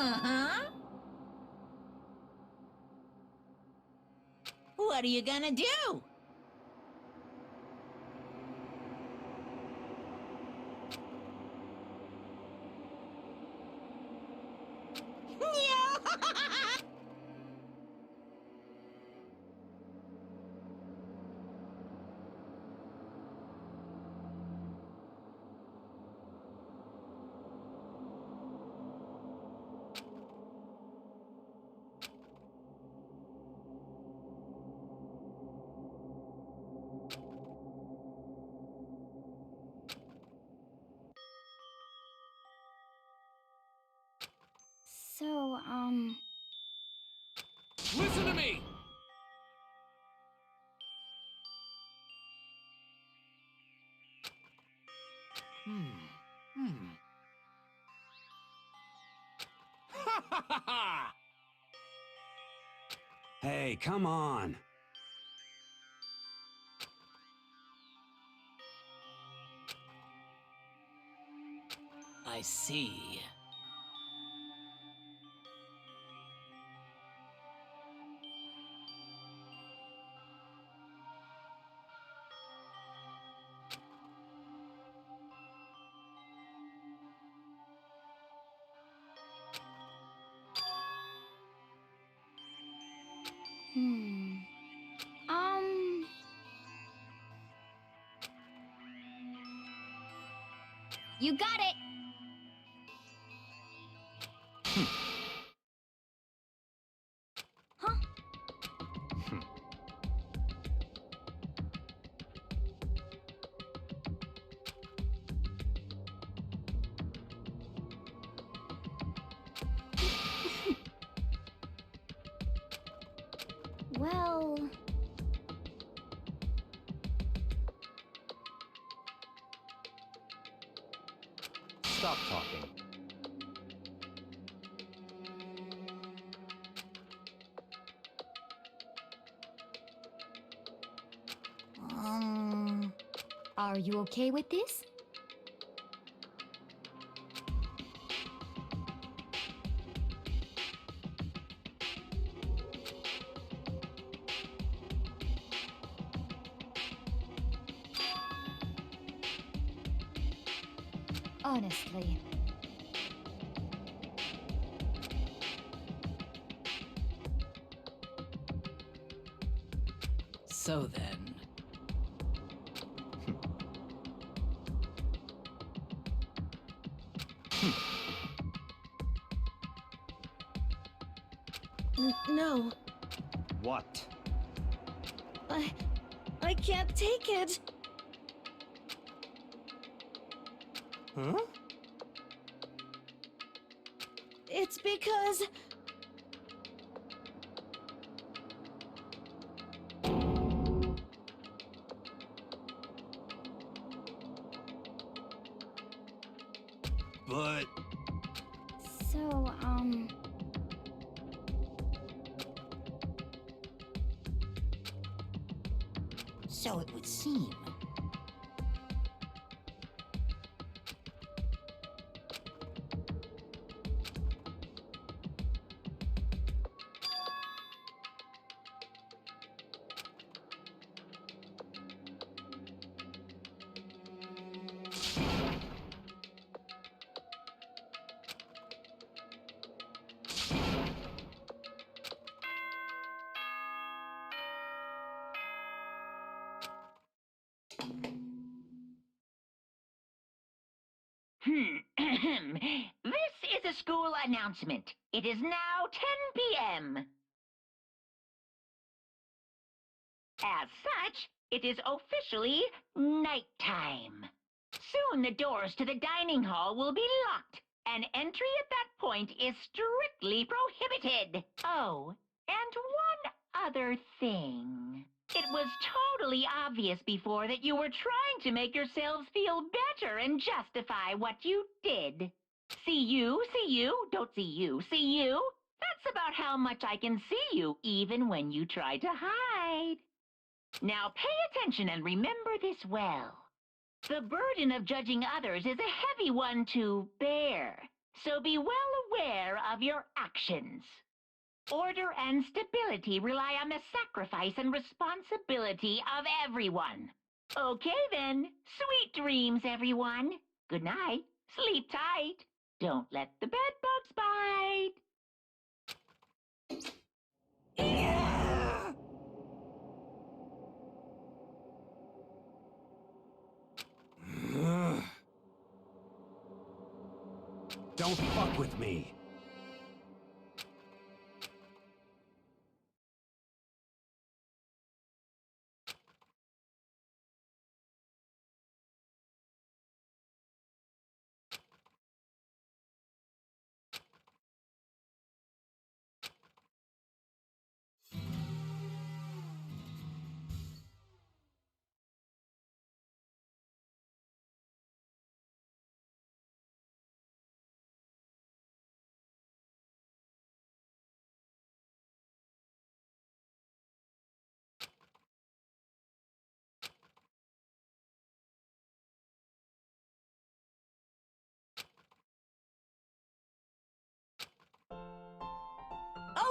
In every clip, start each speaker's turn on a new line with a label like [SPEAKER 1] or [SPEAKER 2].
[SPEAKER 1] Uh-huh. What are you gonna do?
[SPEAKER 2] So,
[SPEAKER 3] Listen to me! Ha ha ha ha!
[SPEAKER 4] Hey, come on.
[SPEAKER 3] I see.
[SPEAKER 2] you got it! Huh? Well...
[SPEAKER 4] Stop talking.
[SPEAKER 2] Are you okay with this? Honestly.
[SPEAKER 3] So then...
[SPEAKER 1] No.
[SPEAKER 4] What?
[SPEAKER 1] I can't take it.
[SPEAKER 4] Huh?
[SPEAKER 1] It's because...
[SPEAKER 4] But...
[SPEAKER 2] So,
[SPEAKER 1] So it would seem.
[SPEAKER 5] announcement. It is now 10 p.m. As such, it is officially nighttime. Soon the doors to the dining hall will be locked, and entry at that point is strictly prohibited. Oh, and one other thing. It was totally obvious before that you were trying to make yourselves feel better and justify what you did. See you, don't see you, see you. That's about how much I can see you, even when you try to hide. Now pay attention and remember this well. The burden of judging others is a heavy one to bear, so be well aware of your actions. Order and stability rely on the sacrifice and responsibility of everyone. Okay then, sweet dreams, everyone. Good night, sleep tight. Don't let the bed bugs bite.
[SPEAKER 4] Don't fuck with me.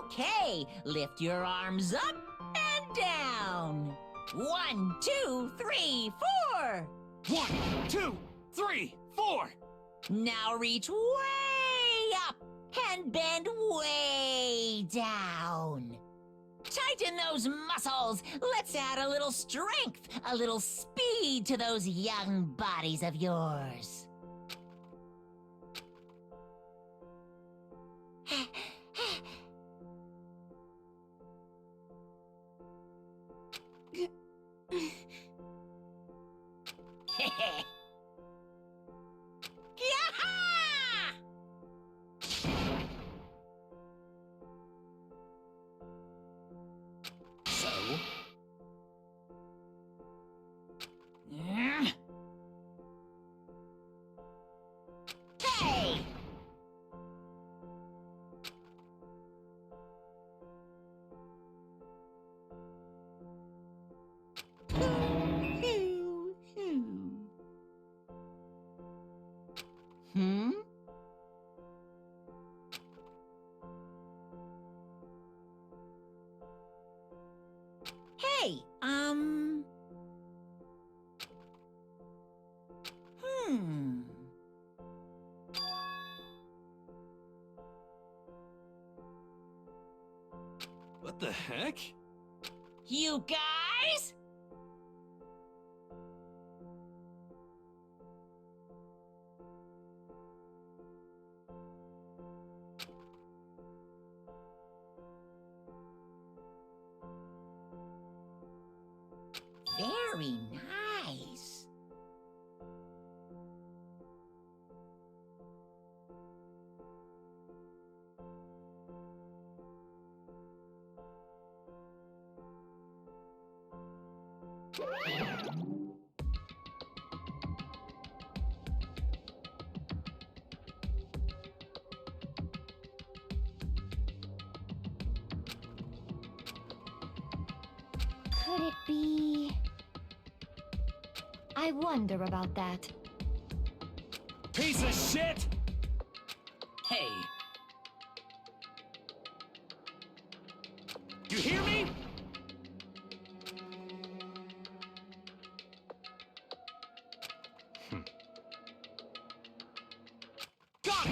[SPEAKER 6] Okay, lift your arms up and down. 1, 2, 3, 4.
[SPEAKER 3] 1, 2, 3, 4.
[SPEAKER 6] Now reach way up and bend way down. Tighten those muscles. Let's add a little strength, a little speed to those young bodies of yours.
[SPEAKER 3] So?
[SPEAKER 6] Hey! Hmm? Hey,
[SPEAKER 3] What the heck?
[SPEAKER 6] You guys? Very nice.
[SPEAKER 2] Could it be... I wonder about that.
[SPEAKER 4] Piece of shit!
[SPEAKER 3] Hey,
[SPEAKER 4] You hear me?
[SPEAKER 3] got it!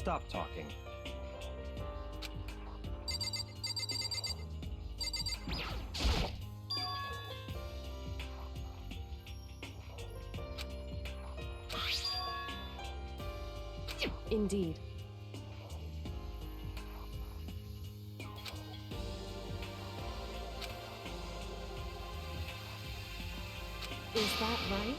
[SPEAKER 7] Stop talking.
[SPEAKER 1] Indeed. Is that right?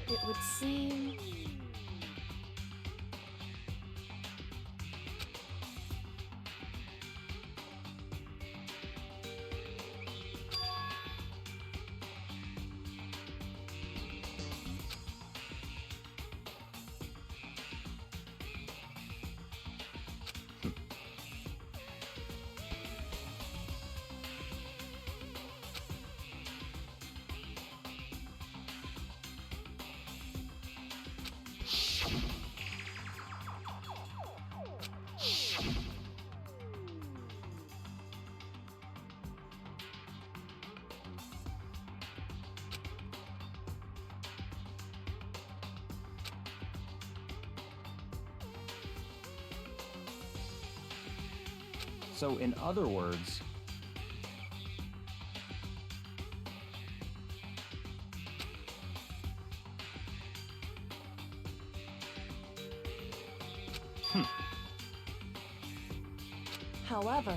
[SPEAKER 1] It would seem...
[SPEAKER 7] So in other words,
[SPEAKER 1] However...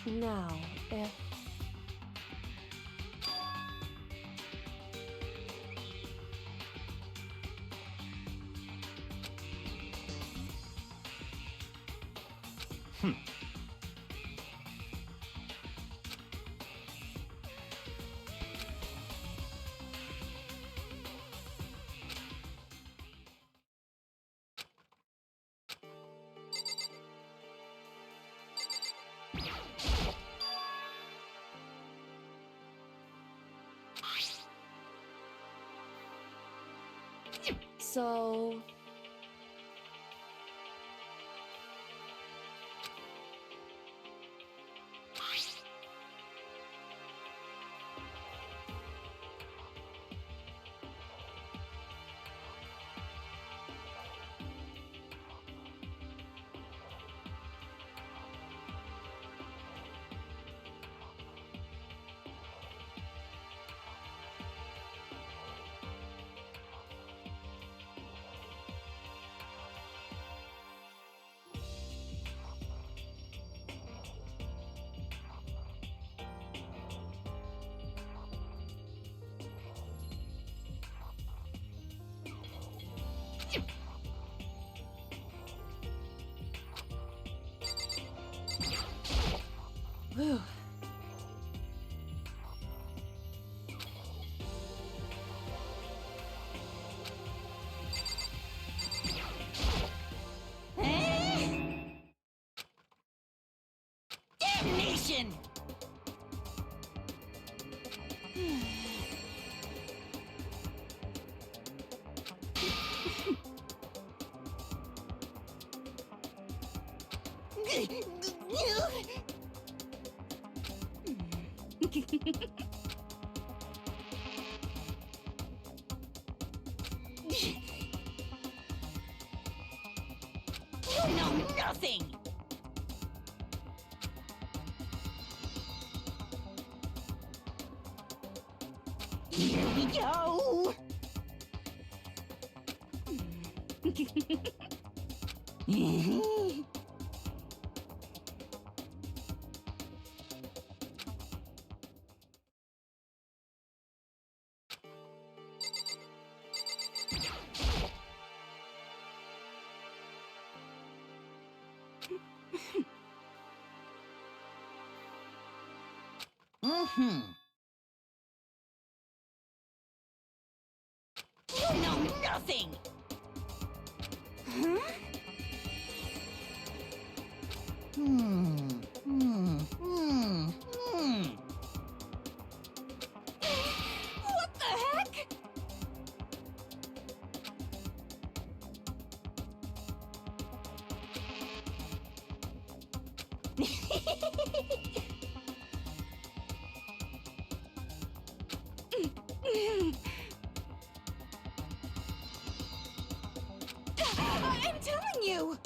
[SPEAKER 1] Now, if... So... Whew.
[SPEAKER 6] Damnation! You know nothing! Here we go! You know nothing! Huh? What the heck? I'm telling you!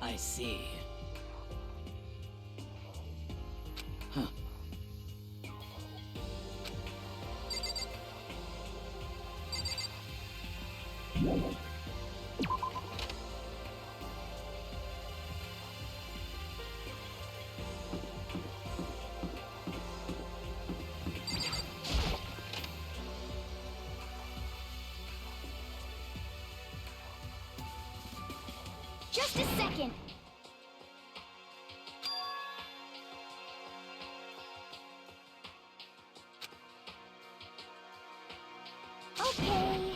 [SPEAKER 3] I see. Huh.
[SPEAKER 2] Okay.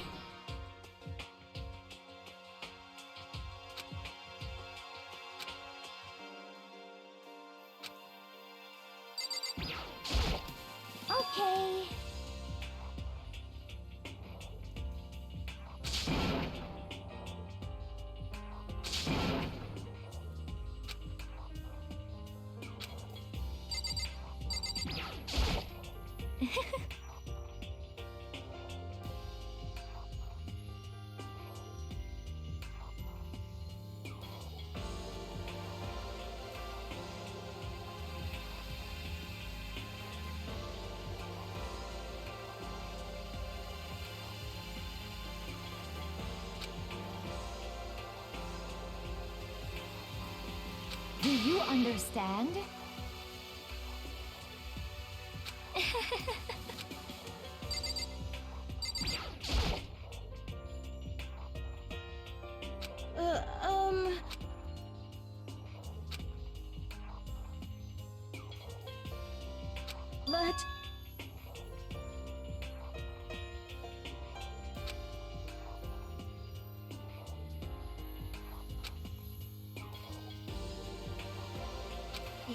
[SPEAKER 2] Okay. Do you understand?
[SPEAKER 1] Uh, um... But...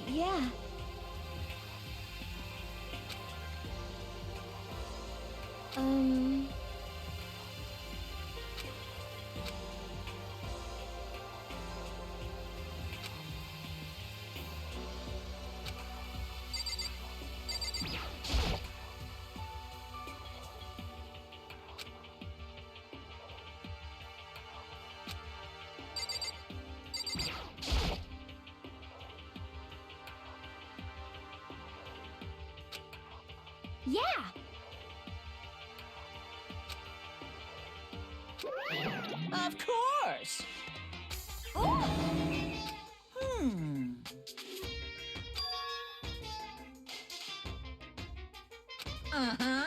[SPEAKER 1] Yeah. Um...
[SPEAKER 2] Yeah.
[SPEAKER 6] Of course! Hmm. Uh-huh.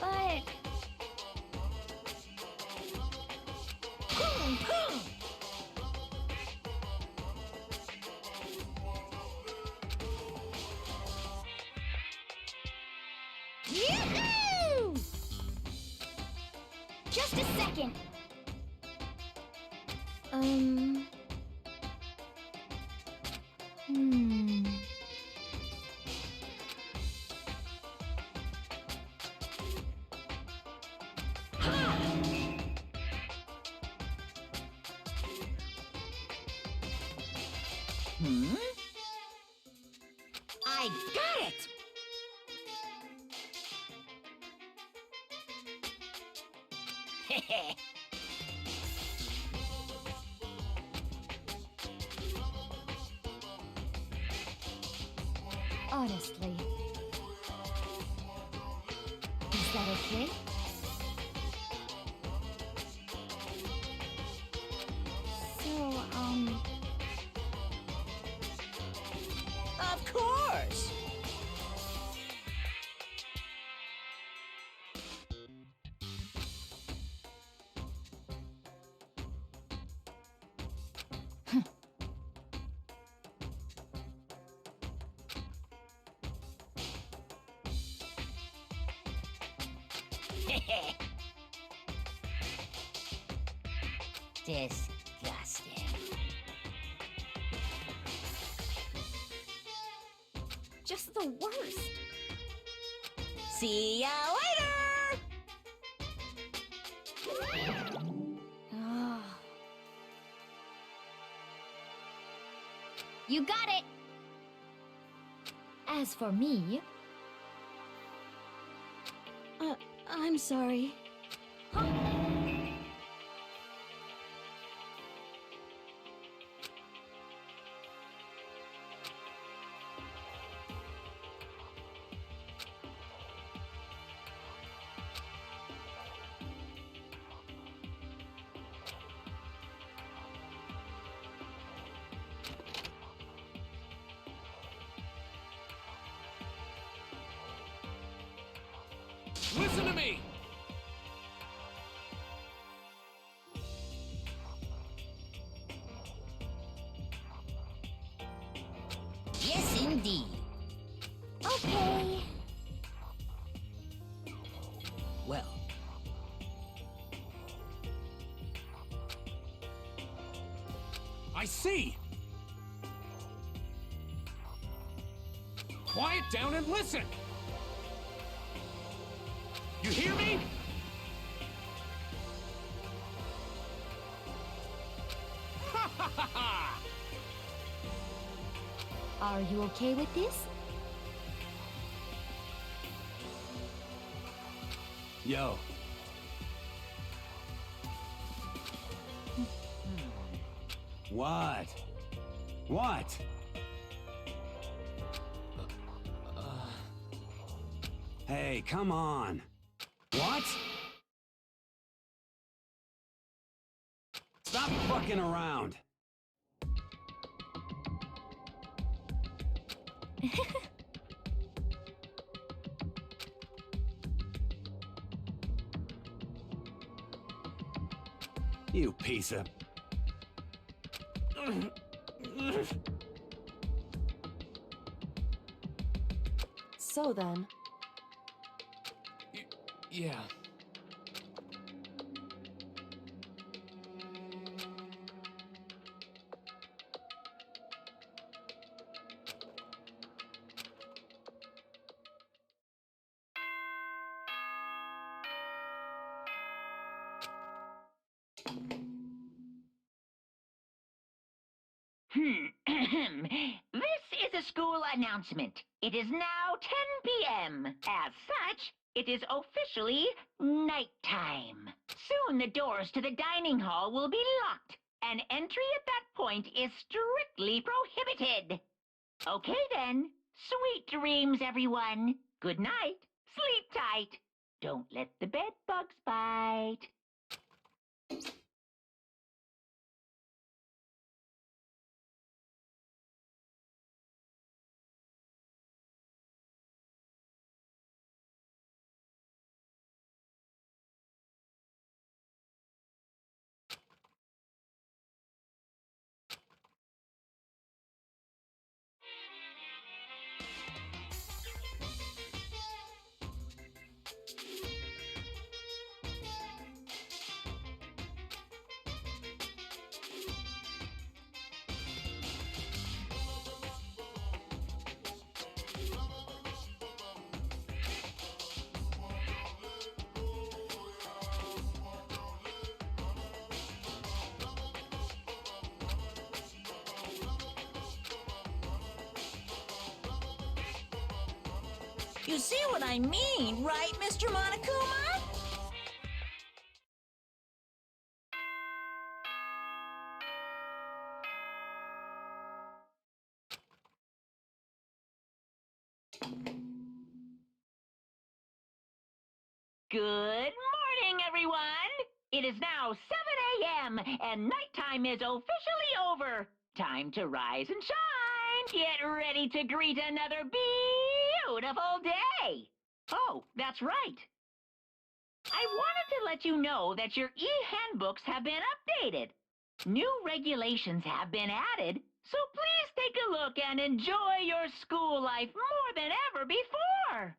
[SPEAKER 2] But... Yoo-hoo! Just a second. Hmm.
[SPEAKER 6] Hmm? I got it! Heh.
[SPEAKER 2] Honestly. Is that okay? So,
[SPEAKER 6] Of course! Disgusting.
[SPEAKER 2] just the worst.
[SPEAKER 6] See ya later!
[SPEAKER 2] Ah. You got it! As for me...
[SPEAKER 1] I'm sorry.
[SPEAKER 4] Listen to me!
[SPEAKER 6] indeed.
[SPEAKER 2] Okay.
[SPEAKER 3] Well,
[SPEAKER 4] I see! Quiet down and listen! You hear me? Ha ha ha ha!
[SPEAKER 2] Are you okay with this?
[SPEAKER 4] Yo. What? What? Hey, come on. What? Stop fucking around. You piece of...
[SPEAKER 1] So then,
[SPEAKER 4] Yeah.
[SPEAKER 5] This is a school announcement. It is now 10 p.m. As such, it is officially nighttime. Soon the doors to the dining hall will be locked, and entry at that point is strictly prohibited. Okay then. Sweet dreams, everyone. Good night. Sleep tight. Don't let the bed bugs bite.
[SPEAKER 6] You see what I mean, right, Mr. Monokuma?
[SPEAKER 5] Good morning, everyone! It is now 7 a.m., and nighttime is officially over. Time to rise and shine! Get ready to greet another beautiful day! Oh, that's right. I wanted to let you know that your e-handbooks have been updated. New regulations have been added, so please take a look and enjoy your school life more than ever before.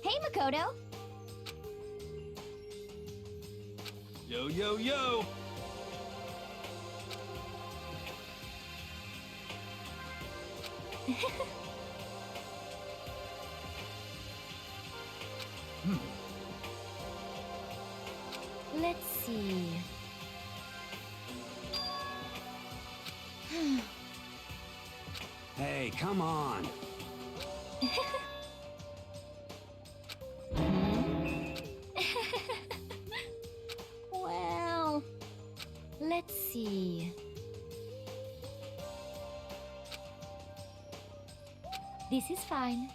[SPEAKER 2] Hey, Makoto.
[SPEAKER 4] Yo, yo, yo!
[SPEAKER 2] Let's see.
[SPEAKER 4] Hey, come on.
[SPEAKER 2] Well, let's see. This is fine.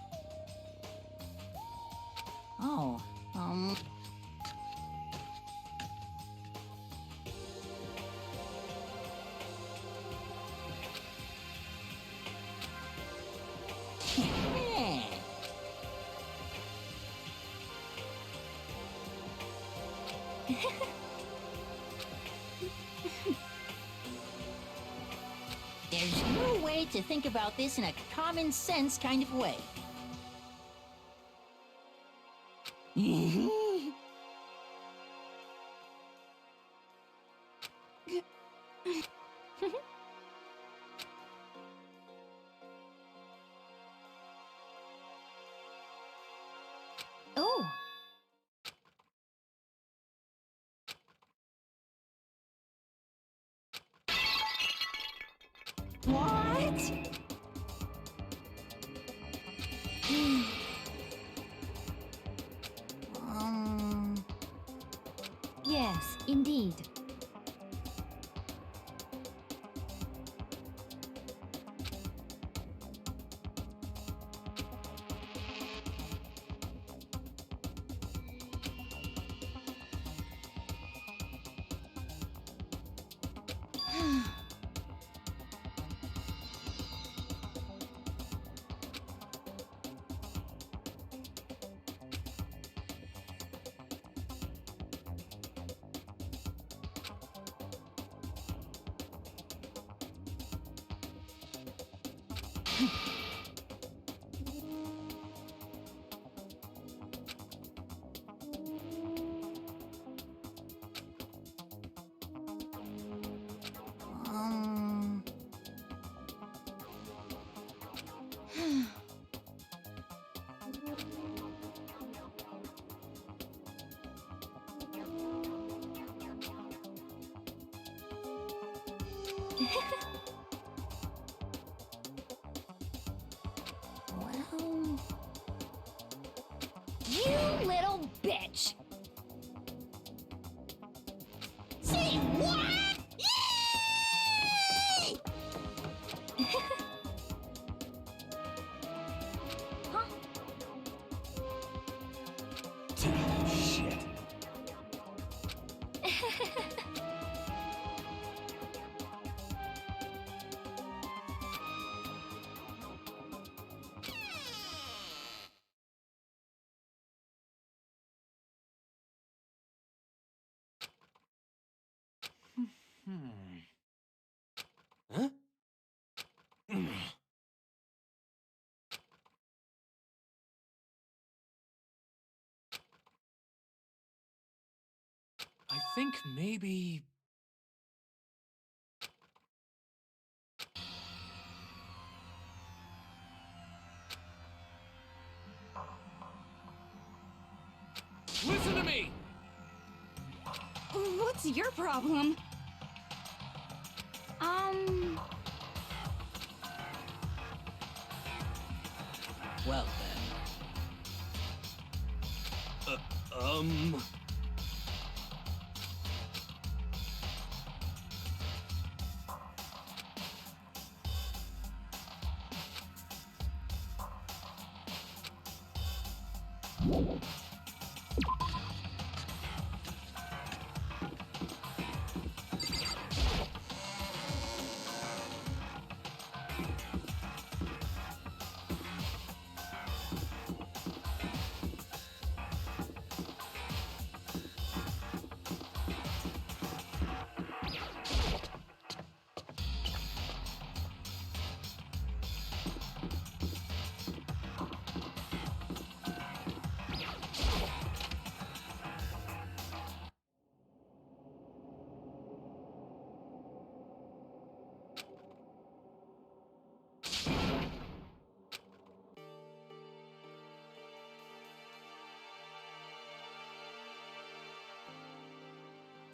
[SPEAKER 6] There's no way to think about this in a common sense kind of way.
[SPEAKER 2] Oh.
[SPEAKER 6] What?
[SPEAKER 2] Yes, indeed. Well... You little bitch!
[SPEAKER 6] Say what? Yay!
[SPEAKER 2] Huh?
[SPEAKER 4] Shit. Huh? I think maybe... Listen to me!
[SPEAKER 1] What's your problem?
[SPEAKER 3] Well then.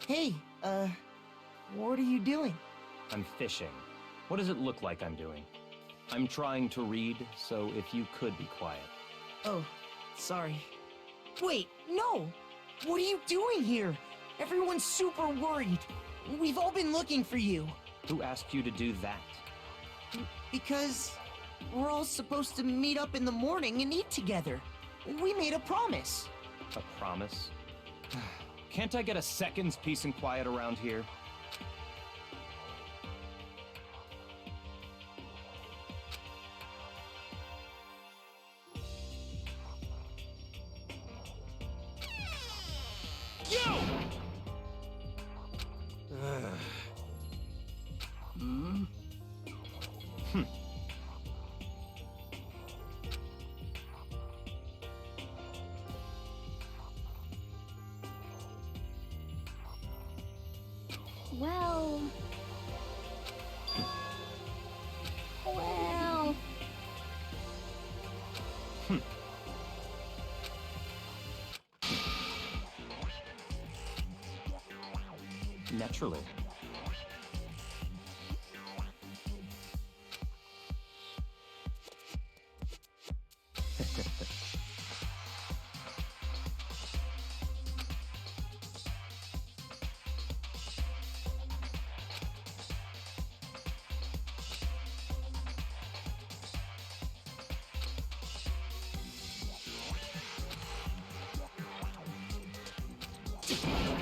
[SPEAKER 8] Hey, what are you doing?
[SPEAKER 7] I'm fishing. What does it look like I'm doing? I'm trying to read, so if you could be quiet.
[SPEAKER 8] Oh, sorry. Wait, no! What are you doing here? Everyone's super worried. We've all been looking for you.
[SPEAKER 7] Who asked you to do that?
[SPEAKER 8] Because we're all supposed to meet up in the morning and eat together. We made a promise.
[SPEAKER 7] A promise? Can't I get a second's peace and quiet around here?
[SPEAKER 4] You!
[SPEAKER 2] Well... Well...
[SPEAKER 7] Naturally.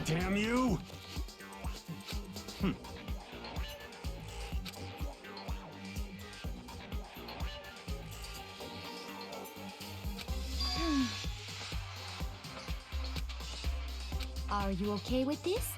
[SPEAKER 9] Damn you!
[SPEAKER 2] Are you okay with this?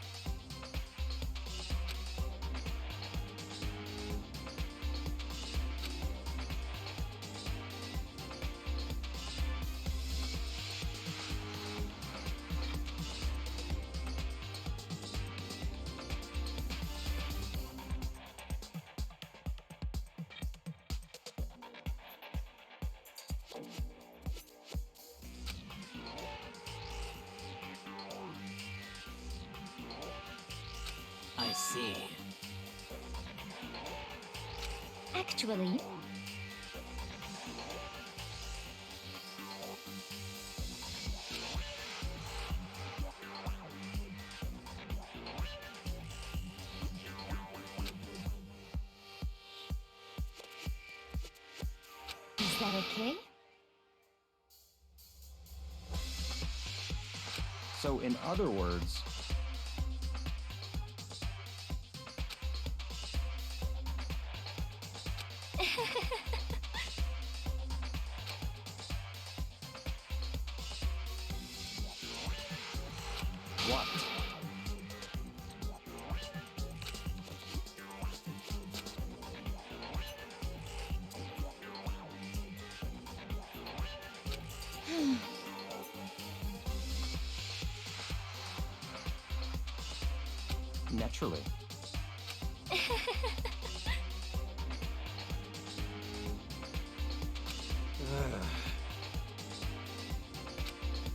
[SPEAKER 3] I see.
[SPEAKER 2] Actually... Is that okay?
[SPEAKER 7] So, in other words, what? Naturally.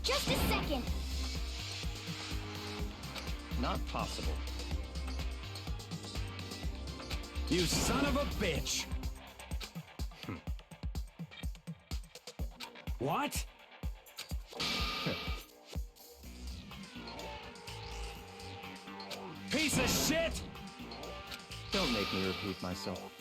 [SPEAKER 2] Just a second!
[SPEAKER 7] Not possible.
[SPEAKER 9] You son of a bitch! What? Piece of shit!
[SPEAKER 7] Don't make me repeat myself.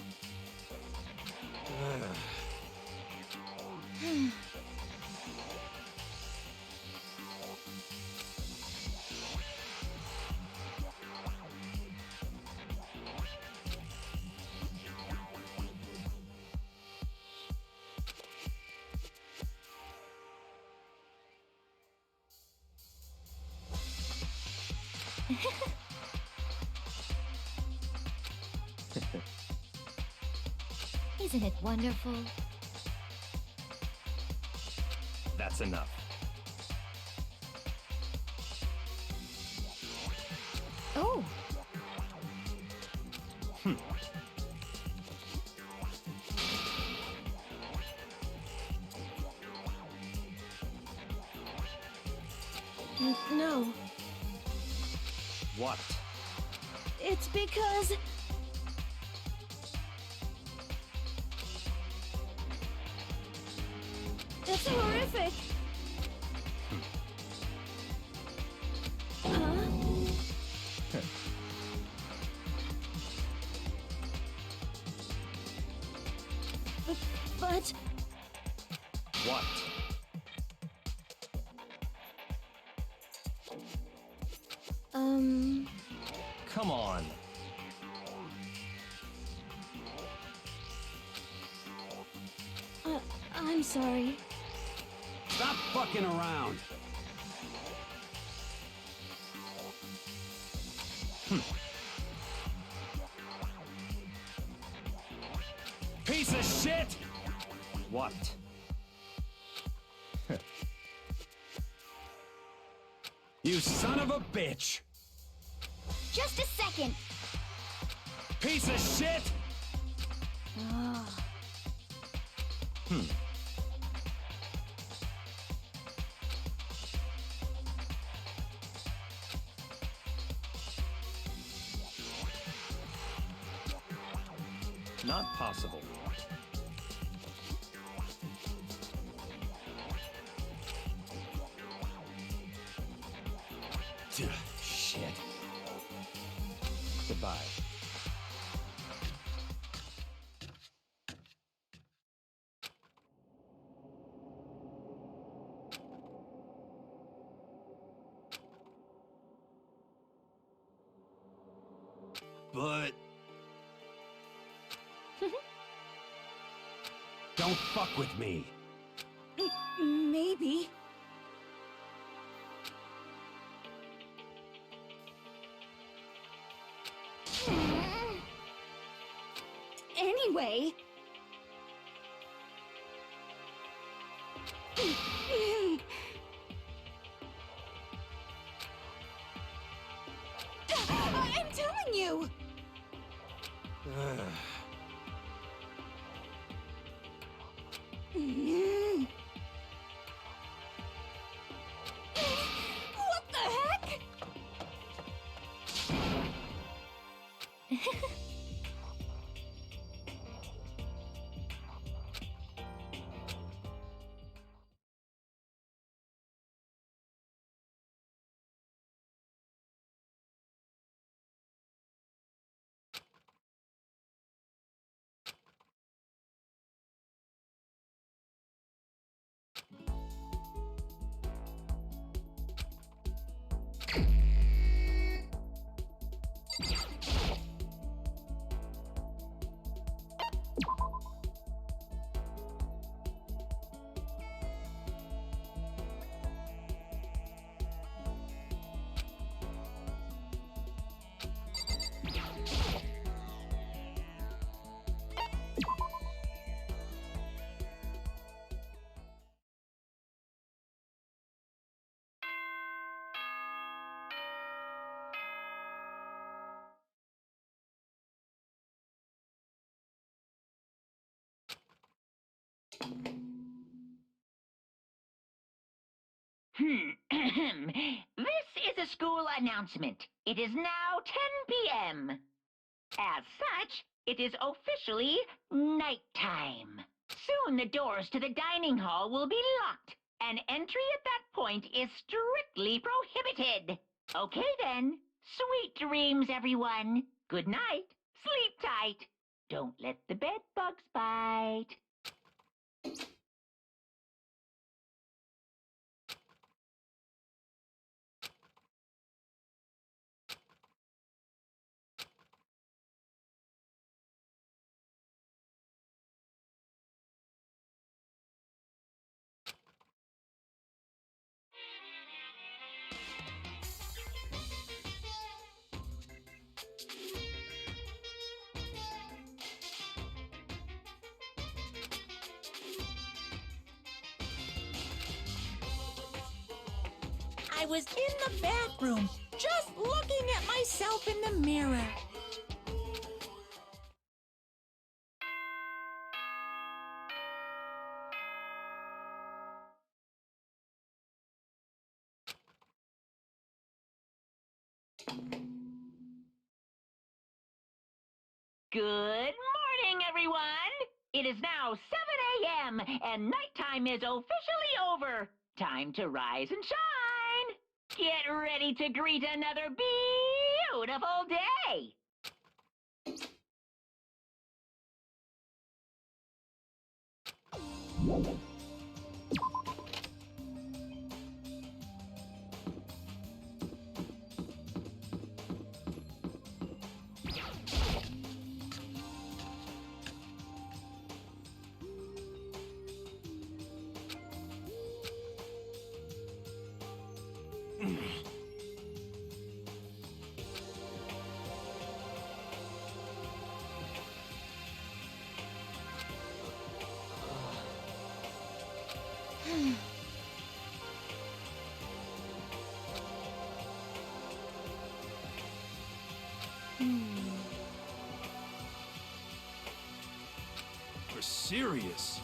[SPEAKER 2] Isn't it wonderful?
[SPEAKER 7] That's enough.
[SPEAKER 2] Oh! No.
[SPEAKER 7] What?
[SPEAKER 1] It's because... It's horrific! Huh? But...
[SPEAKER 7] What? Come on.
[SPEAKER 1] I'm sorry.
[SPEAKER 9] Stop fucking around! Piece of shit!
[SPEAKER 7] What?
[SPEAKER 9] You son of a bitch!
[SPEAKER 2] Just a second.
[SPEAKER 9] Piece of shit!
[SPEAKER 7] Not possible.
[SPEAKER 9] Shit.
[SPEAKER 7] Goodbye.
[SPEAKER 9] But... Don't fuck with me.
[SPEAKER 1] Maybe. Anyway. I'm telling you. What the heck?
[SPEAKER 5] This is a school announcement. It is now 10 p.m. As such, it is officially nighttime. Soon the doors to the dining hall will be locked, and entry at that point is strictly prohibited. Okay then. Sweet dreams, everyone. Good night. Sleep tight. Don't let the bed bugs bite.
[SPEAKER 6] I was in the bathroom, just looking at myself in the mirror.
[SPEAKER 5] Good morning, everyone! It is now 7 a.m., and nighttime is officially over. Time to rise and shine! Get ready to greet another beautiful day!
[SPEAKER 4] serious.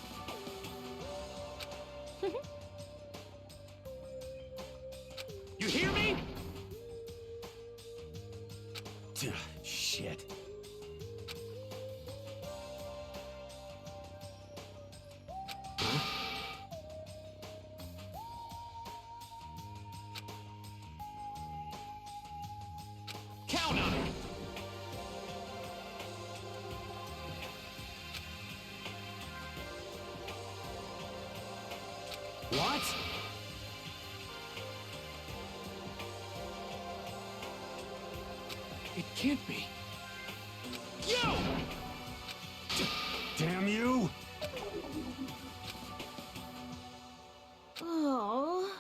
[SPEAKER 4] You hear me?
[SPEAKER 9] Shit.
[SPEAKER 4] Count on it.
[SPEAKER 9] What?
[SPEAKER 4] It can't be. Yo!
[SPEAKER 9] Damn you!
[SPEAKER 1] Oh.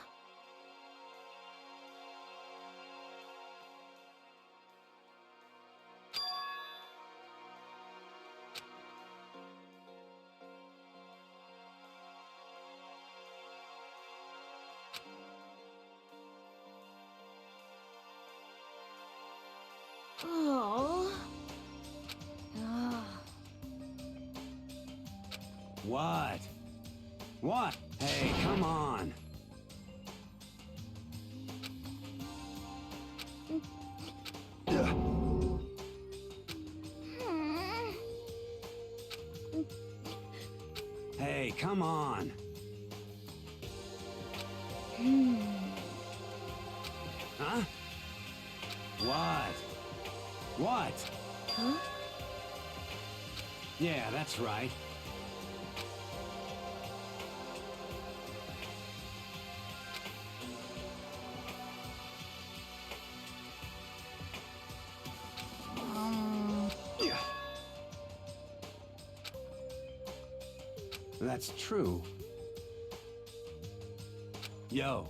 [SPEAKER 1] Oh. Ah.
[SPEAKER 9] What? What? Hey, come on. Hey, come on. Huh? What? What?
[SPEAKER 1] Huh?
[SPEAKER 9] Yeah, that's right. Yeah. That's true. Yo.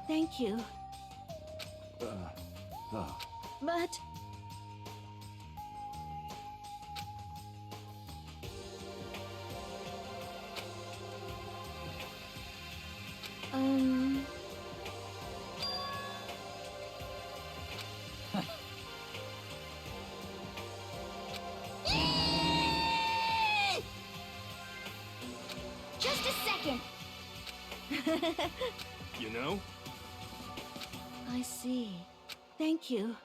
[SPEAKER 1] Thank you. But
[SPEAKER 2] Just a second.
[SPEAKER 4] You know?
[SPEAKER 1] I see. Thank you.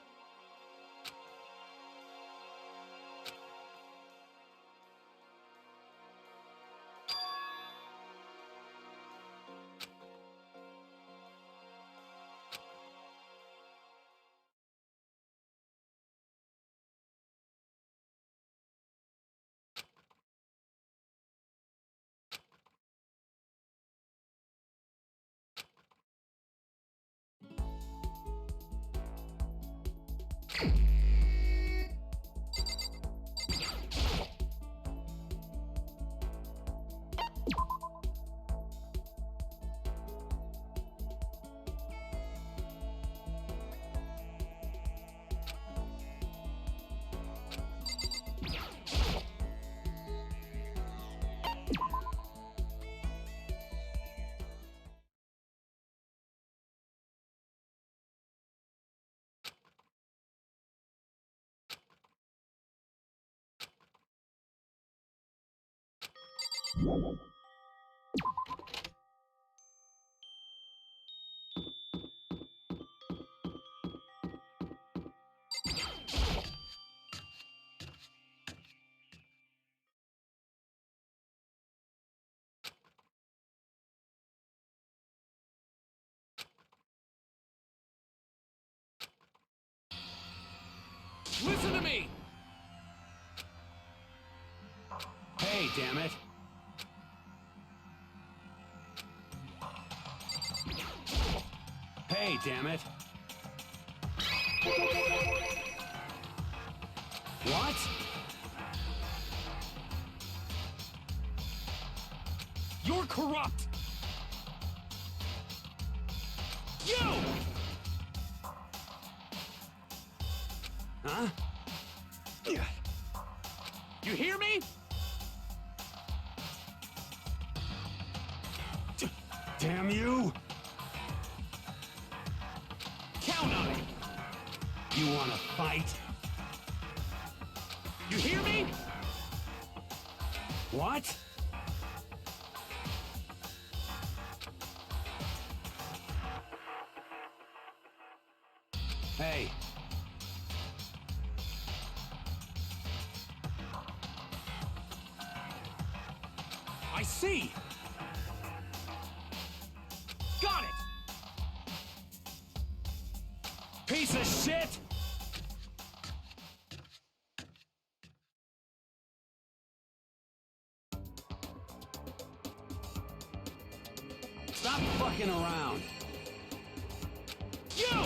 [SPEAKER 4] Listen to me!
[SPEAKER 9] Hey, damn it. Hey, damn it. What?
[SPEAKER 4] You're corrupt! Yo!
[SPEAKER 9] Huh?
[SPEAKER 4] You hear me?
[SPEAKER 9] Damn you!
[SPEAKER 4] Count on it!
[SPEAKER 9] You wanna fight?
[SPEAKER 4] You hear me?
[SPEAKER 9] What? Hey.
[SPEAKER 4] I see! Got it!
[SPEAKER 9] Piece of shit! Stop fucking around!
[SPEAKER 4] You!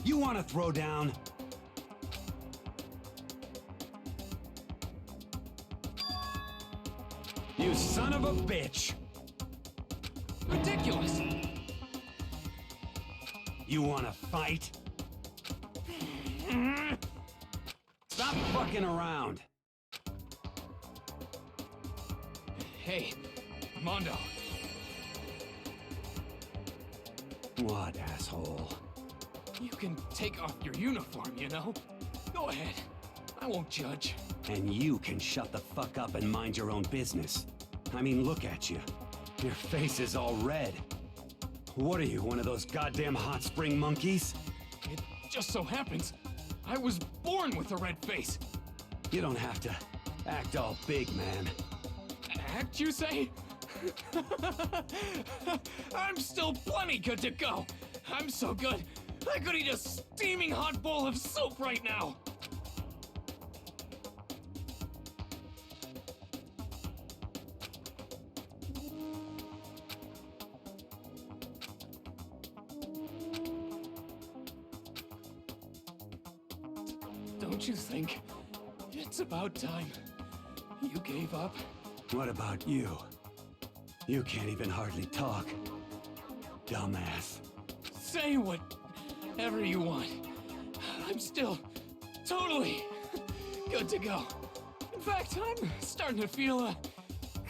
[SPEAKER 9] You wanna throw down? You son of a bitch!
[SPEAKER 4] Ridiculous!
[SPEAKER 9] You wanna fight? Stop fucking around!
[SPEAKER 4] Hey, Mondo.
[SPEAKER 9] What, asshole?
[SPEAKER 4] You can take off your uniform, you know? Go ahead. I won't judge.
[SPEAKER 9] And you can shut the fuck up and mind your own business. I mean, look at you. Your face is all red. What are you, one of those goddamn hot spring monkeys?
[SPEAKER 4] It just so happens I was born with a red face.
[SPEAKER 9] You don't have to act all big, man.
[SPEAKER 4] Act, you say? I'm still plenty good to go. I'm so good, I could eat a steaming hot bowl of soup right now. Don't you think it's about time you gave up?
[SPEAKER 9] What about you? You can't even hardly talk. Dumbass.
[SPEAKER 4] Say whatever you want. I'm still totally good to go. In fact, I'm starting to feel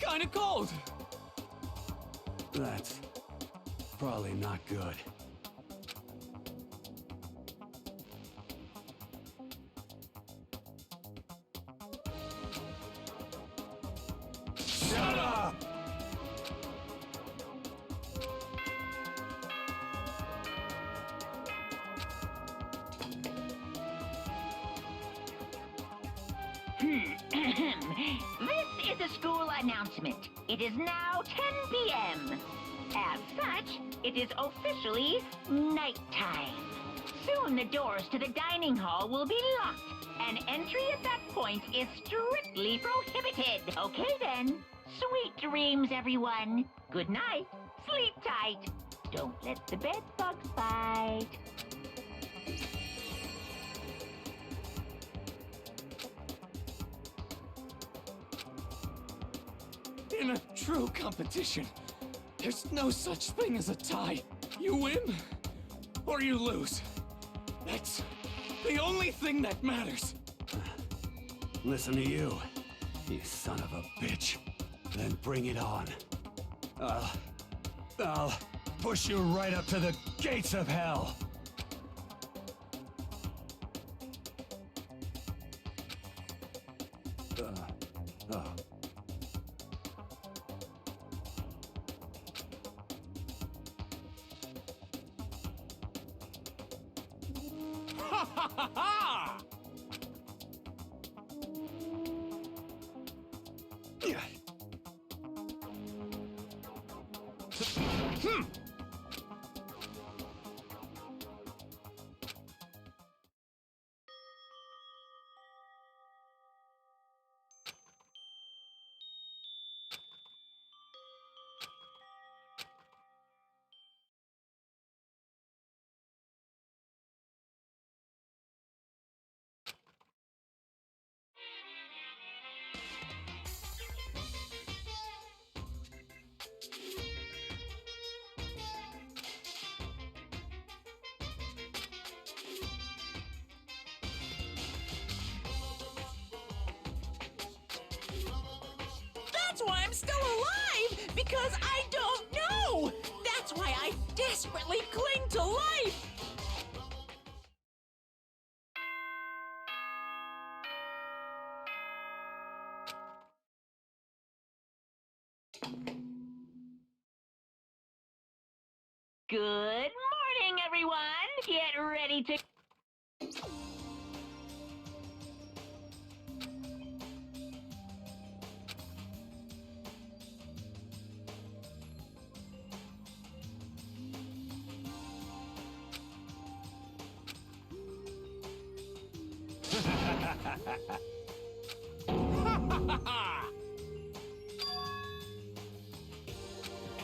[SPEAKER 4] kind of cold.
[SPEAKER 9] That's probably not good. Shut up!
[SPEAKER 5] This is a school announcement. It is now 10 p.m. As such, it is officially nighttime. Soon the doors to the dining hall will be locked, and entry at that point is strictly prohibited. Okay then. Sweet dreams, everyone. Good night. Sleep tight. Don't let the bed bugs bite.
[SPEAKER 4] In a true competition, there's no such thing as a tie. You win, or you lose. That's the only thing that matters.
[SPEAKER 9] Listen to you, you son of a bitch. Then bring it on. I'll push you right up to the gates of hell.
[SPEAKER 4] Ha ha ha ha!
[SPEAKER 6] That's why I'm still alive! Because I don't know! That's why I desperately cling to life!
[SPEAKER 5] Good morning, everyone. Get ready to...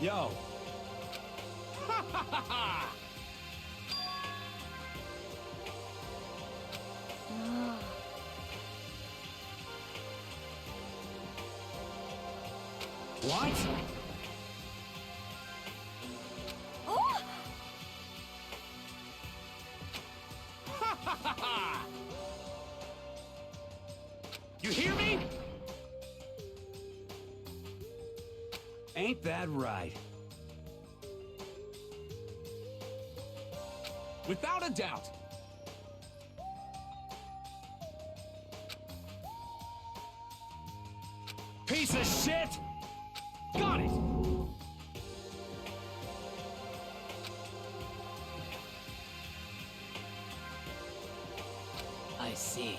[SPEAKER 9] Yo! What?
[SPEAKER 2] Oh!
[SPEAKER 9] You hear me? Ain't that right?
[SPEAKER 4] Without a doubt.
[SPEAKER 9] Piece of shit! Got it!
[SPEAKER 3] I see.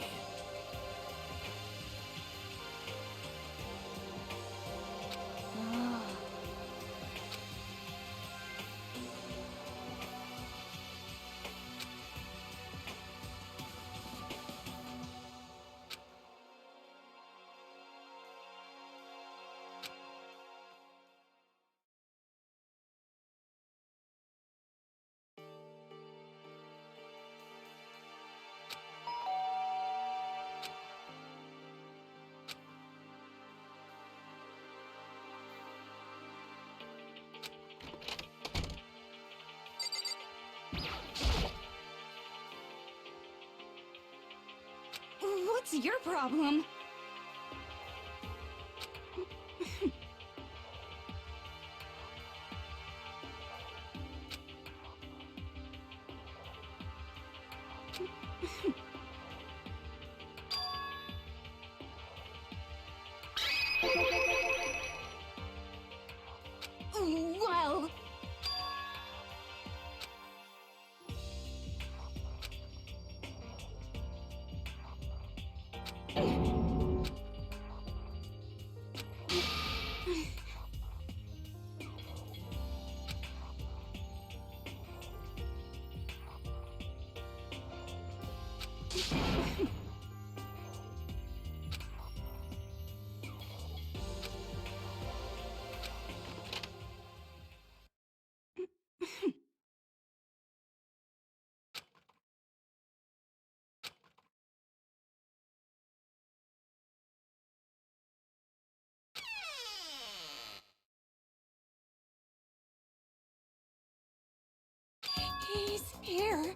[SPEAKER 1] What's your problem? Well... He's here.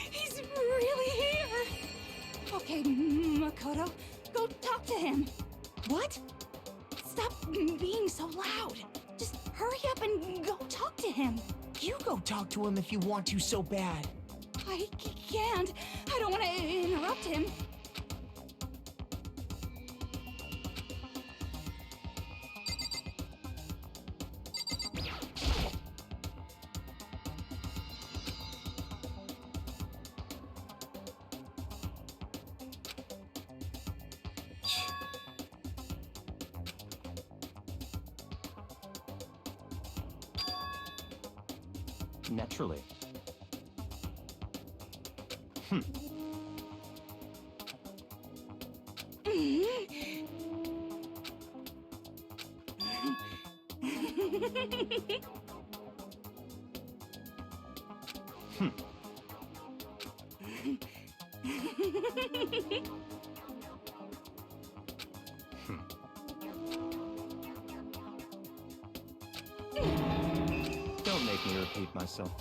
[SPEAKER 1] He's really here. Okay, Makoto, go talk to him. What? Stop being so loud. Just hurry up and go talk to him.
[SPEAKER 8] You go talk to him if you want to so bad.
[SPEAKER 1] I can't. I don't want to interrupt him.
[SPEAKER 7] Naturally. Don't make me repeat myself.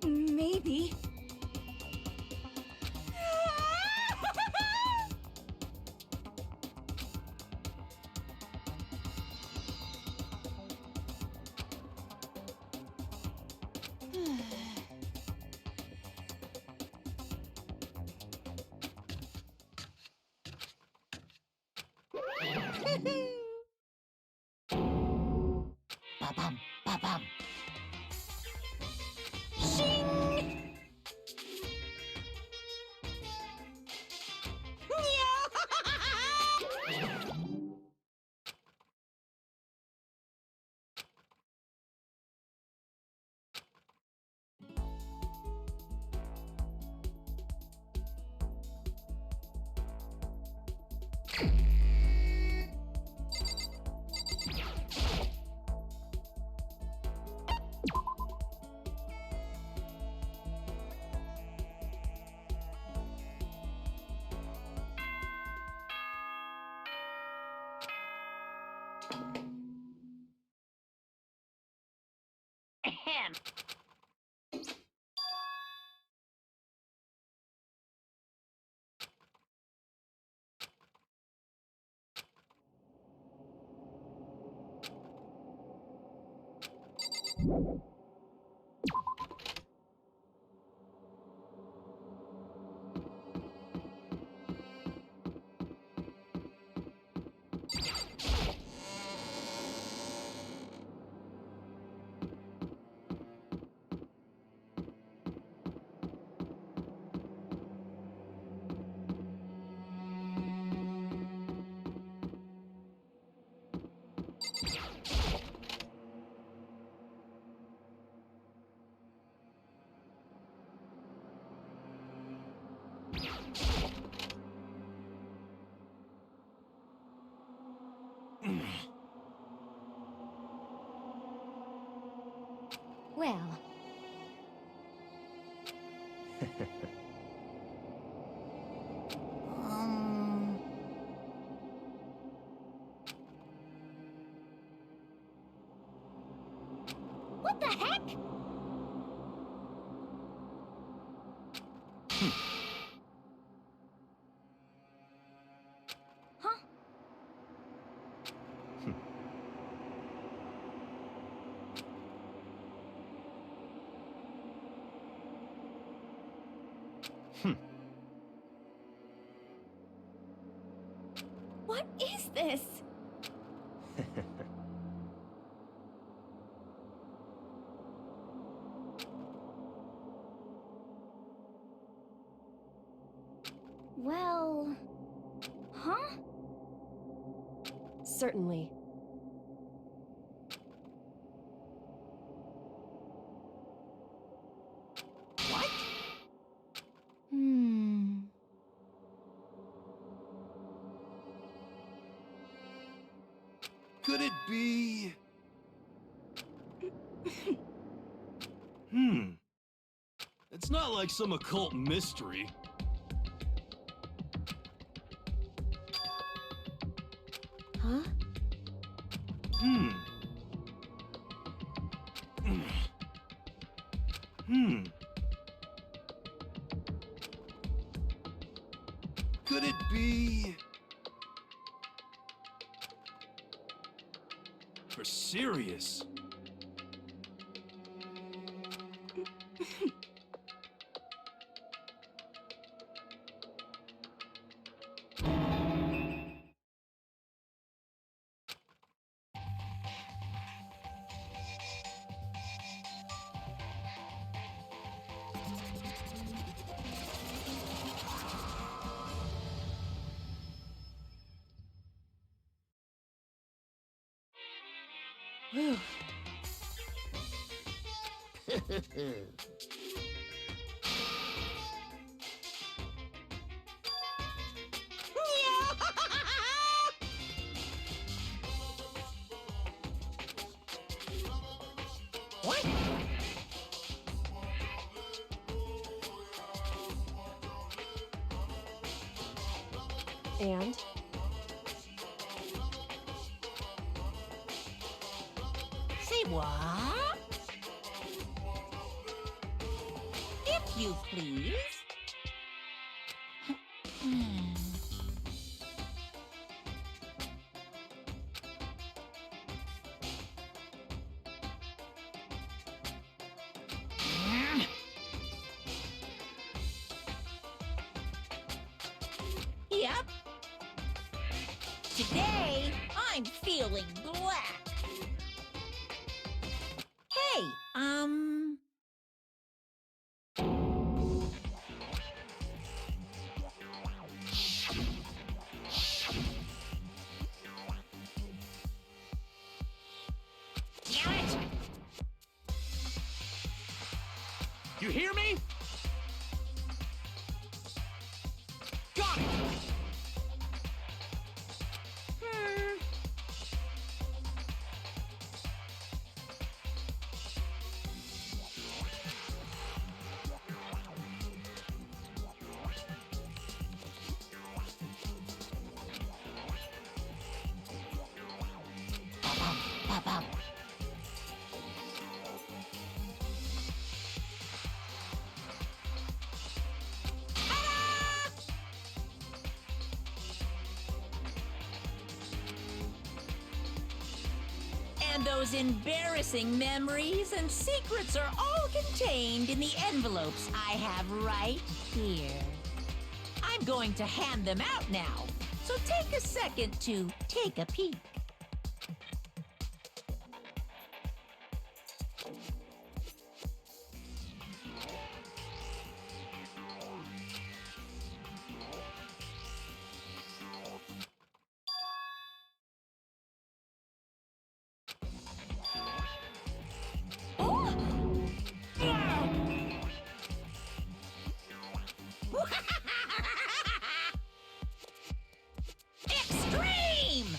[SPEAKER 1] Maybe.
[SPEAKER 6] Ba-bum, ba-bum.
[SPEAKER 1] Shing!
[SPEAKER 5] Ahem.
[SPEAKER 2] Well,
[SPEAKER 1] What the heck? Huh? What is this? Well... Huh?
[SPEAKER 2] certainly.
[SPEAKER 6] What?
[SPEAKER 2] Hmm.
[SPEAKER 10] Could it be... It's not like some occult mystery.
[SPEAKER 2] Huh?
[SPEAKER 10] Could it be... For serious?
[SPEAKER 2] Whew.
[SPEAKER 6] What?
[SPEAKER 2] And?
[SPEAKER 6] Say what? you please. Yep. Today, I'm feeling black. Hey, damn it!
[SPEAKER 4] You hear me? Got it!
[SPEAKER 6] Ba-bum. And those embarrassing memories and secrets are all contained in the envelopes I have right here. I'm going to hand them out now, so take a second to take a peek. Extreme!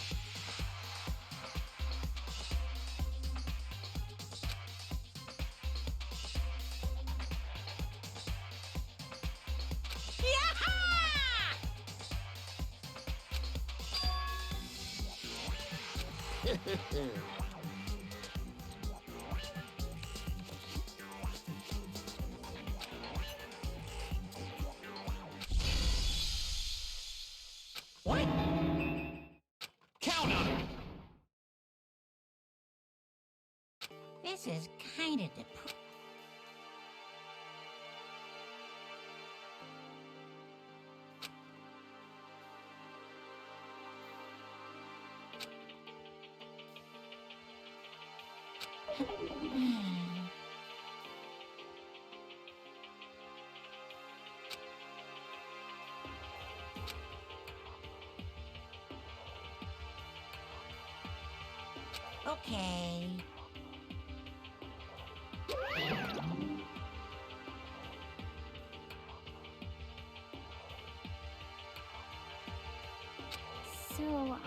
[SPEAKER 4] What? Count on it!
[SPEAKER 6] This is kind of depressing. Okay.
[SPEAKER 1] So,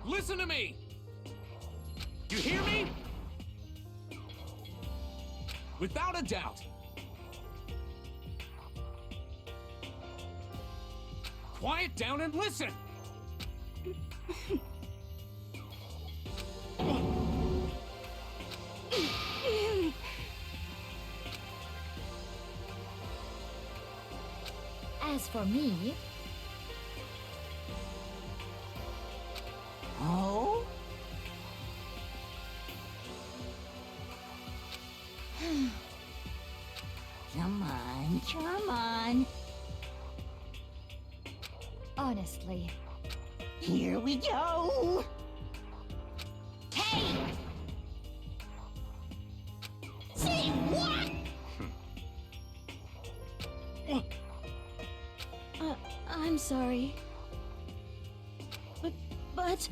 [SPEAKER 4] Listen to me! You hear me? Without a doubt. Quiet down and listen!
[SPEAKER 2] As for me,
[SPEAKER 6] Oh? Come on, come on.
[SPEAKER 2] honestly,
[SPEAKER 6] Here we go. Hey! Say what?
[SPEAKER 2] I'm sorry. But...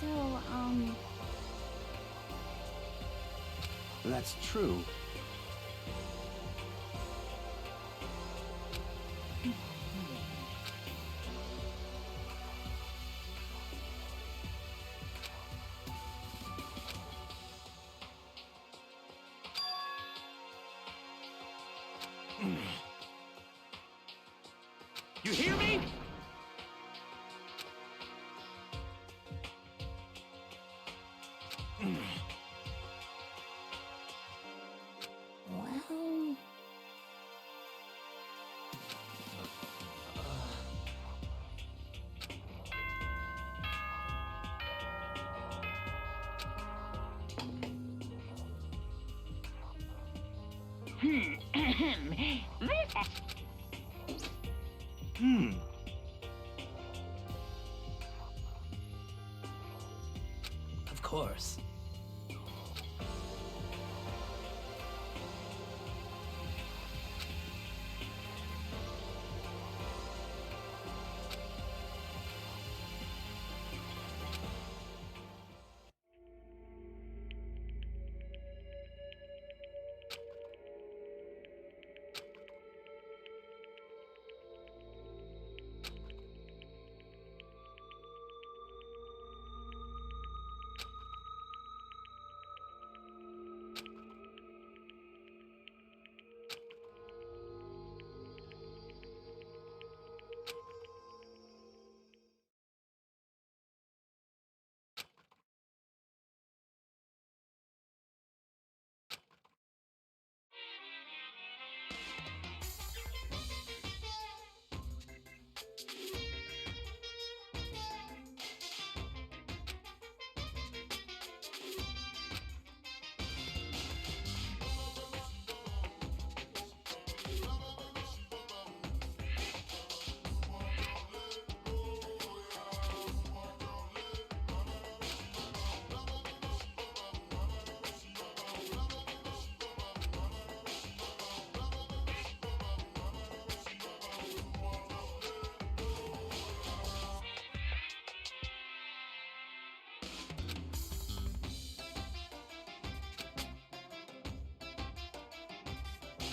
[SPEAKER 1] so,
[SPEAKER 9] That's true.
[SPEAKER 4] You hear me?
[SPEAKER 6] Well...
[SPEAKER 10] Hmm. Of course.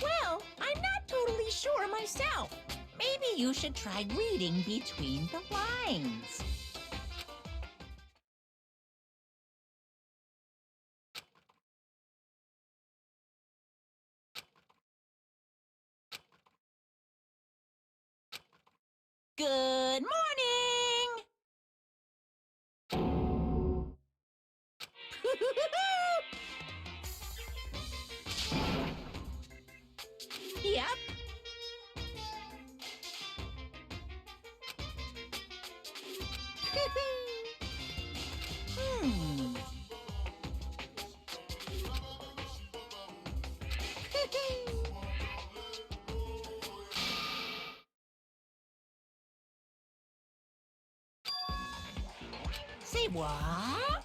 [SPEAKER 6] Well, I'm not totally sure myself. Maybe you should try reading between the lines. Good morning! Yep. Hmm. Say what?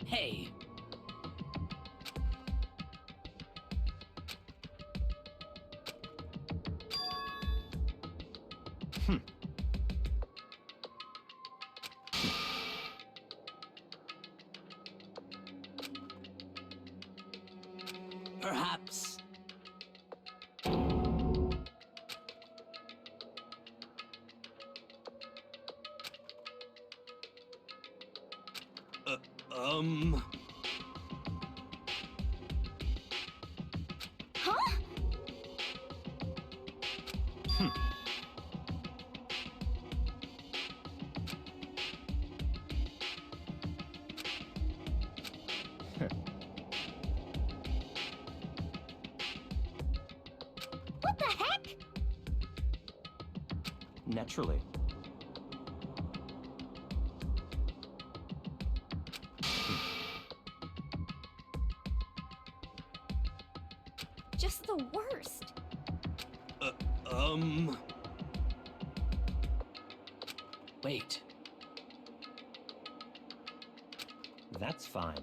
[SPEAKER 3] Hey, perhaps.
[SPEAKER 2] Huh?
[SPEAKER 6] What the heck?
[SPEAKER 7] Naturally.
[SPEAKER 2] Just the worst.
[SPEAKER 3] Wait.
[SPEAKER 7] That's fine.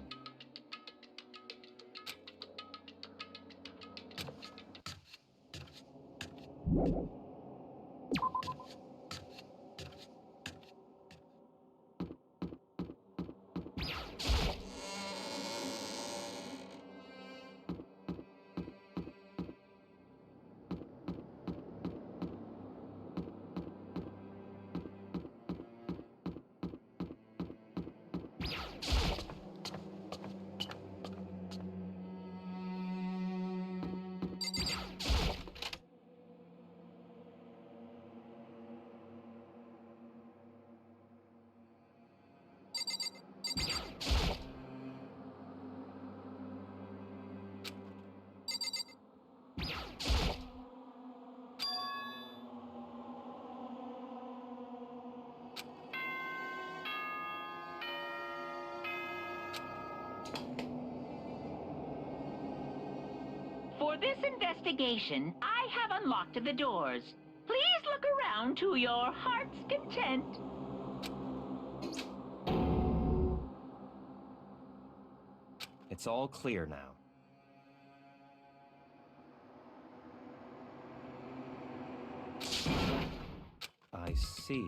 [SPEAKER 5] For this investigation, I have unlocked the doors. Please look around to your heart's content.
[SPEAKER 7] It's all clear now. I see.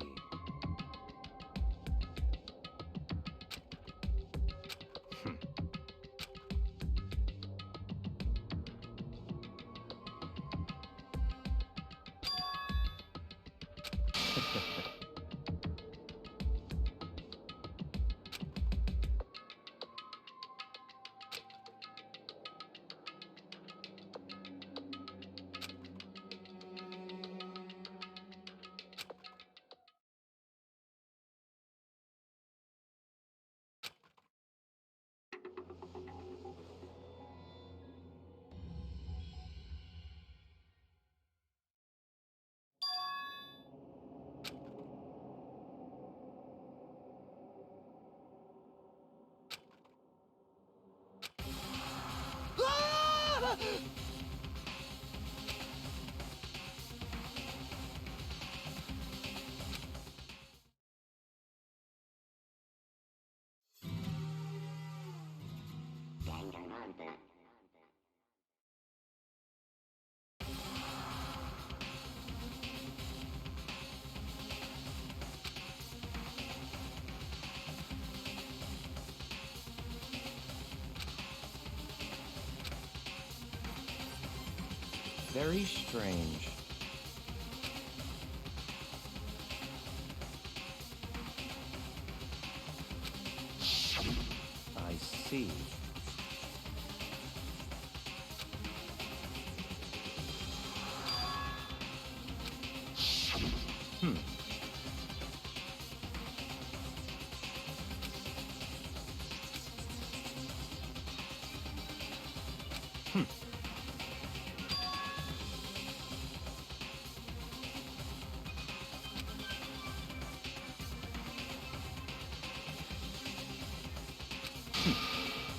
[SPEAKER 11] Danganronpa.
[SPEAKER 7] Very strange. I see.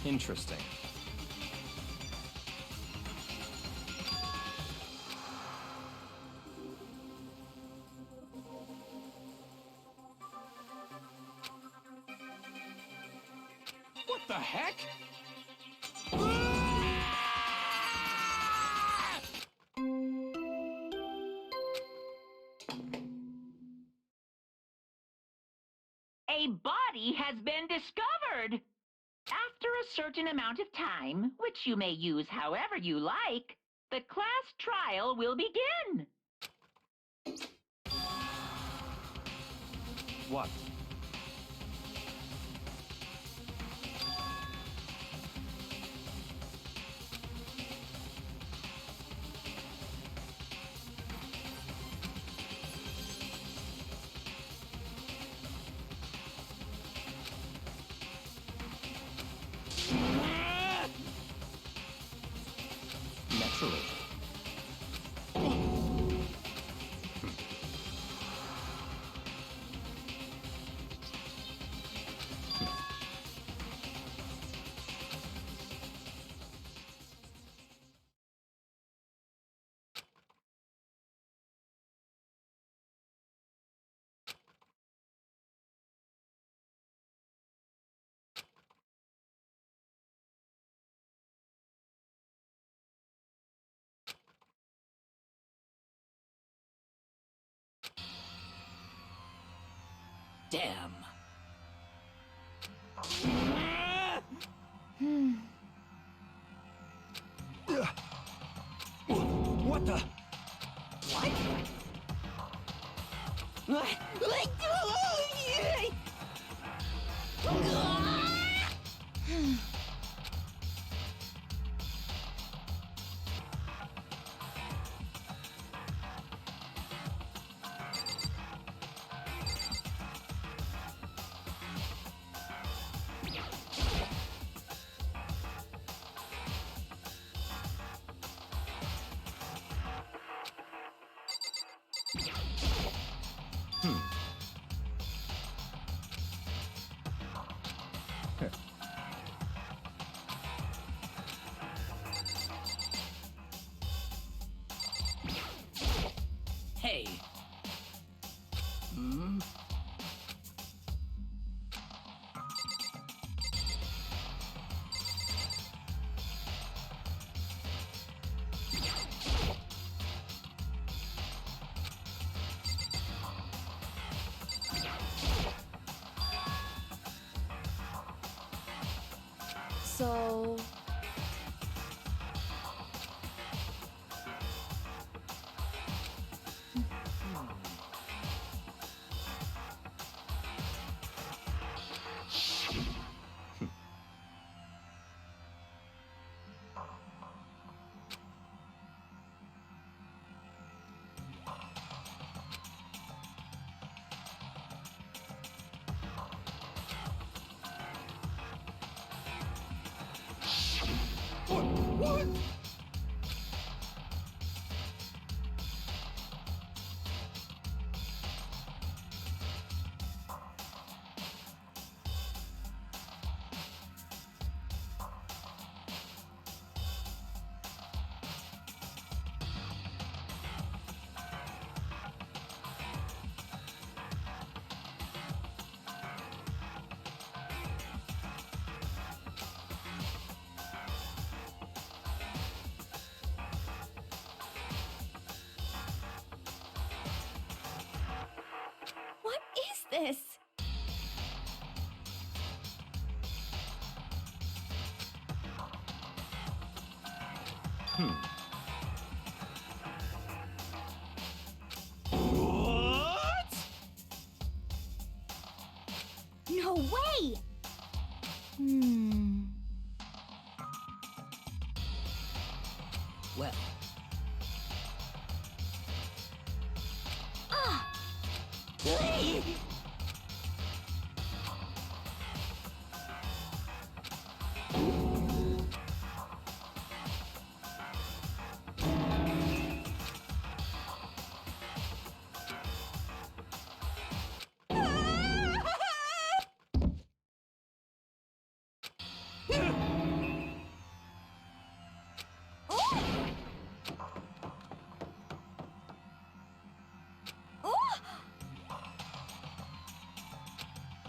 [SPEAKER 7] Interesting.
[SPEAKER 4] What the heck?
[SPEAKER 5] A body has been discovered. After a certain amount of time, which you may use however you like, the class trial will begin.
[SPEAKER 7] What? Naturally.
[SPEAKER 3] Damn.
[SPEAKER 9] What the?
[SPEAKER 3] Hey. Hmm?
[SPEAKER 2] So...
[SPEAKER 4] What?
[SPEAKER 2] What is this?
[SPEAKER 4] What?
[SPEAKER 2] No way!
[SPEAKER 3] Well,
[SPEAKER 2] Ah!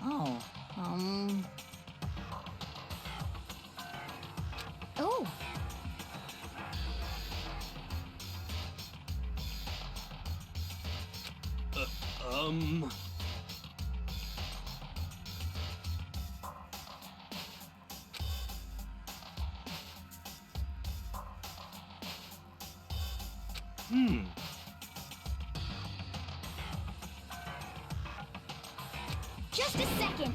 [SPEAKER 6] Oh,
[SPEAKER 2] Oh,
[SPEAKER 10] Um...
[SPEAKER 2] just a second.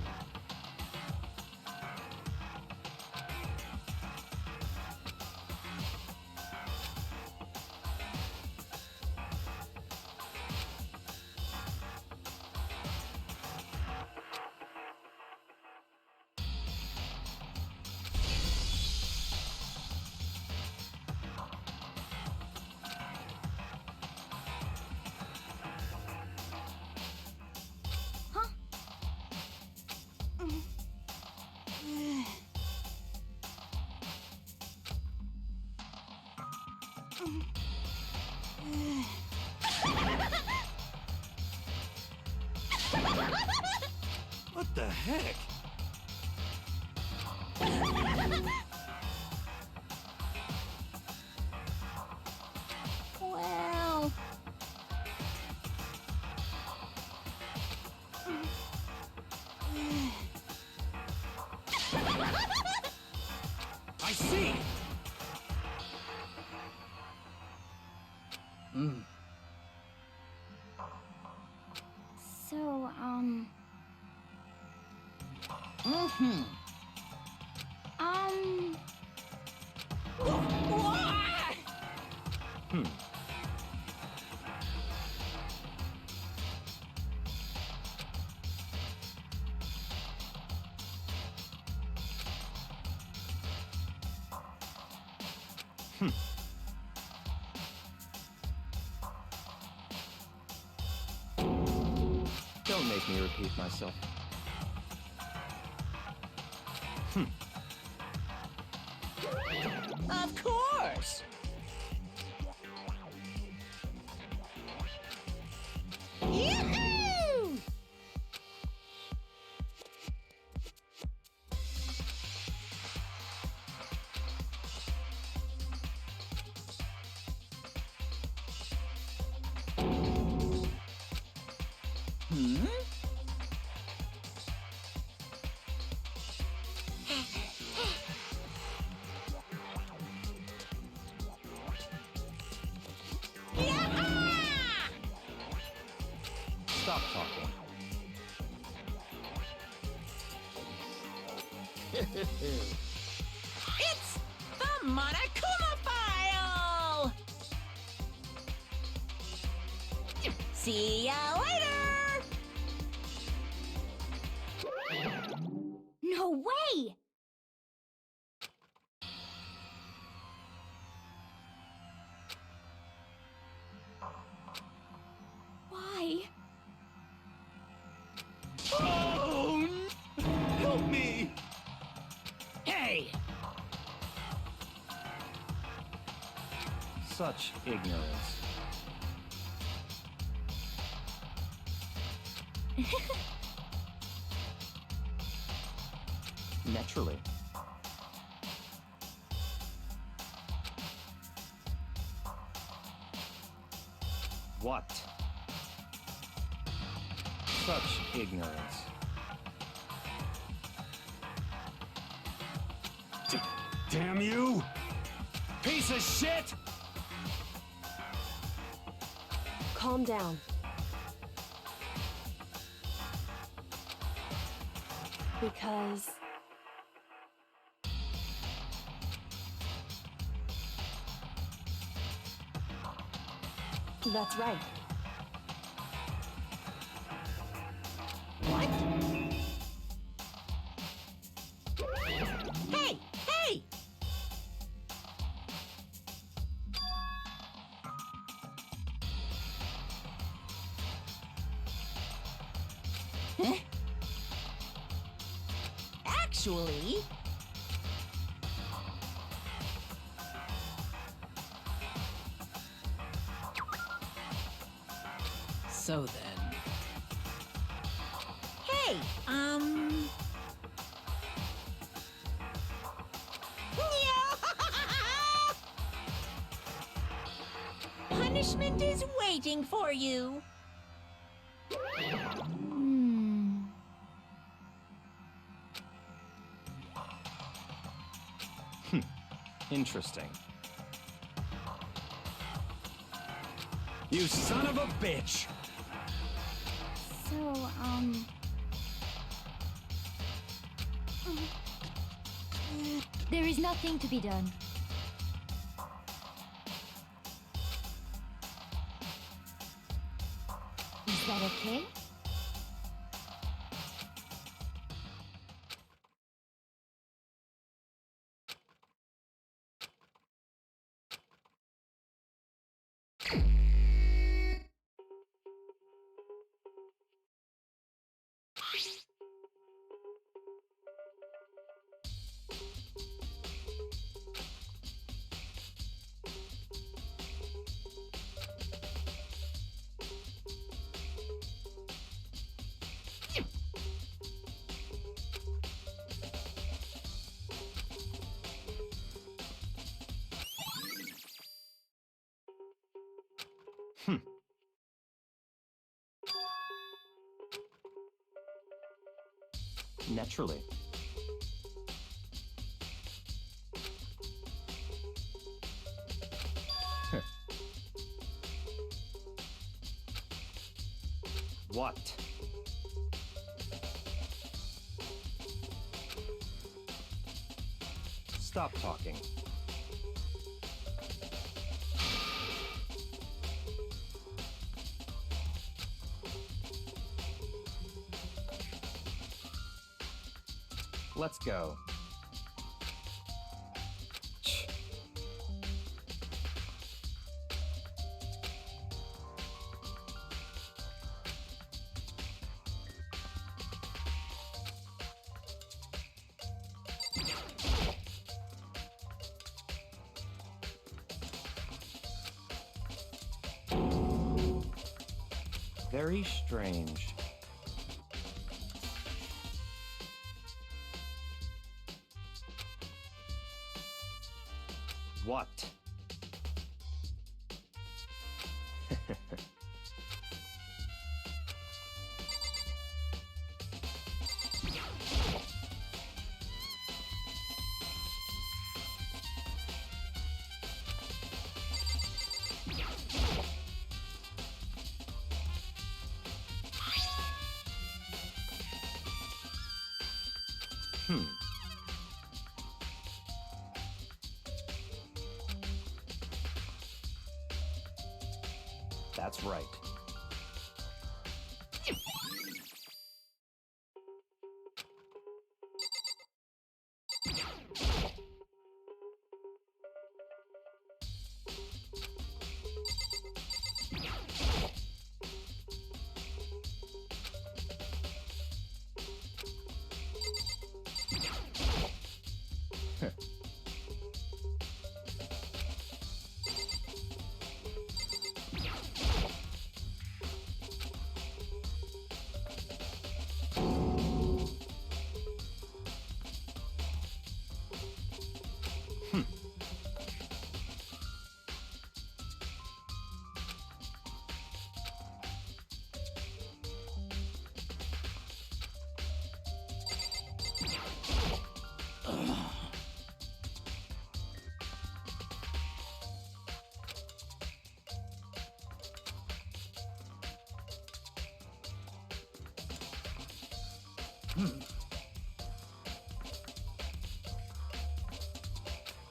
[SPEAKER 10] What the heck?
[SPEAKER 2] Well... So,
[SPEAKER 6] Mm-hmm.
[SPEAKER 7] Don't make me repeat myself.
[SPEAKER 6] Of course! Yoo-hoo!
[SPEAKER 7] Stop talking.
[SPEAKER 6] It's the Monokuma file! See ya later!
[SPEAKER 2] no way! Why?
[SPEAKER 4] Oh, help me!
[SPEAKER 3] Hey!
[SPEAKER 7] Such ignorance. Naturally. What? Such ignorance.
[SPEAKER 9] Damn you! Piece of shit!
[SPEAKER 11] Calm down. Because... That's right.
[SPEAKER 6] What? Hey! Hey! Actually...
[SPEAKER 3] So then...
[SPEAKER 6] Hey, Punishment is waiting for you.
[SPEAKER 7] Interesting.
[SPEAKER 9] You son of a bitch!
[SPEAKER 2] So, there is nothing to be done. Is that okay?
[SPEAKER 7] Naturally. What? Stop talking. Let's go. Very strange. What? That's right.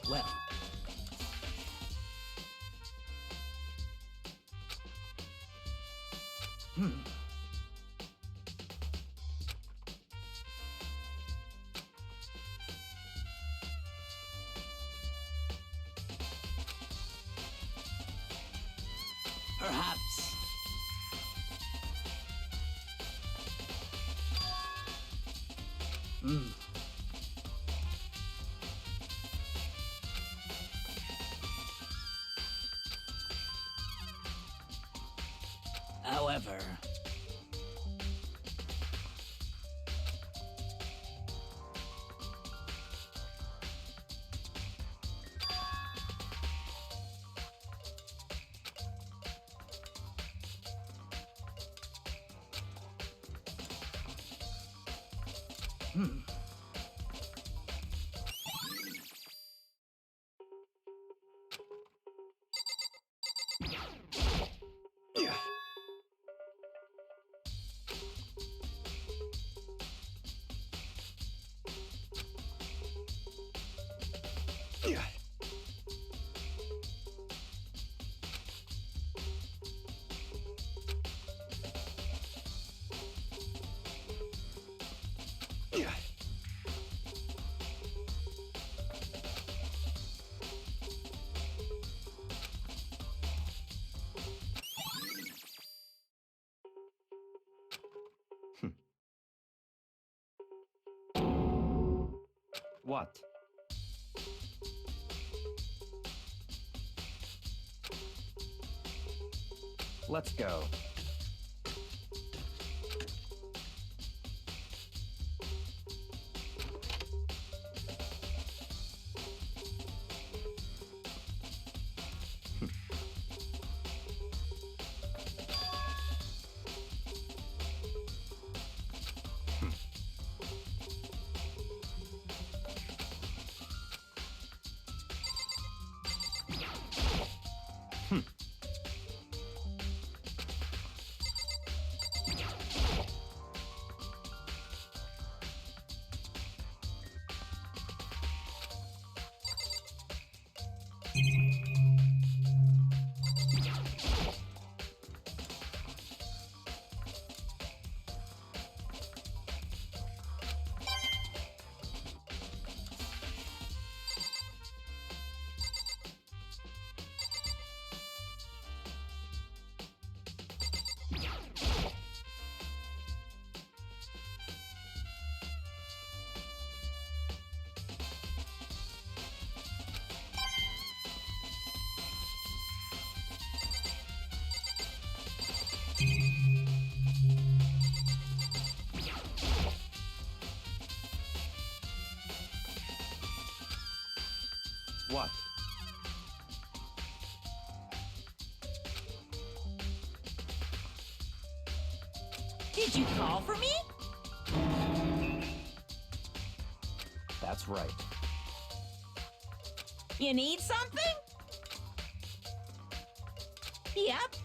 [SPEAKER 3] Well. Perhaps. However,
[SPEAKER 7] What? Let's go.
[SPEAKER 6] Did you call for me?
[SPEAKER 7] That's right.
[SPEAKER 6] You need something? Yep.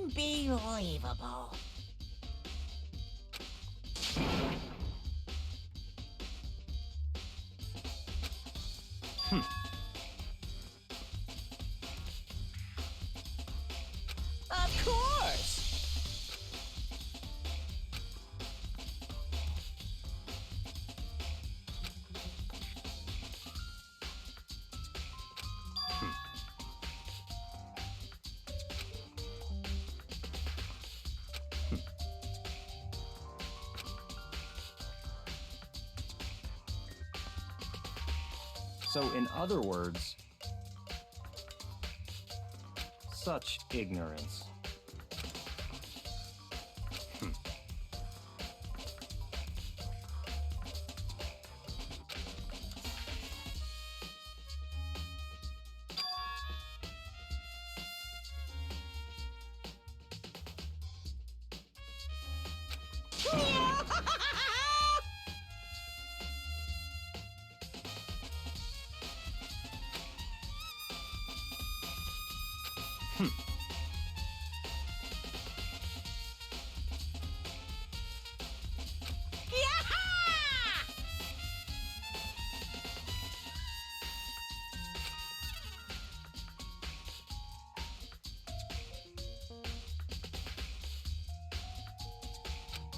[SPEAKER 6] Unbelievable. Of course.
[SPEAKER 7] So, in other words, such ignorance.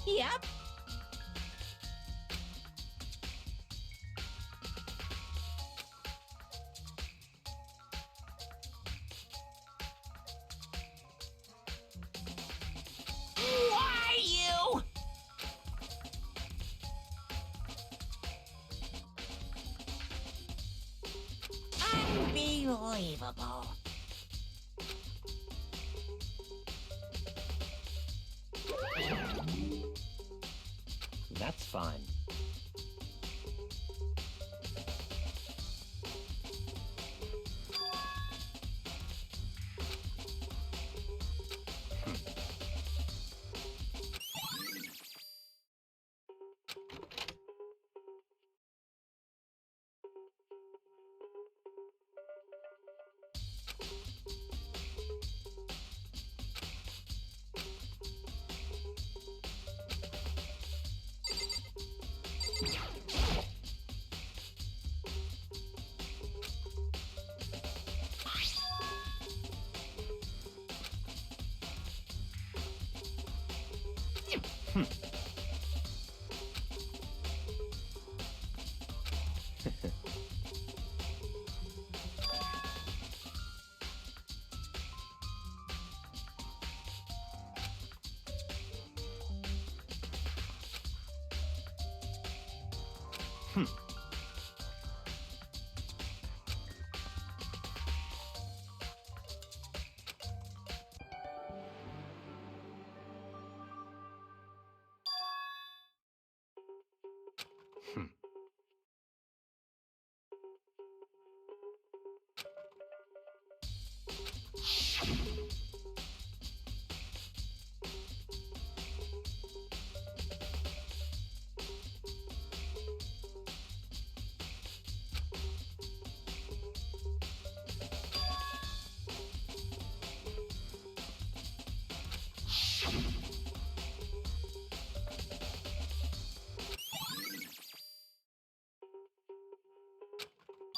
[SPEAKER 6] Yep. Why you? Unbelievable.
[SPEAKER 7] That's fine.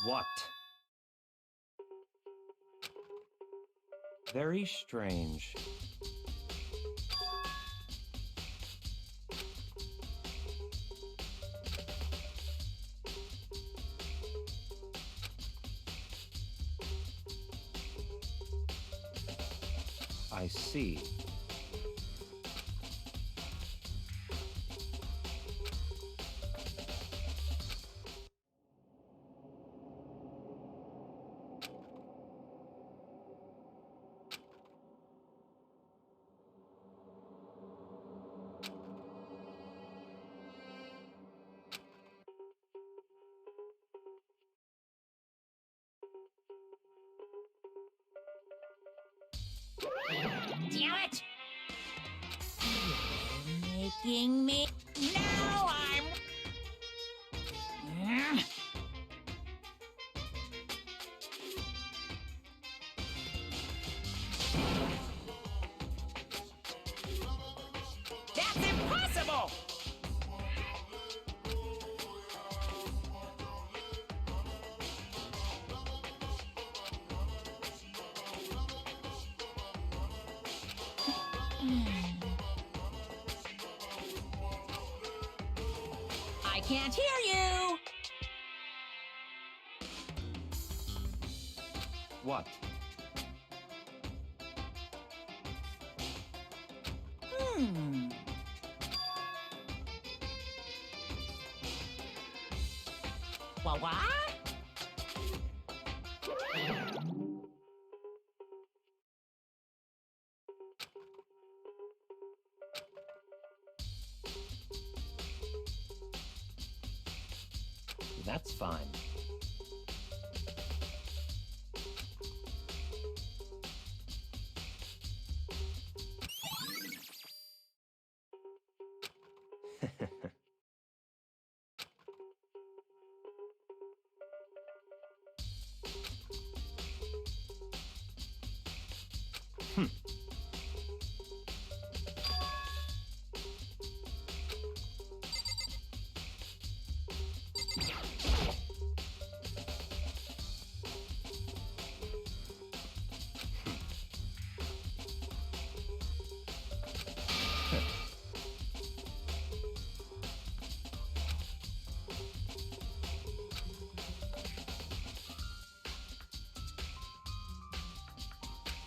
[SPEAKER 7] What? Very strange. I see.
[SPEAKER 6] damn it! You're making me... Now I'm... That's impossible! I can't hear you!
[SPEAKER 7] What?
[SPEAKER 6] What?
[SPEAKER 7] That's fine.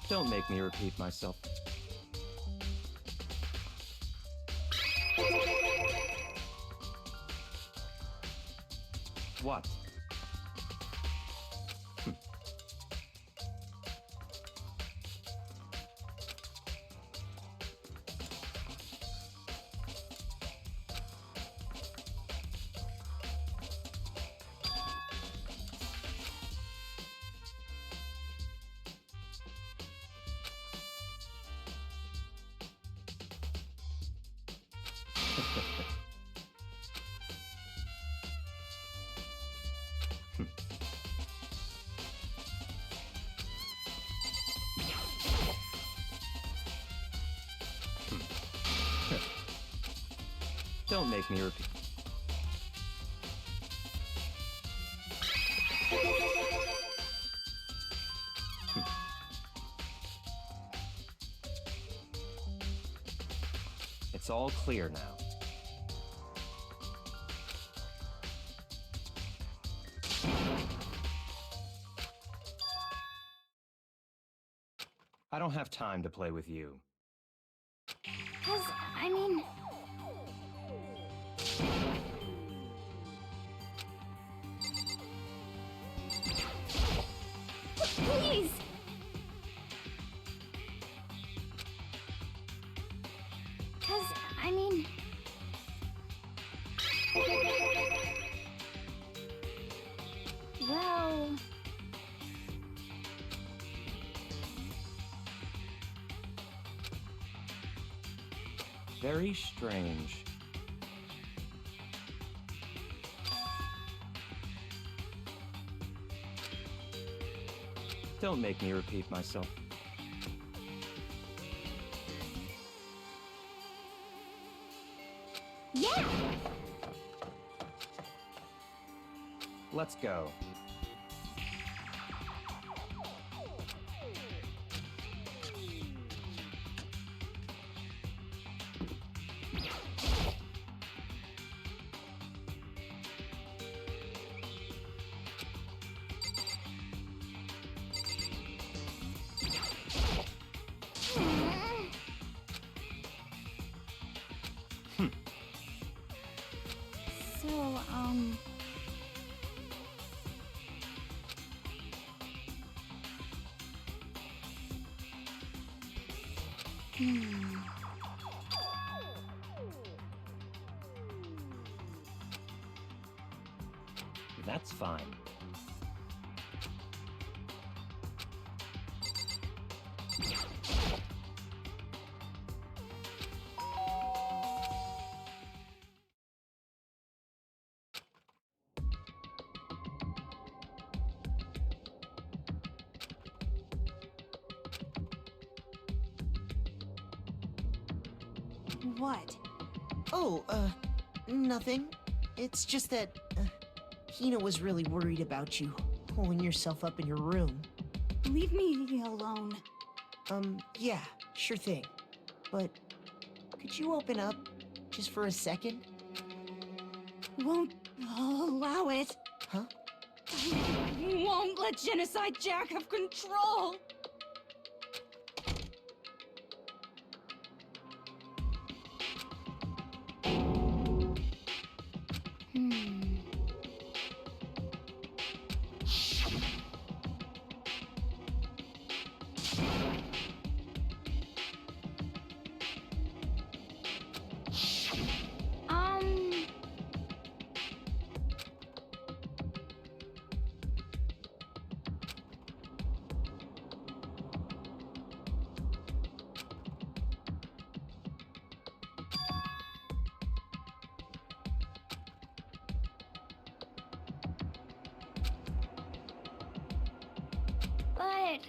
[SPEAKER 7] Don't make me repeat myself. What? Don't make me repeat. It's all clear now. I don't have time to play with you.
[SPEAKER 2] 'Cause, I mean... Please! Cause, I mean... Well...
[SPEAKER 7] Very strange. Don't make me repeat myself.
[SPEAKER 2] Yeah!
[SPEAKER 7] Let's go.
[SPEAKER 2] So,
[SPEAKER 7] That's fine.
[SPEAKER 1] What?
[SPEAKER 8] Oh, nothing. It's just that, Hina was really worried about you, holding yourself up in your room.
[SPEAKER 1] Leave me alone.
[SPEAKER 8] Yeah, sure thing. But, could you open up, just for a second?
[SPEAKER 1] Won't allow it.
[SPEAKER 8] Huh?
[SPEAKER 1] I won't let Genocide Jack have control.
[SPEAKER 2] But...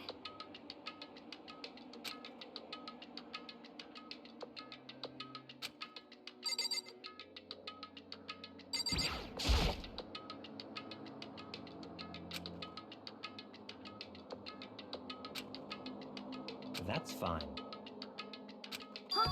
[SPEAKER 7] That's fine.
[SPEAKER 2] Huh?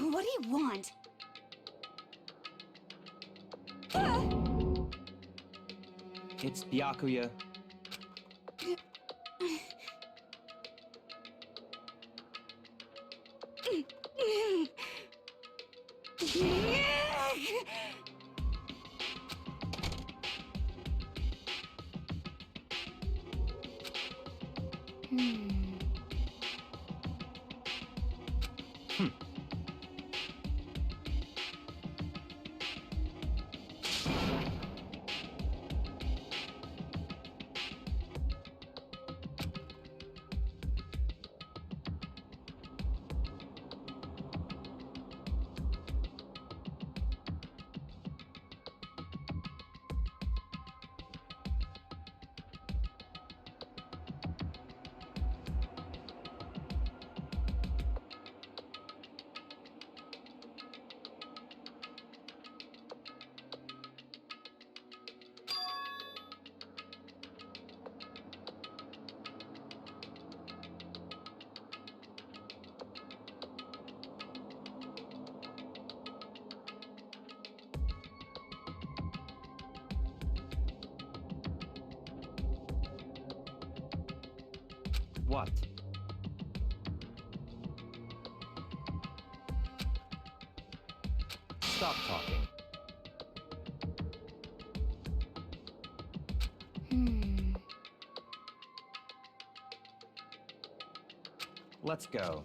[SPEAKER 1] What do you want?
[SPEAKER 7] It's Byakuya. What? Stop talking. Let's go.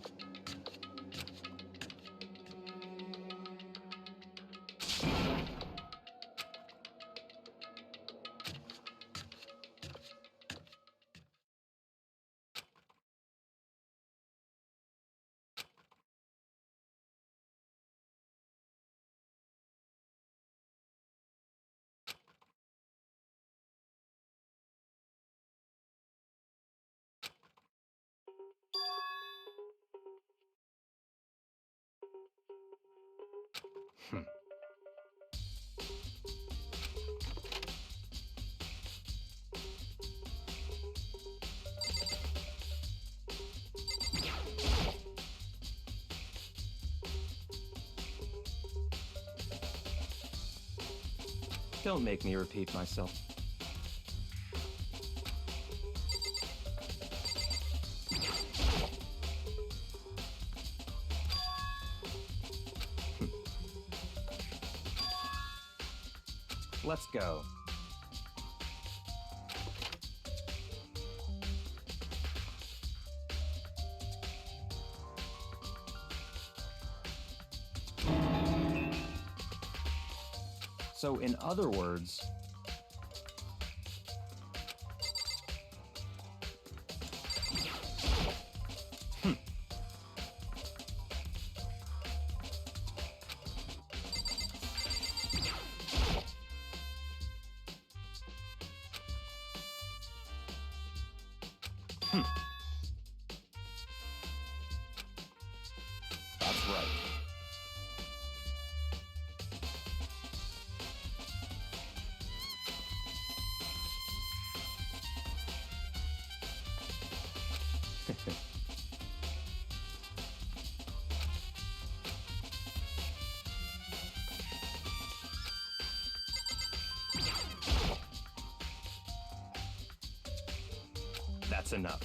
[SPEAKER 7] Don't make me repeat myself. Let's go. So, in other words, That's right. That's enough.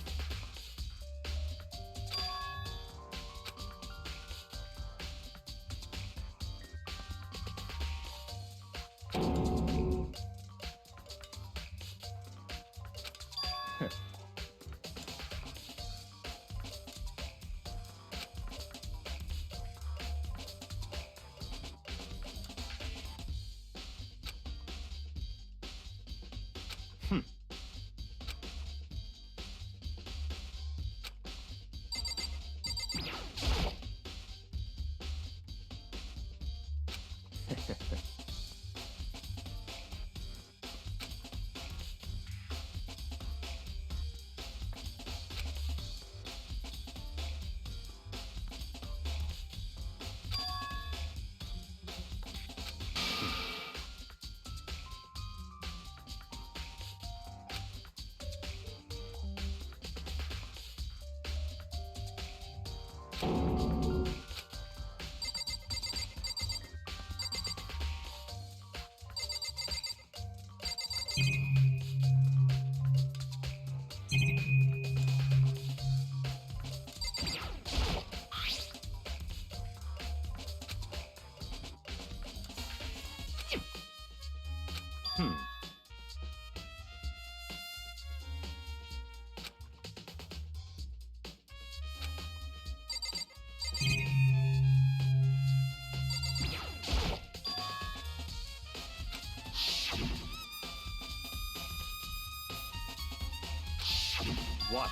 [SPEAKER 7] What?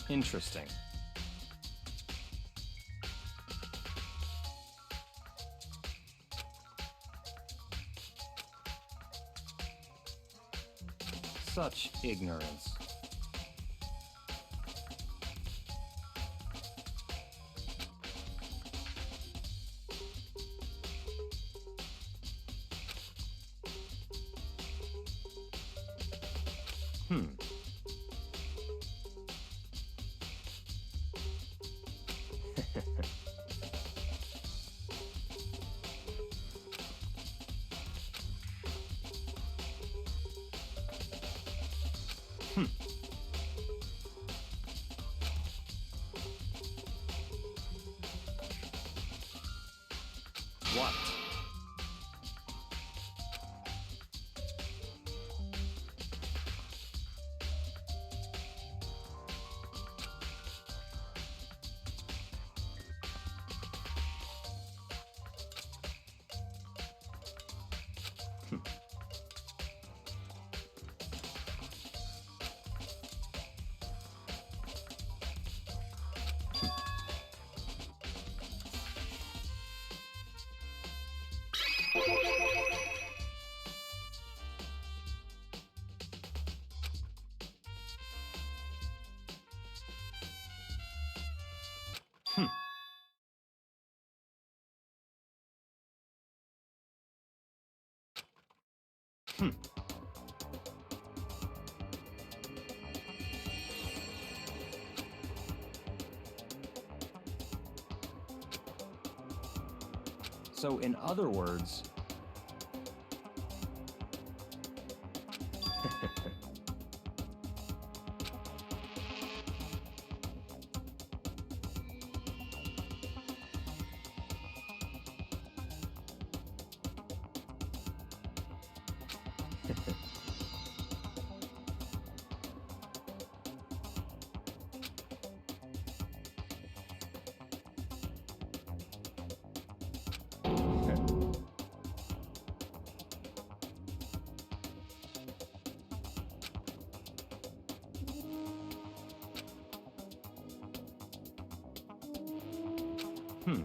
[SPEAKER 7] Interesting. Such ignorance. What? So, in other words, Hmm.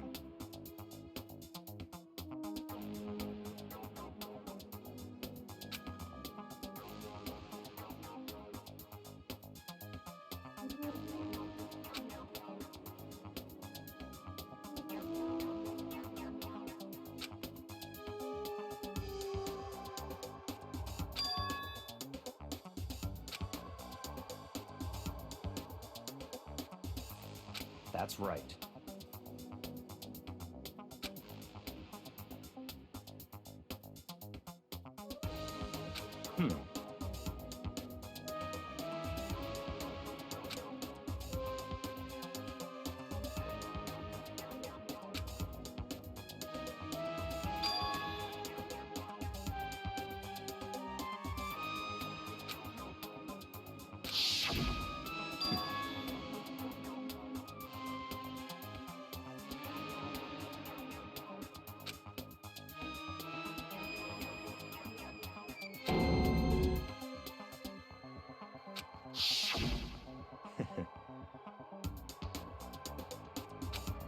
[SPEAKER 7] That's right. Hmm.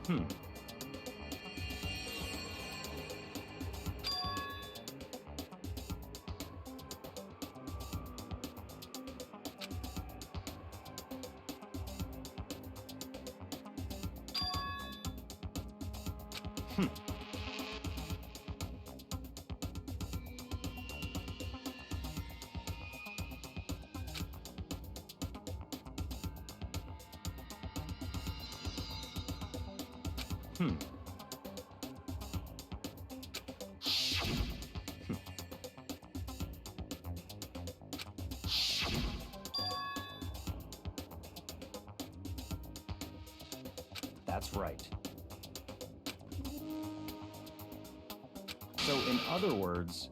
[SPEAKER 7] Hmm. Hmm. Hmm. That's right. So, in other words,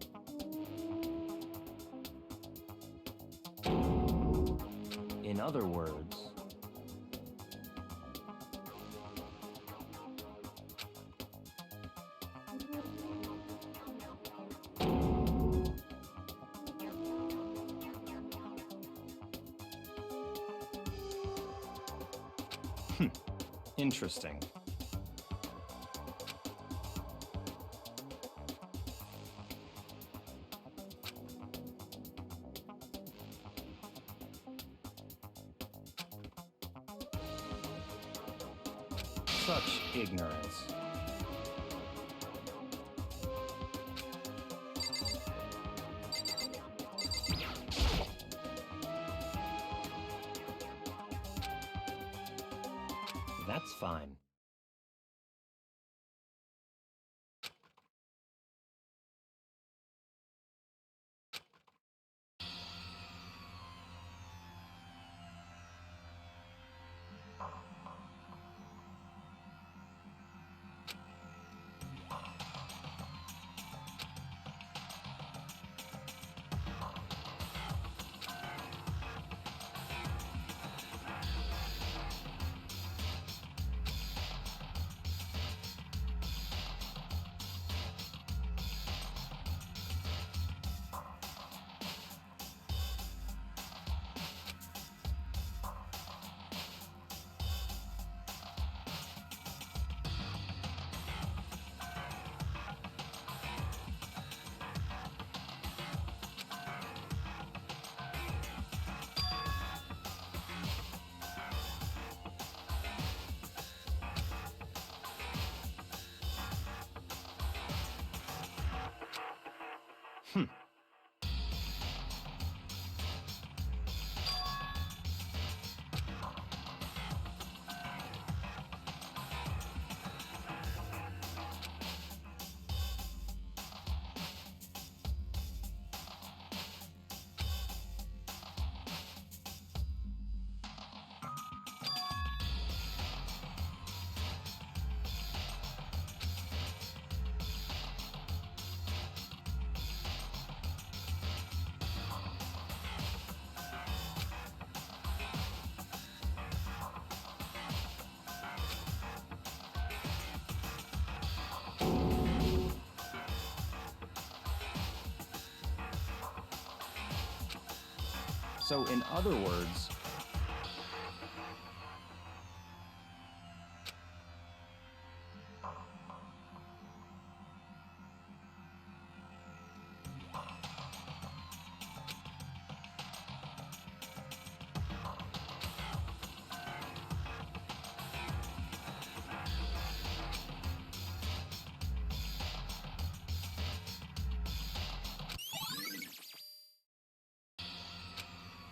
[SPEAKER 7] interesting. Such ignorance. That's fine. Hmm. So, in other words,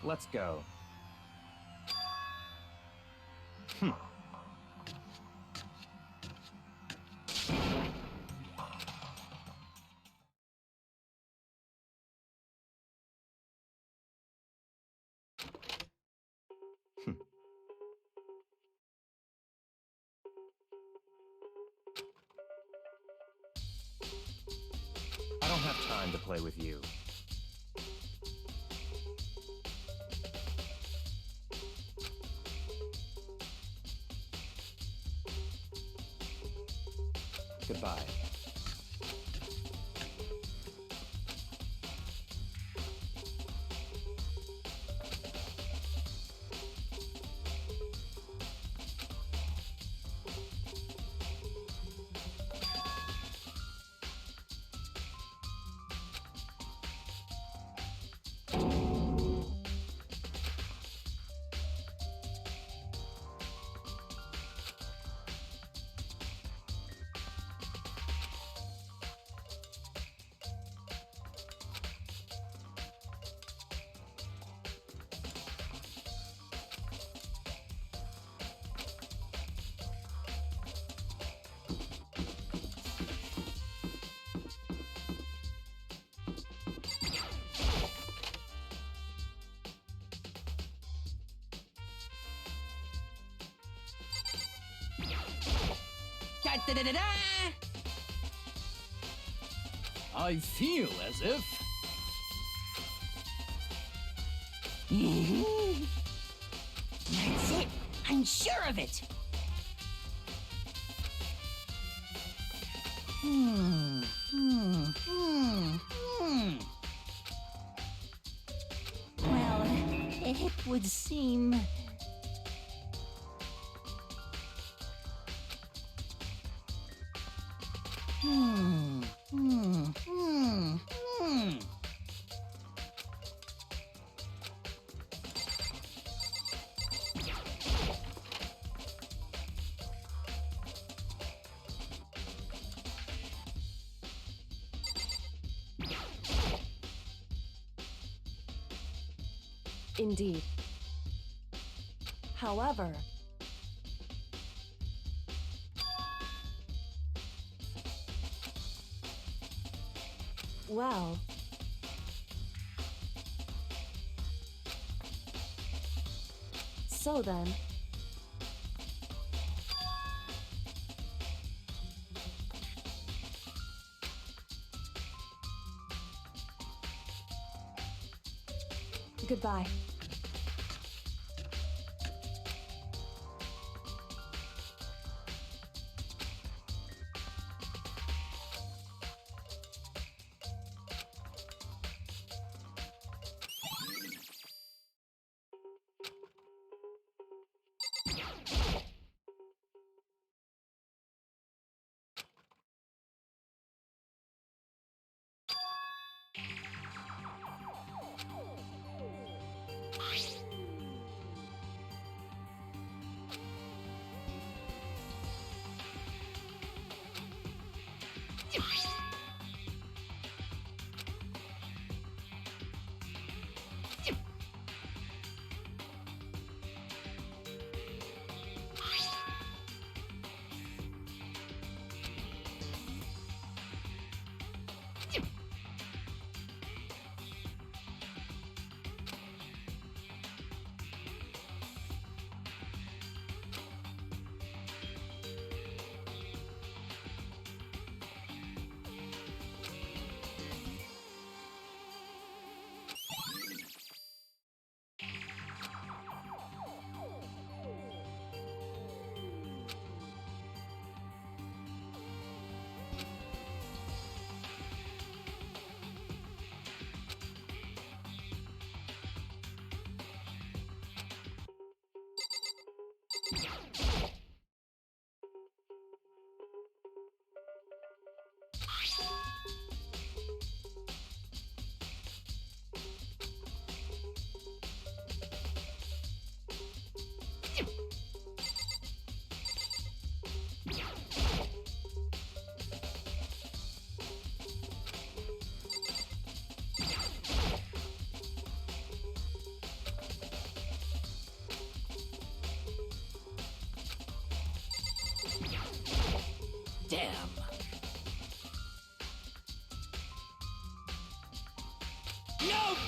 [SPEAKER 7] Let's go. I don't have time to play with you. Goodbye.
[SPEAKER 3] Da-da-da-da!
[SPEAKER 10] I feel as if...
[SPEAKER 6] That's it! I'm sure of it! Well, it would seem...
[SPEAKER 11] Indeed. However, well, so then, goodbye.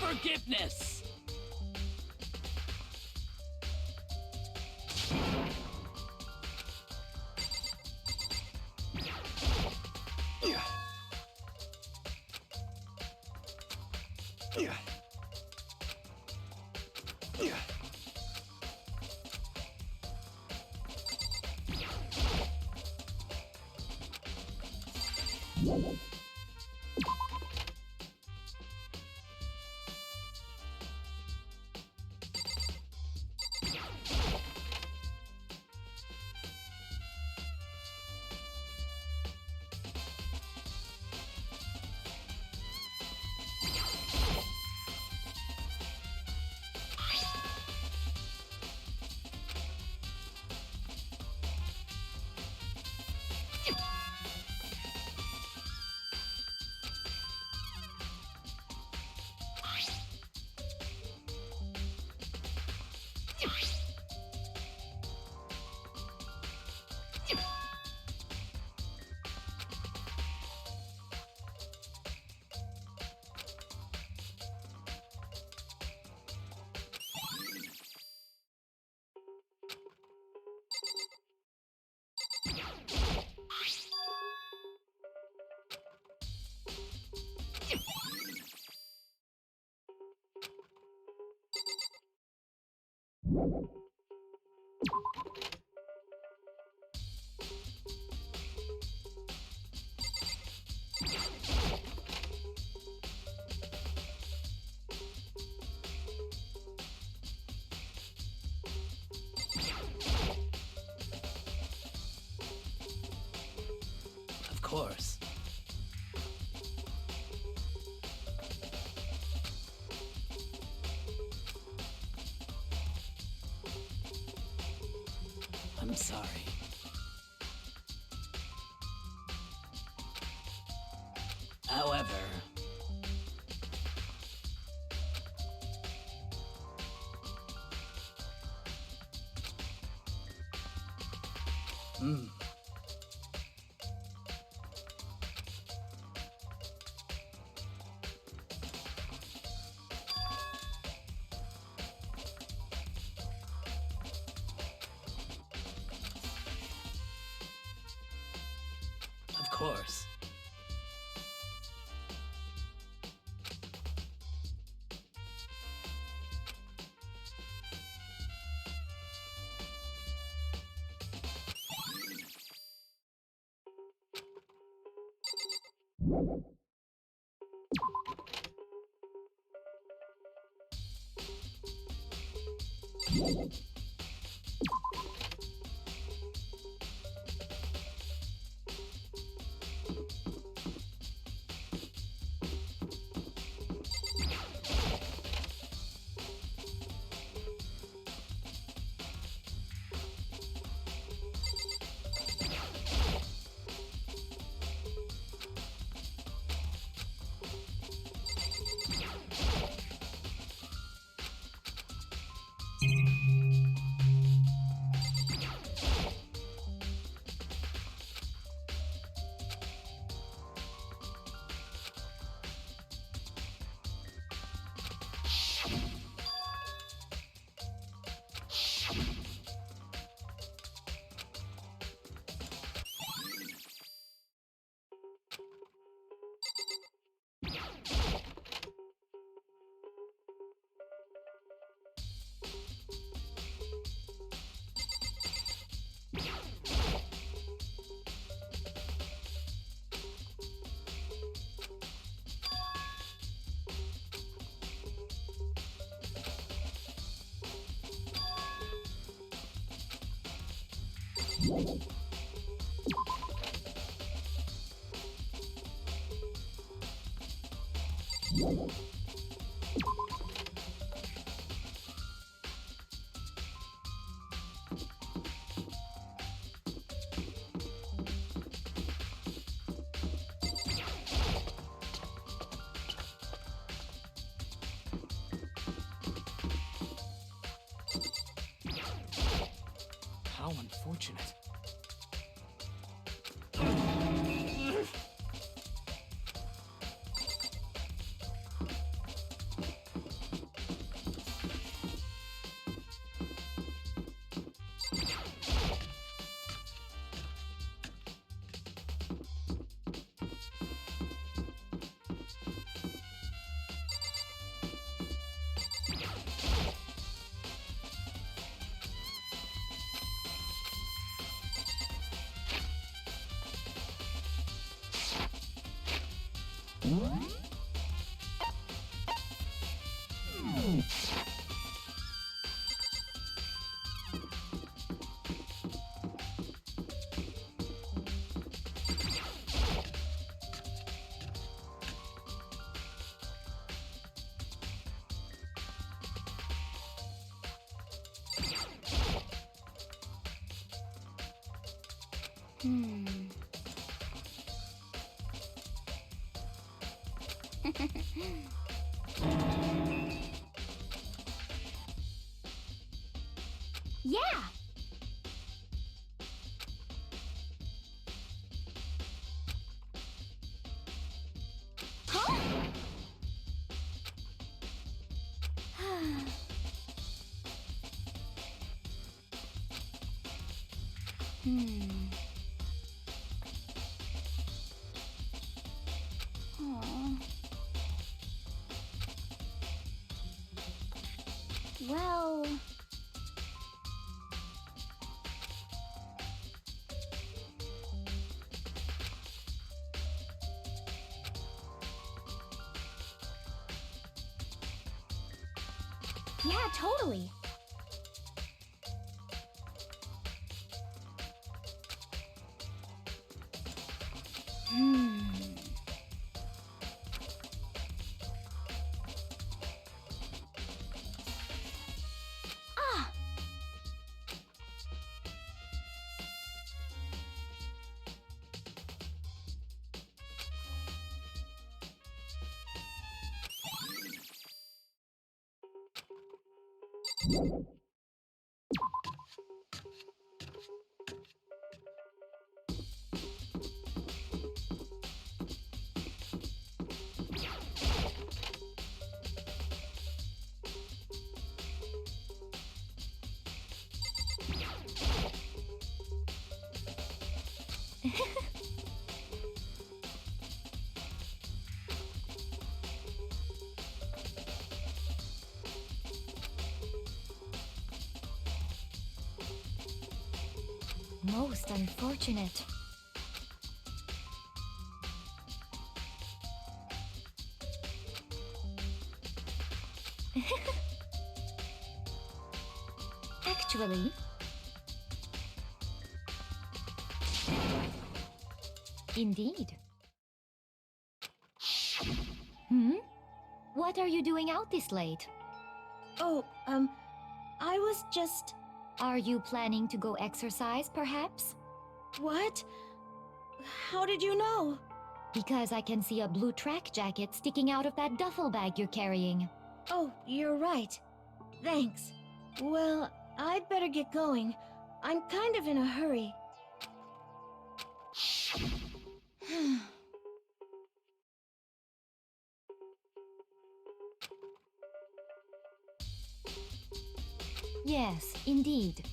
[SPEAKER 4] forgiveness!
[SPEAKER 3] Of course. I'm sorry. However... Of course.
[SPEAKER 4] How unfortunate.
[SPEAKER 2] Hmm. Yeah! Huh? Hmm. Aw. Well... Yeah, totally. Hmm. Ah! Most unfortunate. Actually... Indeed. Hmm? What are you doing out this late?
[SPEAKER 12] Oh, I was just...
[SPEAKER 2] Are you planning to go exercise, perhaps?
[SPEAKER 12] What? How did you know?
[SPEAKER 2] Because I can see a blue track jacket sticking out of that duffel bag you're carrying.
[SPEAKER 12] Oh, you're right. Thanks. Well, I'd better get going. I'm kind of in a hurry.
[SPEAKER 2] Yes, indeed.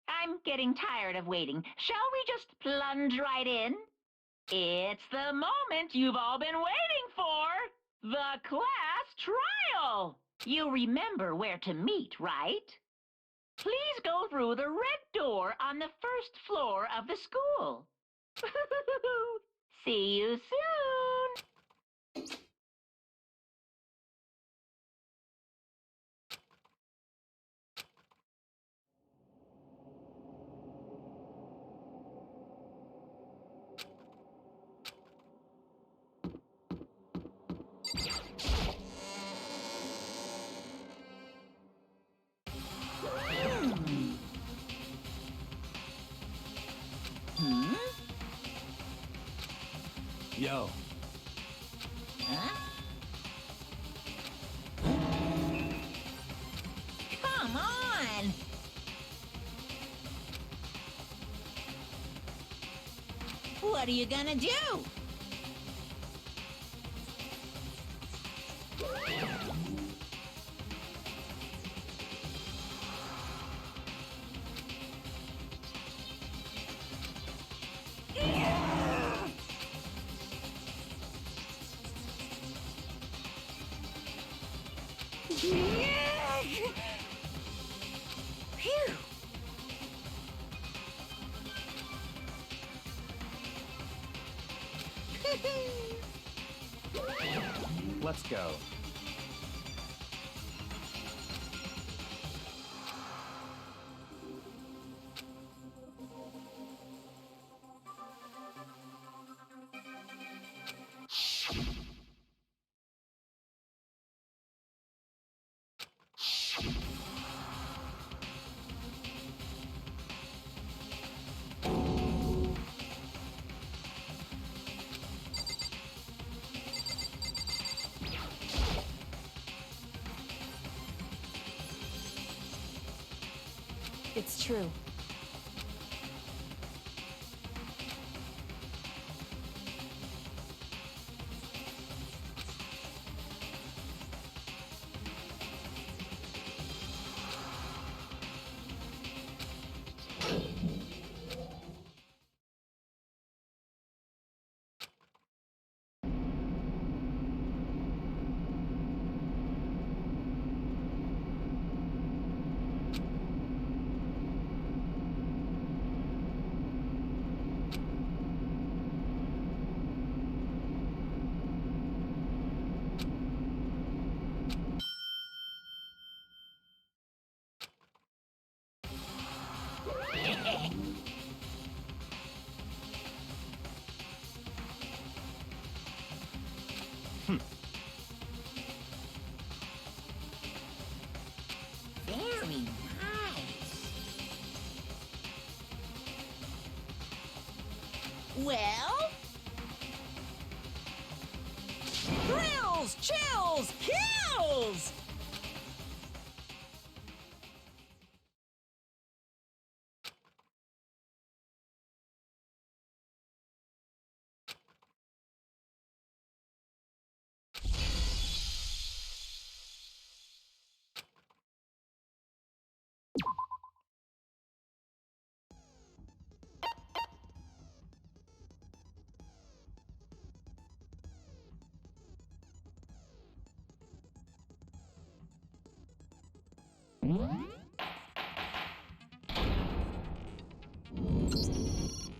[SPEAKER 5] I'm getting tired of waiting. Shall we just plunge right in? It's the moment you've all been waiting for! The class trial! You remember where to meet, right? Please go through the red door on the first floor of the school. See you soon!
[SPEAKER 3] Yo.
[SPEAKER 6] Huh? Come on! What are you gonna do?
[SPEAKER 5] Yeah!
[SPEAKER 12] Phew!
[SPEAKER 7] Let's go.
[SPEAKER 11] It's true.
[SPEAKER 6] Very nice. Well? Thrills, chills, kills!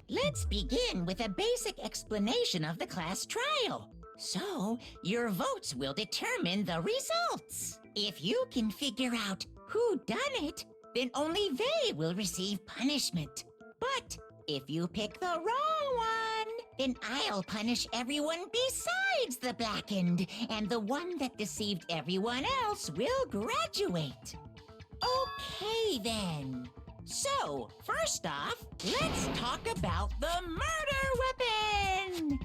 [SPEAKER 6] Let's begin with a basic explanation of the class trial. So, your votes will determine the results. If you can figure out who done it, then only they will receive punishment. But if you pick the wrong one, then I'll punish everyone besides the blackened, and the one that deceived everyone else will graduate. Okay, then. So, first off, let's talk about the murder weapon!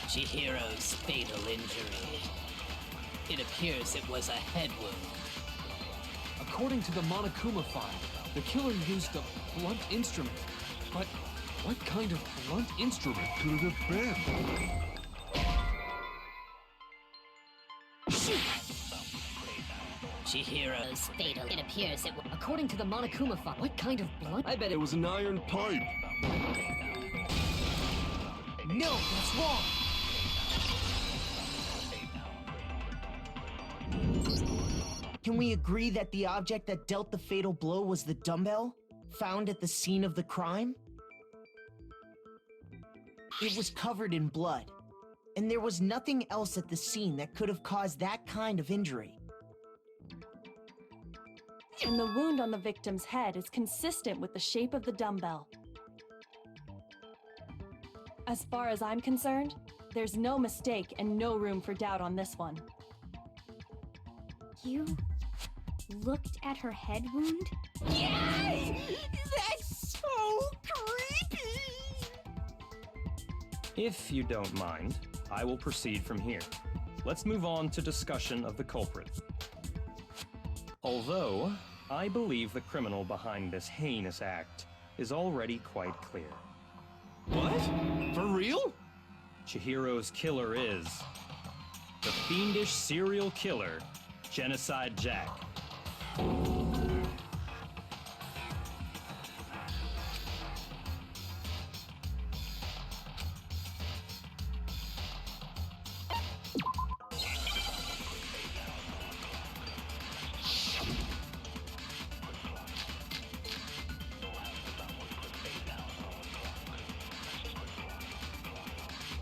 [SPEAKER 3] Chihiro's fatal injury. It appears it was a head wound.
[SPEAKER 4] According to the Monokuma file, the killer used a blunt instrument. But what kind of blunt instrument could it have been?
[SPEAKER 3] Chihiro's fatal. It appears it was.
[SPEAKER 11] According to the Monokuma file, what kind of blunt?
[SPEAKER 10] I bet it was an iron pipe.
[SPEAKER 8] No, that's wrong. Can we agree that the object that dealt the fatal blow was the dumbbell found at the scene of the crime? It was covered in blood, and there was nothing else at the scene that could have caused that kind of injury.
[SPEAKER 11] And the wound on the victim's head is consistent with the shape of the dumbbell. As far as I'm concerned, there's no mistake and no room for doubt on this one.
[SPEAKER 1] You looked at her head wound?
[SPEAKER 6] Yay! That's so creepy!
[SPEAKER 7] If you don't mind, I will proceed from here. Let's move on to discussion of the culprit. Although, I believe the criminal behind this heinous act is already quite clear.
[SPEAKER 10] What? For real?
[SPEAKER 7] Chihiro's killer is the fiendish serial killer, Genocide Jack.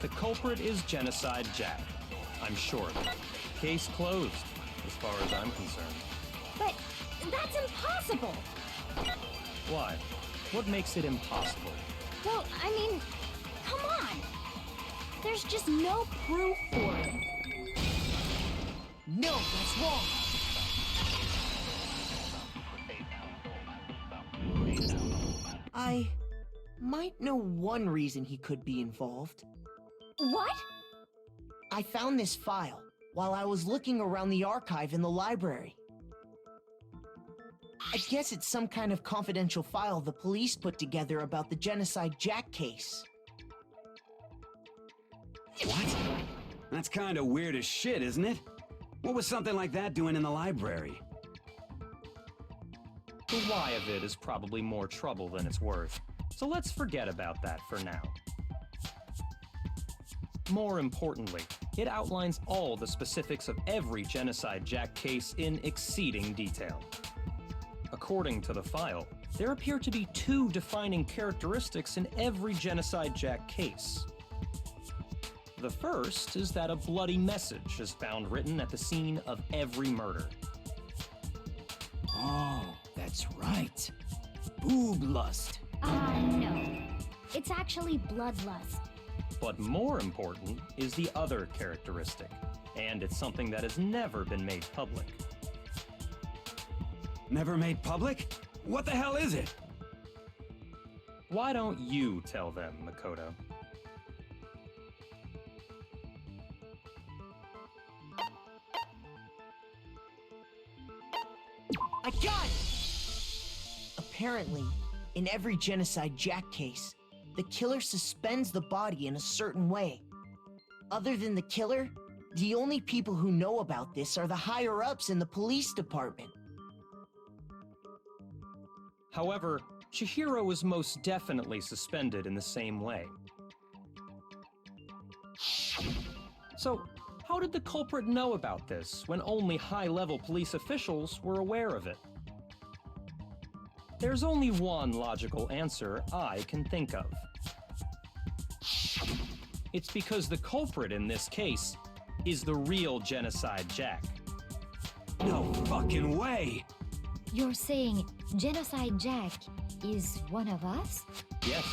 [SPEAKER 7] The culprit is Genocide Jack. I'm sure of it. Case closed, as far as I'm concerned.
[SPEAKER 2] But that's impossible!
[SPEAKER 7] Why? What makes it impossible?
[SPEAKER 2] Well, I mean, come on! There's just no proof for it.
[SPEAKER 8] No, that's wrong. I might know one reason he could be involved.
[SPEAKER 2] What?
[SPEAKER 8] I found this file while I was looking around the archive in the library. I guess it's some kind of confidential file the police put together about the Genocide Jack case.
[SPEAKER 9] What? That's kind of weird as shit, isn't it? What was something like that doing in the library?
[SPEAKER 7] The why of it is probably more trouble than it's worth, so let's forget about that for now. More importantly, it outlines all the specifics of every Genocide Jack case in exceeding detail. According to the file, there appear to be two defining characteristics in every Genocide Jack case. The first is that a bloody message is found written at the scene of every murder.
[SPEAKER 8] Oh, that's right. Boob lust.
[SPEAKER 2] No. It's actually bloodlust.
[SPEAKER 7] But more important is the other characteristic, and it's something that has never been made public.
[SPEAKER 9] Never made public? What the hell is it?
[SPEAKER 7] Why don't you tell them, Makoto?
[SPEAKER 8] I got it! Apparently, in every Genocide Jack case, the killer suspends the body in a certain way. Other than the killer, the only people who know about this are the higher-ups in the police department.
[SPEAKER 7] However, Chihiro was most definitely suspended in the same way. So, how did the culprit know about this when only high-level police officials were aware of it? There's only one logical answer I can think of. It's because the culprit in this case is the real Genocide Jack.
[SPEAKER 9] No fucking way!
[SPEAKER 2] You're saying Genocide Jack is one of us?
[SPEAKER 7] Yes,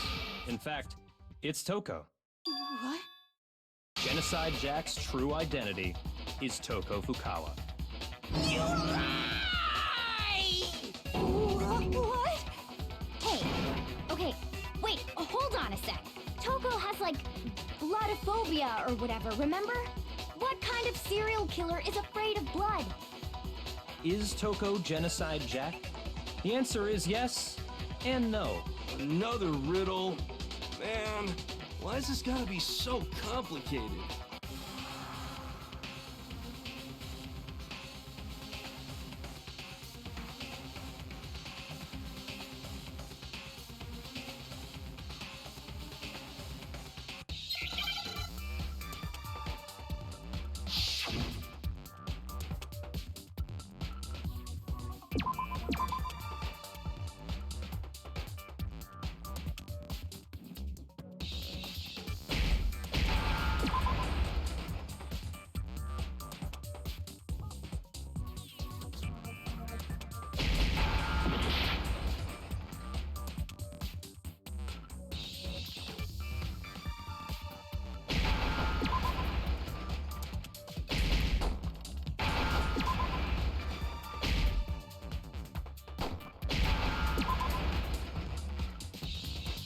[SPEAKER 7] in fact, it's Toko.
[SPEAKER 1] What?
[SPEAKER 7] Genocide Jack's true identity is Toko Fukawa.
[SPEAKER 6] You lie!
[SPEAKER 1] What?
[SPEAKER 2] Hey, okay, wait, hold on a sec. Toko has like bloodophobia or whatever, remember? What kind of serial killer is afraid of blood?
[SPEAKER 7] Is Toko Genocide Jack? The answer is yes and no.
[SPEAKER 10] Another riddle. Man, why is this gotta be so complicated?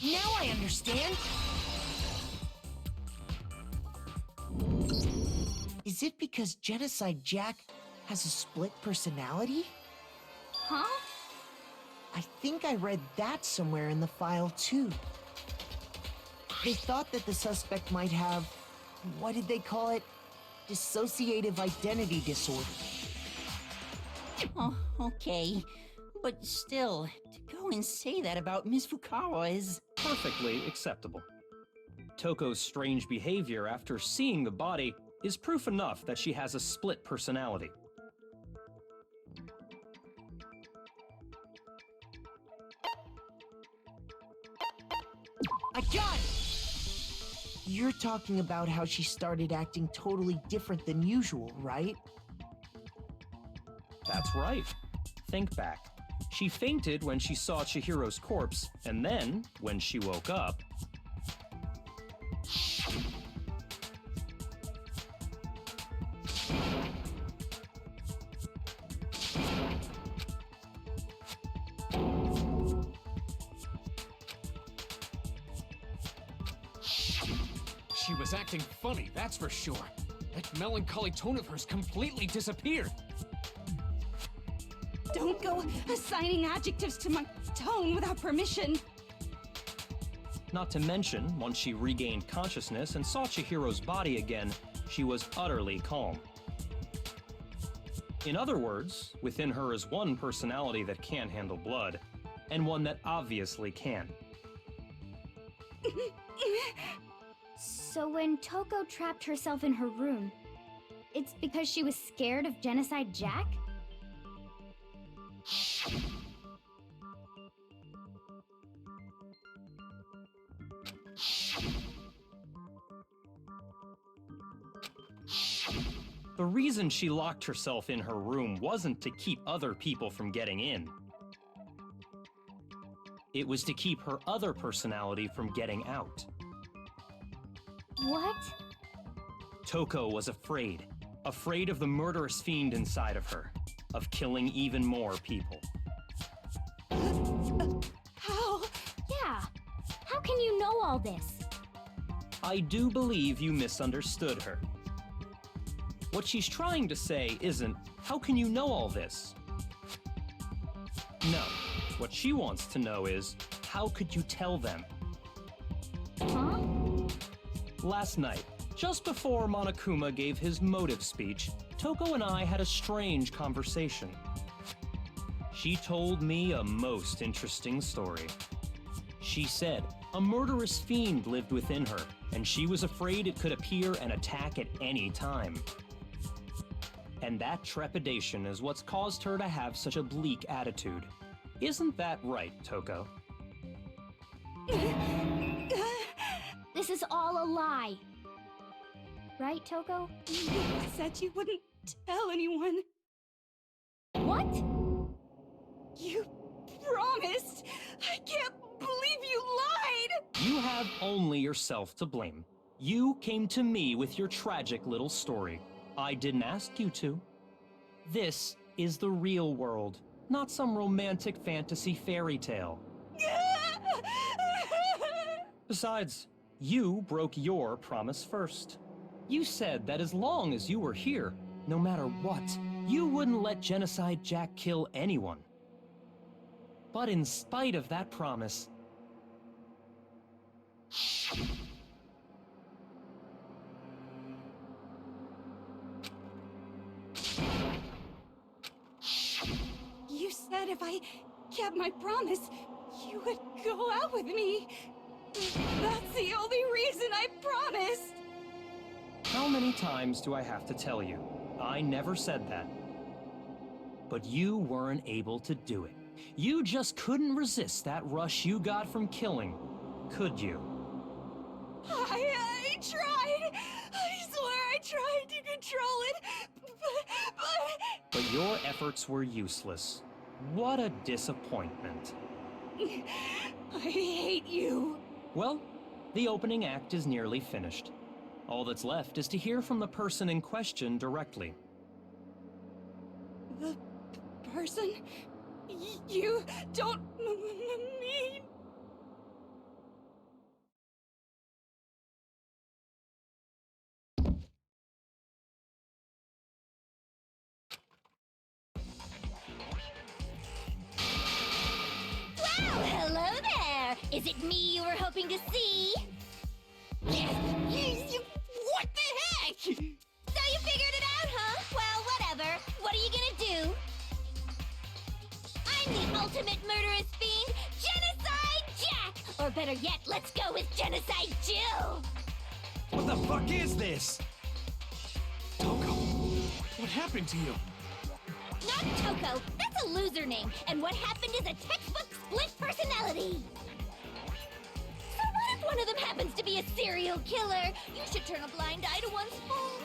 [SPEAKER 8] Now I understand. Is it because Genocide Jack has a split personality?
[SPEAKER 2] Huh?
[SPEAKER 8] I think I read that somewhere in the file too. They thought that the suspect might have what did they call it? Dissociative identity disorder.
[SPEAKER 6] Oh, okay. But still, to go and say that about Miss Fukawa is...
[SPEAKER 7] Perfectly acceptable. Toko's strange behavior after seeing the body is proof enough that she has a split personality.
[SPEAKER 8] I got it! You're talking about how she started acting totally different than usual, right?
[SPEAKER 7] That's right. Think back. She fainted when she saw Chihiro's corpse, and then, when she woke up...
[SPEAKER 4] She was acting funny, that's for sure. That melancholy tone of hers completely disappeared.
[SPEAKER 1] Don't go assigning adjectives to my tone without permission.
[SPEAKER 7] Not to mention, once she regained consciousness and saw Chihiro's body again, she was utterly calm. In other words, within her is one personality that can't handle blood, and one that obviously can.
[SPEAKER 2] So when Toko trapped herself in her room, it's because she was scared of Genocide Jack?
[SPEAKER 7] The reason she locked herself in her room wasn't to keep other people from getting in. It was to keep her other personality from getting out.
[SPEAKER 2] What?
[SPEAKER 7] Toko was afraid. Afraid of the murderous fiend inside of her. Of killing even more people.
[SPEAKER 1] How?
[SPEAKER 2] Yeah. How can you know all this?
[SPEAKER 7] I do believe you misunderstood her. What she's trying to say isn't, how can you know all this? No. What she wants to know is, how could you tell them?
[SPEAKER 2] Huh?
[SPEAKER 7] Last night, just before Monokuma gave his motive speech, Toko and I had a strange conversation. She told me a most interesting story. She said a murderous fiend lived within her, and she was afraid it could appear and attack at any time. And that trepidation is what's caused her to have such a bleak attitude. Isn't that right, Toko?
[SPEAKER 2] This is all a lie. Right, Toko?
[SPEAKER 1] You said you wouldn't tell anyone.
[SPEAKER 2] What?
[SPEAKER 1] You promised! I can't believe you lied!
[SPEAKER 7] You have only yourself to blame. You came to me with your tragic little story. I didn't ask you to. This is the real world, not some romantic fantasy fairy tale. Besides, you broke your promise first. You said that as long as you were here, no matter what, you wouldn't let Genocide Jack kill anyone. But in spite of that promise,
[SPEAKER 1] You said if I kept my promise, you would go out with me. That's the only reason I promised.
[SPEAKER 7] how many times do I have to tell you? I never said that. But you weren't able to do it. You just couldn't resist that rush you got from killing, could you?
[SPEAKER 1] I tried. I swear I tried to control it,
[SPEAKER 7] But your efforts were useless. What a disappointment.
[SPEAKER 1] I hate you.
[SPEAKER 7] Well, the opening act is nearly finished. All that's left is to hear from the person in question directly.
[SPEAKER 1] The person you don't mean.
[SPEAKER 2] Well, hello there! Is it me you were hoping to see?
[SPEAKER 6] What the
[SPEAKER 2] better yet, let's go with Genocide Jill!
[SPEAKER 9] What the fuck is this?
[SPEAKER 4] Toko, what happened to you?
[SPEAKER 2] Not Toko, that's a loser name, and what happened is a textbook split personality! So what if one of them happens to be a serial killer? You should turn a blind eye to one's faults.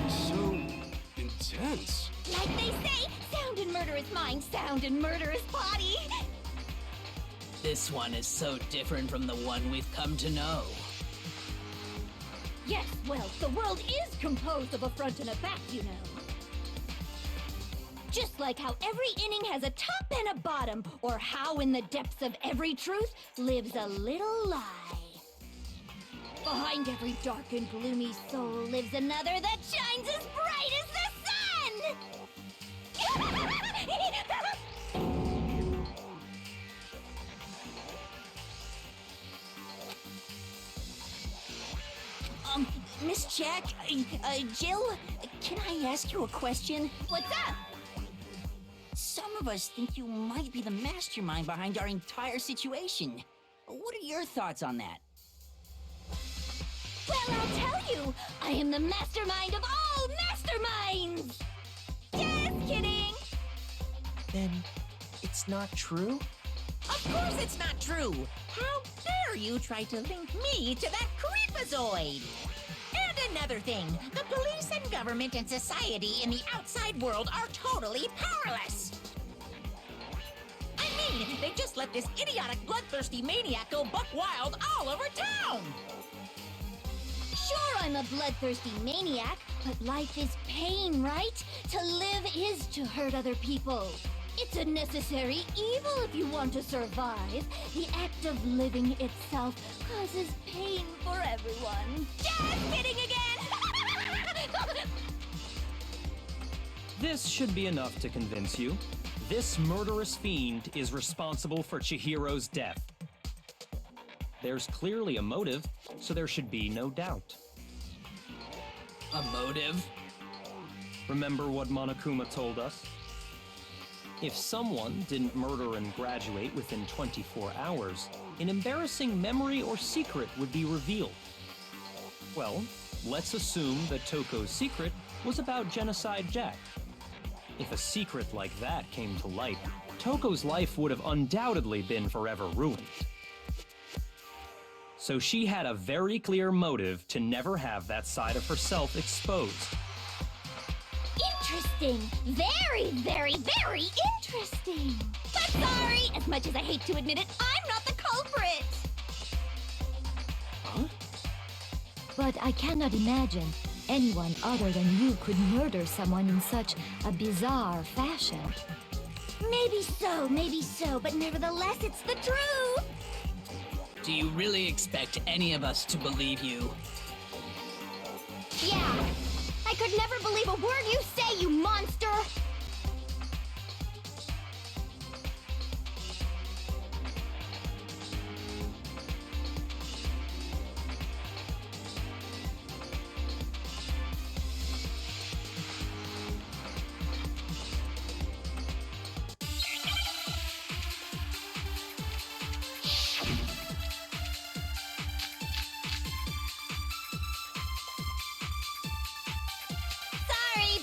[SPEAKER 10] So intense.
[SPEAKER 2] Like they say, sound and murder is mind, sound and murder is body.
[SPEAKER 3] This one is so different from the one we've come to know.
[SPEAKER 2] Yes, well, the world is composed of a front and a back, you know. Just like how every inning has a top and a bottom, or how in the depths of every truth lives a little lie. Behind every dark and gloomy soul lives another that shines as bright as the sun!
[SPEAKER 6] Miss Jack, Jill, can I ask you a question?
[SPEAKER 2] What's up?
[SPEAKER 6] Some of us think you might be the mastermind behind our entire situation. What are your thoughts on that?
[SPEAKER 2] Well, I'll tell you! I am the mastermind of all masterminds! Just kidding!
[SPEAKER 8] Then it's not true?
[SPEAKER 6] Of course it's not true! How dare you try to link me to that creepazoid! And another thing, the police and government and society in the outside world are totally powerless! I mean, they just let this idiotic bloodthirsty maniac go buck wild all over town!
[SPEAKER 2] Sure, I'm a bloodthirsty maniac, but life is pain, right? To live is to hurt other people. It's a necessary evil if you want to survive. The act of living itself causes pain for everyone. Just kidding again!
[SPEAKER 7] This should be enough to convince you. This murderous fiend is responsible for Chihiro's death. There's clearly a motive, so there should be no doubt.
[SPEAKER 3] A motive?
[SPEAKER 7] Remember what Monokuma told us? If someone didn't murder and graduate within 24 hours, an embarrassing memory or secret would be revealed. Well, let's assume that Toko's secret was about Genocide Jack. If a secret like that came to light, Toko's life would have undoubtedly been forever ruined. So she had a very clear motive to never have that side of herself exposed.
[SPEAKER 2] Interesting. Very, very, very interesting. But sorry, as much as I hate to admit it, I'm not the culprit.
[SPEAKER 7] Huh?
[SPEAKER 12] But I cannot imagine anyone other than you could murder someone in such a bizarre fashion.
[SPEAKER 2] Maybe so, but nevertheless, it's the truth.
[SPEAKER 3] Do you really expect any of us to believe you?
[SPEAKER 2] Yeah. I could never believe a word you say, you monster!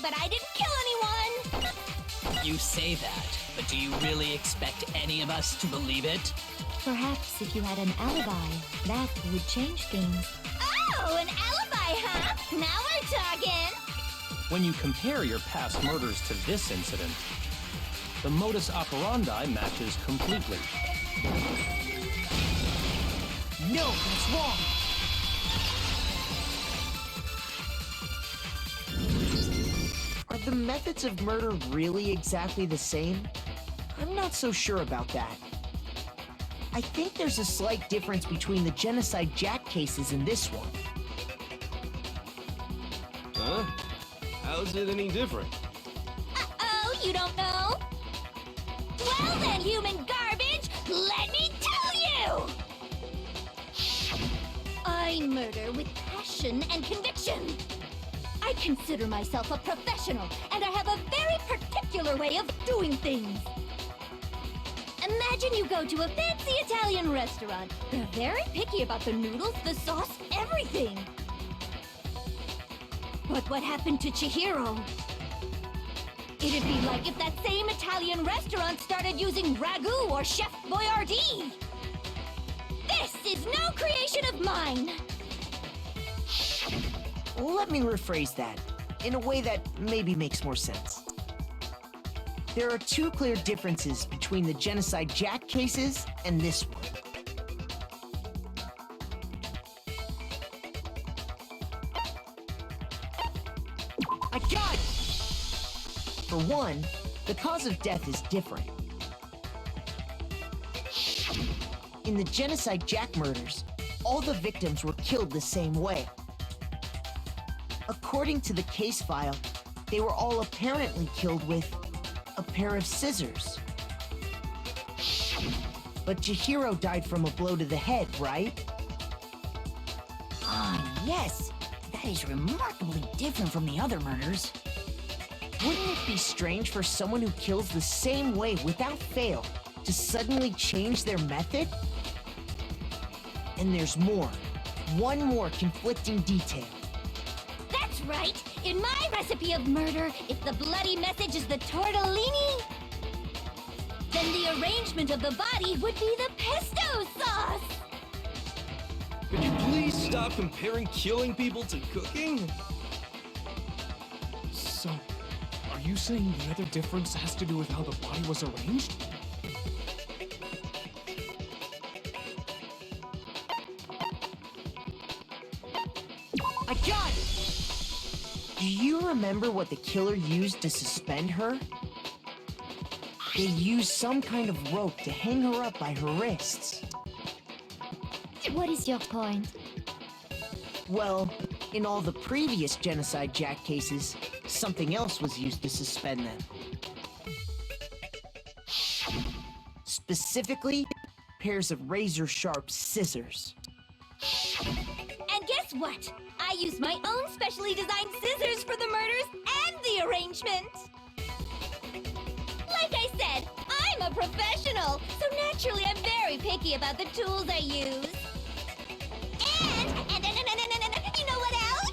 [SPEAKER 2] But I didn't kill anyone!
[SPEAKER 3] You say that, but do you really expect any of us to believe it?
[SPEAKER 12] Perhaps if you had an alibi, that would change things.
[SPEAKER 2] Oh, an alibi, huh? Now we're talking!
[SPEAKER 7] When you compare your past murders to this incident, the modus operandi matches completely.
[SPEAKER 8] No, that's wrong! Are the methods of murder really exactly the same? I'm not so sure about that. I think there's a slight difference between the Genocide Jack cases and this one.
[SPEAKER 10] Huh? How's it any different?
[SPEAKER 2] Uh-oh, you don't know? Well then, human garbage, let me tell you! I murder with passion and conviction. I I consider myself a professional, and I have a very particular way of doing things. Imagine you go to a fancy Italian restaurant. They're very picky about the noodles, the sauce, everything. But what happened to Chihiro? It'd be like if that same Italian restaurant started using ragu or Chef Boyardee. This is no creation of mine!
[SPEAKER 8] Let me rephrase that in a way that maybe makes more sense. There are two clear differences between the Genocide Jack cases and this one. I got it! For one, the cause of death is different. In the Genocide Jack murders, all the victims were killed the same way. According to the case file, they were all apparently killed with a pair of scissors. But Chihiro died from a blow to the head, right?
[SPEAKER 6] Ah, yes. That is remarkably different from the other murders.
[SPEAKER 8] Wouldn't it be strange for someone who kills the same way without fail to suddenly change their method? And there's more. One more conflicting detail.
[SPEAKER 2] That's right! In my recipe of murder, if the bloody message is the tortellini, then the arrangement of the body would be the pesto sauce!
[SPEAKER 10] Could you please stop comparing killing people to cooking?
[SPEAKER 4] So, are you saying the other difference has to do with how the body was arranged?
[SPEAKER 8] I got it! Do you remember what the killer used to suspend her? They used some kind of rope to hang her up by her wrists.
[SPEAKER 12] What is your point?
[SPEAKER 8] Well, in all the previous Genocide Jack cases, something else was used to suspend them. Specifically, pairs of razor-sharp scissors.
[SPEAKER 2] And guess what? I used my own specially designed scissors for the murders and the arrangement! Like I said, I'm a professional, so naturally I'm very picky about the tools I use. And you know what else?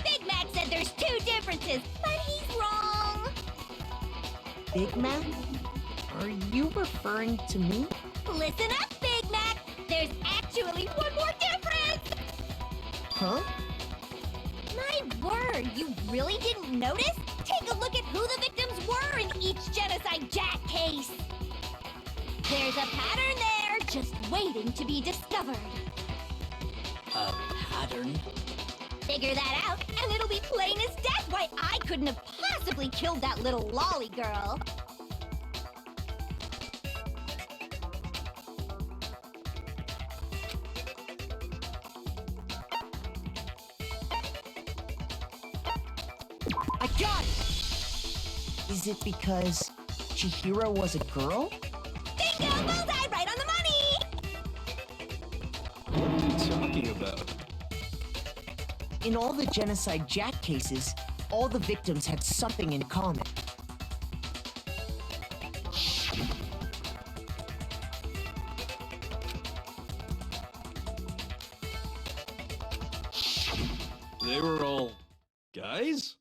[SPEAKER 2] Big Mac said there's two differences, but he's wrong.
[SPEAKER 8] Big Mac? Are you referring to me?
[SPEAKER 2] Listen up, Big Mac! There's actually one more difference!
[SPEAKER 8] Huh?
[SPEAKER 2] My word, you really didn't notice? Take a look at who the victims were in each Genocide Jack case. There's a pattern there, just waiting to be discovered.
[SPEAKER 3] A pattern?
[SPEAKER 2] Figure that out, and it'll be plain as death why I couldn't have possibly killed that little lolly girl.
[SPEAKER 8] I got it! Is it because Chihiro was a girl?
[SPEAKER 2] Bingo! Bullseye! Right on the money!
[SPEAKER 10] What are you talking about?
[SPEAKER 8] In all the Genocide Jack cases, all the victims had something in common.
[SPEAKER 10] They were all guys?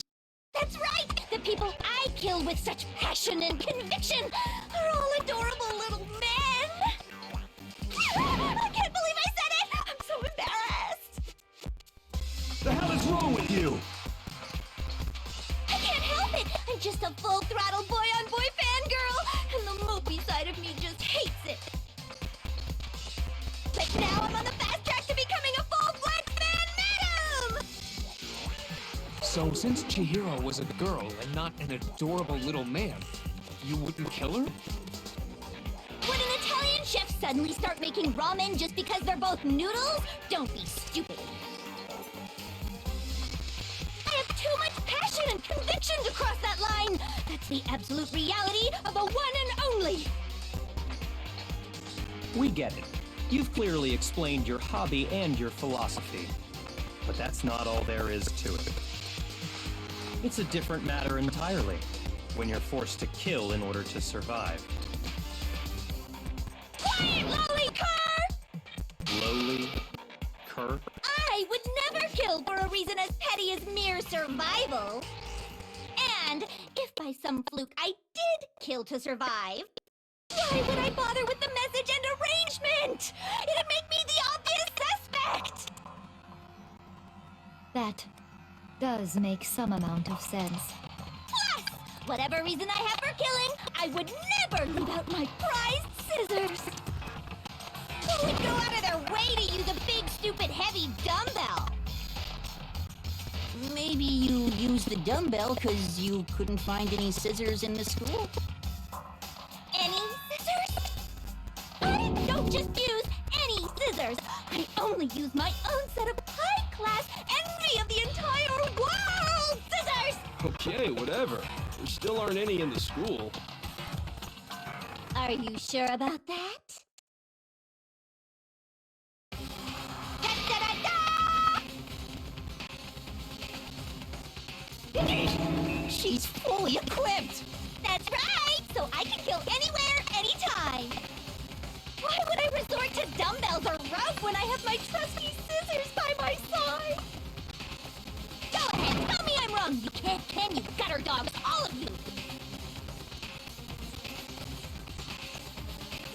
[SPEAKER 2] That's right! The people I killed with such passion and conviction are all adorable little men! I can't believe I said it! I'm so embarrassed!
[SPEAKER 9] The hell is wrong with you?
[SPEAKER 2] I can't help it! I'm just a full-throttle boy-on-boy fangirl, and the mopey side of me just hates it. But now I'm on the fast track to becoming a full-fledged fan madam!
[SPEAKER 4] So, since Chihiro was a girl and not an adorable little man, you wouldn't kill her?
[SPEAKER 2] Would an Italian chef suddenly start making ramen just because they're both noodles? Don't be stupid. I have too much passion and conviction to cross that line. That's the absolute reality of the one and only.
[SPEAKER 7] We get it. You've clearly explained your hobby and your philosophy. But that's not all there is to it. It's a different matter entirely, when you're forced to kill in order to survive.
[SPEAKER 2] Quiet, lowly cur!
[SPEAKER 7] Lowly? Cur?
[SPEAKER 2] I would never kill for a reason as petty as mere survival. And if by some fluke I did kill to survive, why would I bother with the message and arrangement? It'd make me the obvious suspect!
[SPEAKER 12] That does make some amount of sense.
[SPEAKER 2] Plus, whatever reason I have for killing, I would never leave out my prized scissors. Who would go out of their way to use a big, stupid, heavy dumbbell?
[SPEAKER 13] Maybe you used the dumbbell because you couldn't find any scissors in the school?
[SPEAKER 2] Any scissors? I don't just use any scissors. I only use my own set of high-class, envy of the entire world scissors!
[SPEAKER 10] Okay, whatever. There still aren't any in the school.
[SPEAKER 2] Are you sure about that?
[SPEAKER 13] She's fully equipped!
[SPEAKER 2] That's right! So I can kill anywhere, anytime! Why would I resort to dumbbells or rope when I have my trusty scissors by my side? Go ahead, tell me I'm wrong! You can't, can you, gutter dogs, all of you!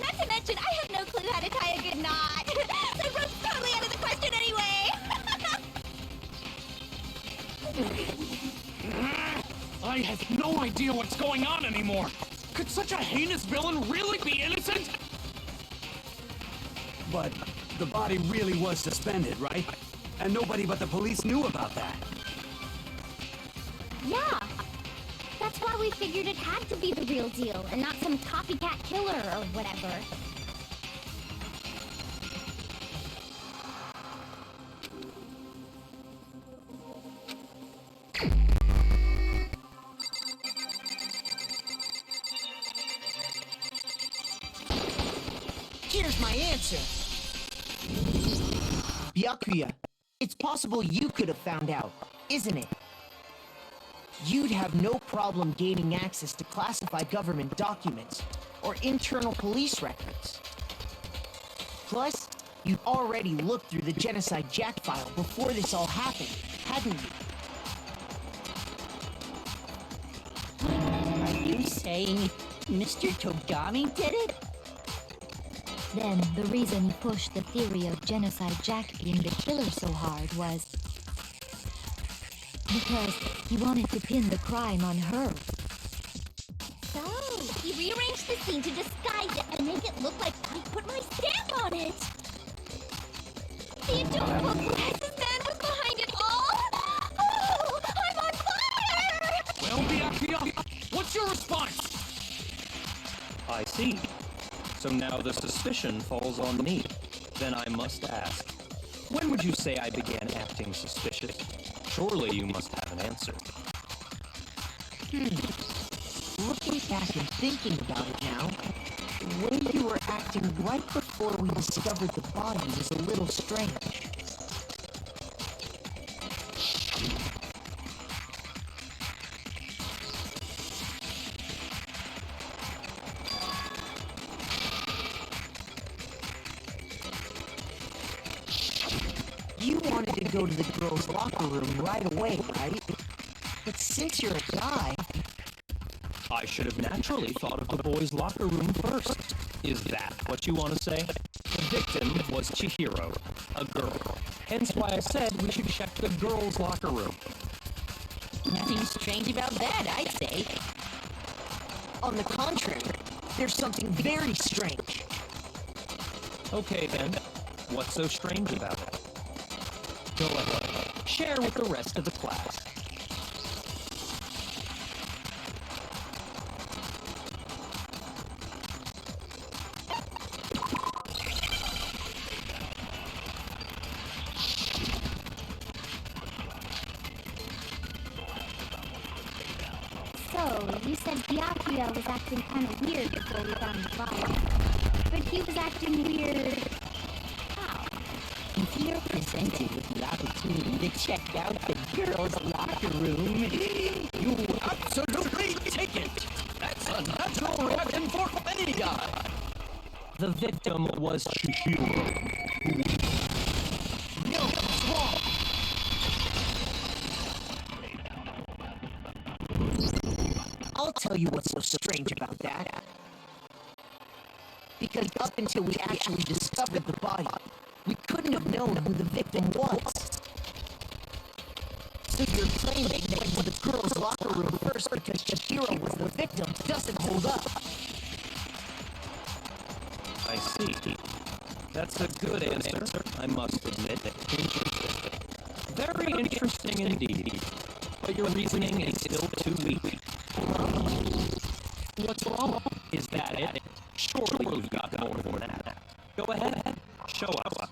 [SPEAKER 2] Not to mention, I have no clue how to tie a good knot! The rope's totally out of the question anyway!
[SPEAKER 4] I have no idea what's going on anymore! Could such a heinous villain really be innocent?
[SPEAKER 9] But the body really was suspended, right? And nobody but the police knew about that.
[SPEAKER 2] Yeah! That's why we figured it had to be the real deal, and not some copycat killer or whatever.
[SPEAKER 8] Here's my answer. Byakuya, it's possible you could have found out, isn't it? You'd have no problem gaining access to classified government documents or internal police records. Plus, you'd already looked through the Genocide Jack file before this all happened, hadn't you?
[SPEAKER 13] Are you saying Mr. Togami did it?
[SPEAKER 12] Then, the reason he pushed the theory of Genocide Jack being the killer so hard was because he wanted to pin the crime on her.
[SPEAKER 2] So, he rearranged the scene to disguise it and make it look like I put my stamp on it! The adorable glasses man was behind it all! Oh, I'm on fire!
[SPEAKER 4] Well, Byakuya, what's your response?
[SPEAKER 7] I see. So now the suspicion falls on me. Then I must ask, when would you say I began acting suspicious? Surely you must have an answer.
[SPEAKER 8] Looking back and thinking about it now, the way you were acting right before we discovered the body was a little strange. You wanted to go to the girls' locker room right away, right? But since you're a guy...
[SPEAKER 7] I should have naturally thought of the boys' locker room first. Is that what you want to say? The victim was Chihiro, a girl. Hence why I said we should check the girls' locker room.
[SPEAKER 13] Nothing strange about that, I'd say.
[SPEAKER 8] On the contrary, there's something very strange.
[SPEAKER 7] Okay then, what's so strange about it? Go ahead, share with the rest of the class.
[SPEAKER 2] So, you said Byakuya was acting kind of weird before we found the body. But he was acting weird... how?
[SPEAKER 13] If you're presented with the opportunity to check out the girls' locker room,
[SPEAKER 4] You absolutely take it! That's a natural reaction for any guy!
[SPEAKER 7] The victim was Chihiro.
[SPEAKER 8] No, what's wrong? I'll tell you what's so strange about that. Because up until we actually discovered the body, we couldn't have known who the victim was. So your claim that you went to the girls' locker room first because Chihiro was the victim doesn't hold up.
[SPEAKER 7] I see. That's a good answer, I must admit. Interesting. Very interesting indeed. But your reasoning is still too weak. What's wrong? Is that it? Surely you've got more than that. Go ahead. Show us.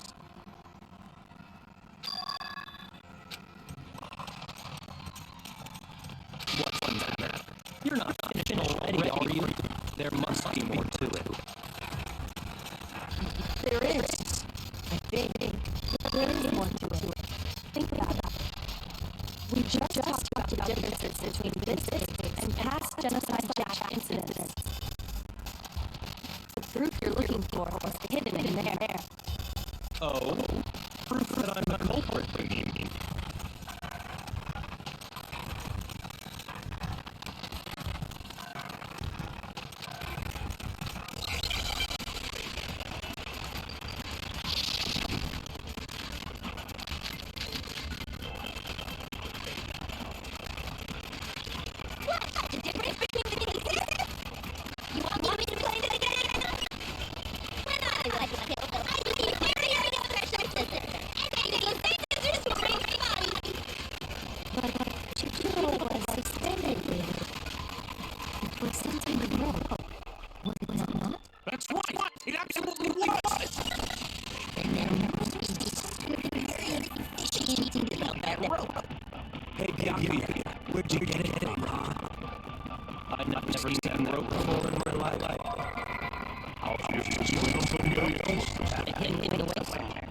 [SPEAKER 7] What's the matter? You're not finished already, are you? There must be more to it.
[SPEAKER 8] There is. I think.
[SPEAKER 11] There is more to it. Think about it. We just talked about the differences between this and past genocide Jack incidents. The proof you're looking for was hidden in there.
[SPEAKER 7] Oh? Proof that I'm the culprit, you mean?
[SPEAKER 4] That's right! It absolutely was!
[SPEAKER 9] Hey, Byakuya, where'd you get it from, huh?
[SPEAKER 7] I've never seen rope before in my life.
[SPEAKER 14] I'll see if you see somebody else.
[SPEAKER 13] it hidden away somewhere.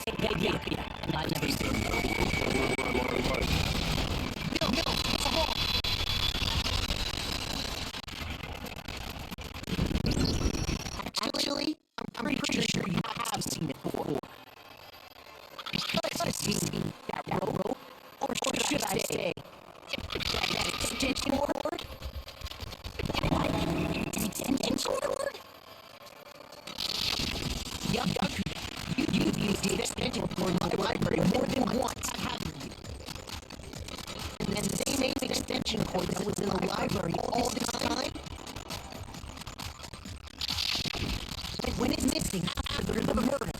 [SPEAKER 13] Hey, Byakuya, I've never seen
[SPEAKER 8] Actually, I'm pretty sure you have seen it before. Because I've seen that rope, or should I say, that extension cord? Extension cord? Yup, you've used the extension cord in the library more than once, haven't you? And then the same extension cord that was in the library all this time? When it's missing after the murder.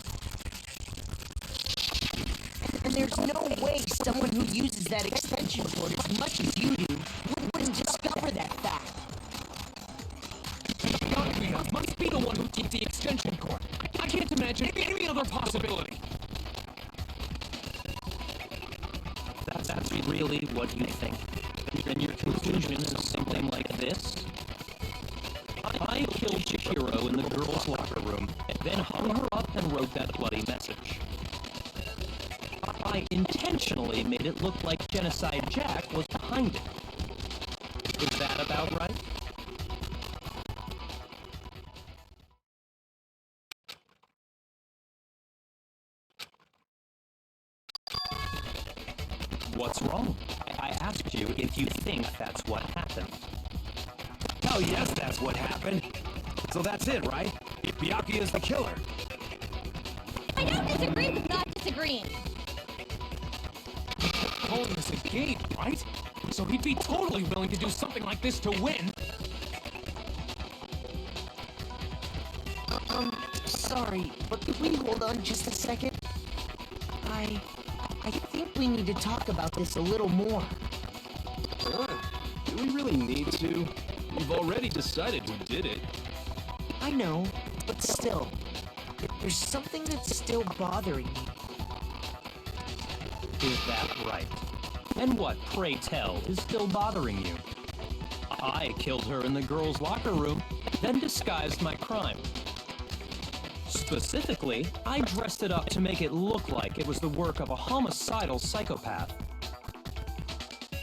[SPEAKER 8] And there's no way someone who uses that extension cord as much as you do wouldn't discover that fact.
[SPEAKER 4] Byakuya must be the one who keeps the extension cord. I can't imagine any other possibility.
[SPEAKER 7] That's really what you think? And your conclusion is something like this? I killed Chihiro in the girls' locker room, and then hung her up and wrote that bloody message. I intentionally made it look like Genocide Jack was behind it. Is that about right? What's wrong? I asked you if you think that's what happened.
[SPEAKER 9] Hell yes, that's what happened. So that's it, right? Byakuya is the killer.
[SPEAKER 2] I don't disagree with not disagreeing.
[SPEAKER 4] Calling this a game, right? So he'd be totally willing to do something like this to win.
[SPEAKER 8] Sorry, but could we hold on just a second? I think we need to talk about this a little more.
[SPEAKER 10] Do we really need to? We've already decided who did it.
[SPEAKER 8] I know, but still, there's something that's still bothering me.
[SPEAKER 7] Is that right? And what, pray tell, is still bothering you? I killed her in the girls' locker room, then disguised my crime. Specifically, I dressed it up to make it look like it was the work of a homicidal psychopath.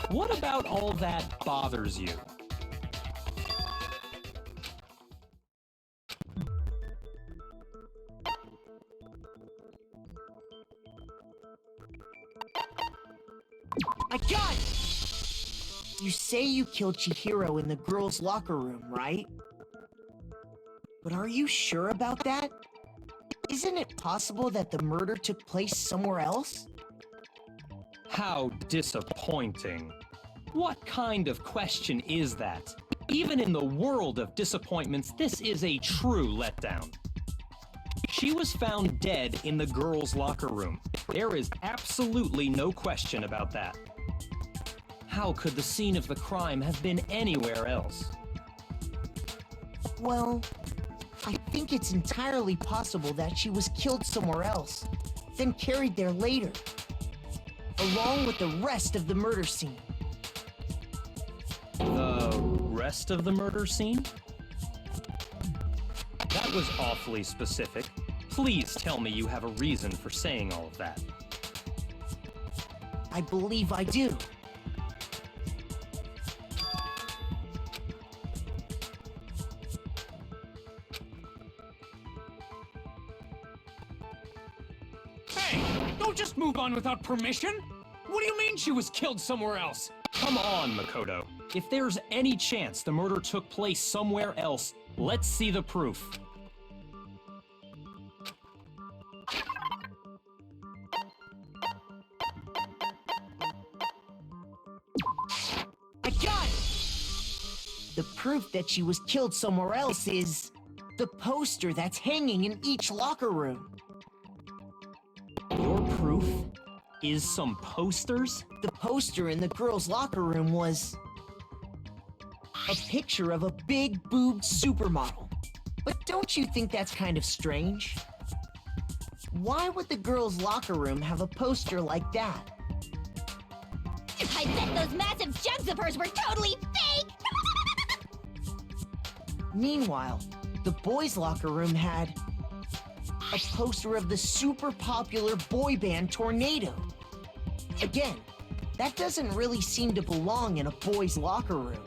[SPEAKER 7] What about all that bothers you?
[SPEAKER 8] I got it! You say you killed Chihiro in the girls' locker room, right? But are you sure about that? Isn't it possible that the murder took place somewhere else?
[SPEAKER 7] How disappointing. What kind of question is that? Even in the world of disappointments, this is a true letdown. She was found dead in the girls' locker room. There is absolutely no question about that. How could the scene of the crime have been anywhere else?
[SPEAKER 8] Well, I think it's entirely possible that she was killed somewhere else, then carried there later, along with the rest of the murder scene.
[SPEAKER 7] The rest of the murder scene? That was awfully specific. Please tell me you have a reason for saying all of that.
[SPEAKER 8] I believe I do.
[SPEAKER 4] Hey! Don't just move on without permission! What do you mean she was killed somewhere else?
[SPEAKER 7] Come on, Makoto. If there's any chance the murder took place somewhere else, let's see the proof.
[SPEAKER 8] I got it! The proof that she was killed somewhere else is the poster that's hanging in each locker room.
[SPEAKER 7] Your proof is some posters?
[SPEAKER 8] The poster in the girls' locker room was a picture of a big-boobed supermodel. But don't you think that's kind of strange? Why would the girls' locker room have a poster like that?
[SPEAKER 2] I bet those massive jugs of hers were totally fake!
[SPEAKER 8] Meanwhile, the boys' locker room had a poster of the super popular boy band Tornado. Again, that doesn't really seem to belong in a boys' locker room.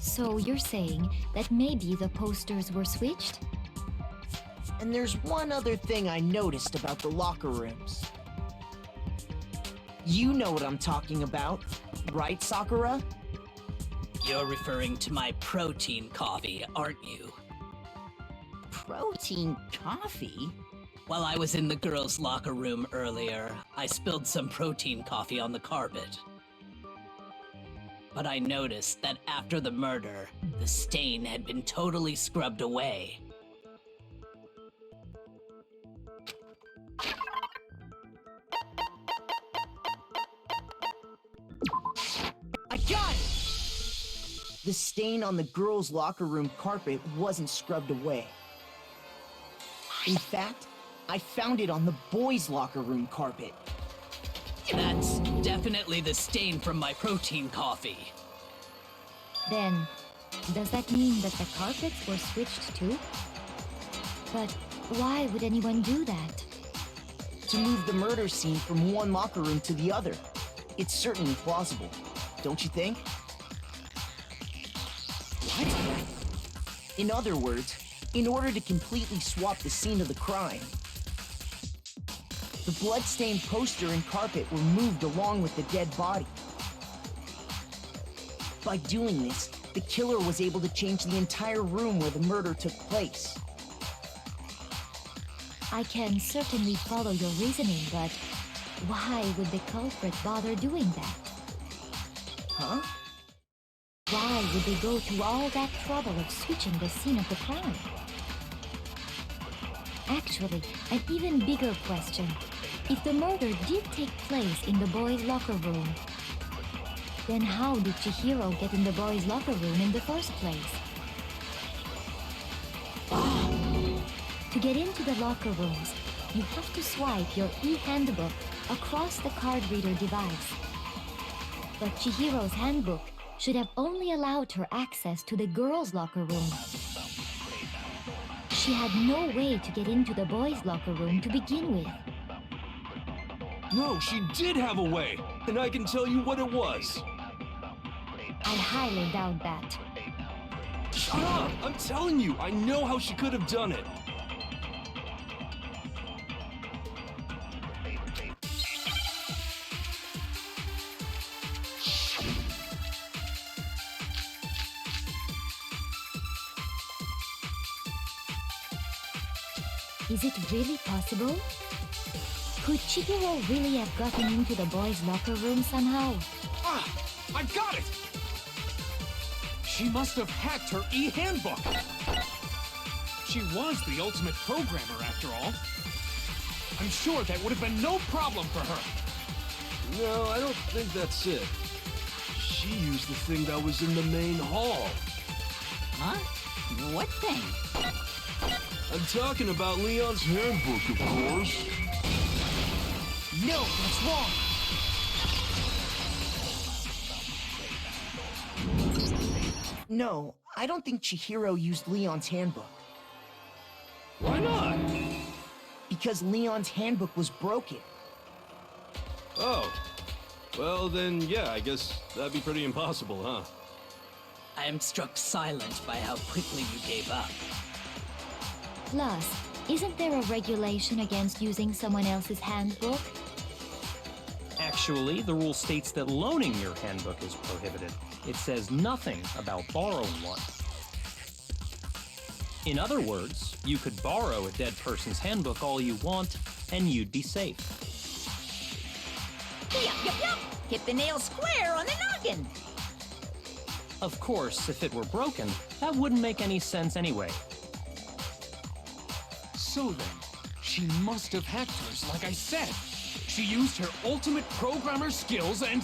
[SPEAKER 12] So you're saying that maybe the posters were switched?
[SPEAKER 8] And there's one other thing I noticed about the locker rooms. You know what I'm talking about, right, Sakura?
[SPEAKER 3] You're referring to my protein coffee, aren't you?
[SPEAKER 13] Protein coffee?
[SPEAKER 3] While I was in the girls' locker room earlier, I spilled some protein coffee on the carpet. But I noticed that after the murder, the stain had been totally scrubbed away.
[SPEAKER 8] I got it! The stain on the girls' locker room carpet wasn't scrubbed away. In fact, I found it on the boys' locker room carpet.
[SPEAKER 3] That's definitely the stain from my protein coffee.
[SPEAKER 12] Then, does that mean that the carpets were switched too? But why would anyone do that?
[SPEAKER 8] To move the murder scene from one locker room to the other. It's certainly plausible, don't you think? What? In other words, in order to completely swap the scene of the crime, the blood-stained poster and carpet were moved along with the dead body. By doing this, the killer was able to change the entire room where the murder took place.
[SPEAKER 12] I can certainly follow your reasoning, but why would the culprit bother doing that?
[SPEAKER 8] Huh?
[SPEAKER 12] Why would they go to all that trouble of switching the scene of the crime? Actually, an even bigger question. If the murder did take place in the boys' locker room, then how did Chihiro get in the boys' locker room in the first place? To get into the locker rooms, you have to swipe your e-handbook across the card reader device. But Chihiro's handbook should have only allowed her access to the girls' locker room. She had no way to get into the boys' locker room to begin with.
[SPEAKER 10] No, she did have a way, and I can tell you what it was.
[SPEAKER 12] I highly doubt that.
[SPEAKER 10] Shut up! I'm telling you, I know how she could have done it.
[SPEAKER 12] Is it really possible? Could Chihiro really have gotten into the boys' locker room somehow?
[SPEAKER 4] Ah! I got it! She must have hacked her e-handbook! She was the ultimate programmer, after all. I'm sure that would have been no problem for her.
[SPEAKER 10] No, I don't think that's it. She used the thing that was in the main hall.
[SPEAKER 6] Huh? What thing?
[SPEAKER 10] I'm talking about Leon's handbook, of course.
[SPEAKER 8] No, that's wrong! No, I don't think Chihiro used Leon's handbook.
[SPEAKER 10] Why not?
[SPEAKER 8] Because Leon's handbook was broken.
[SPEAKER 10] Oh. Well, then, yeah, I guess that'd be pretty impossible, huh?
[SPEAKER 3] I am struck silent by how quickly you gave up.
[SPEAKER 12] Plus, isn't there a regulation against using someone else's handbook?
[SPEAKER 7] Actually, the rule states that loaning your handbook is prohibited. It says nothing about borrowing one. In other words, you could borrow a dead person's handbook all you want, and you'd be safe.
[SPEAKER 6] Yup. Hit the nail square on the noggin.
[SPEAKER 7] Of course, if it were broken, that wouldn't make any sense anyway.
[SPEAKER 4] So then, she must have hacked hers, like I said. She used her ultimate programmer skills and...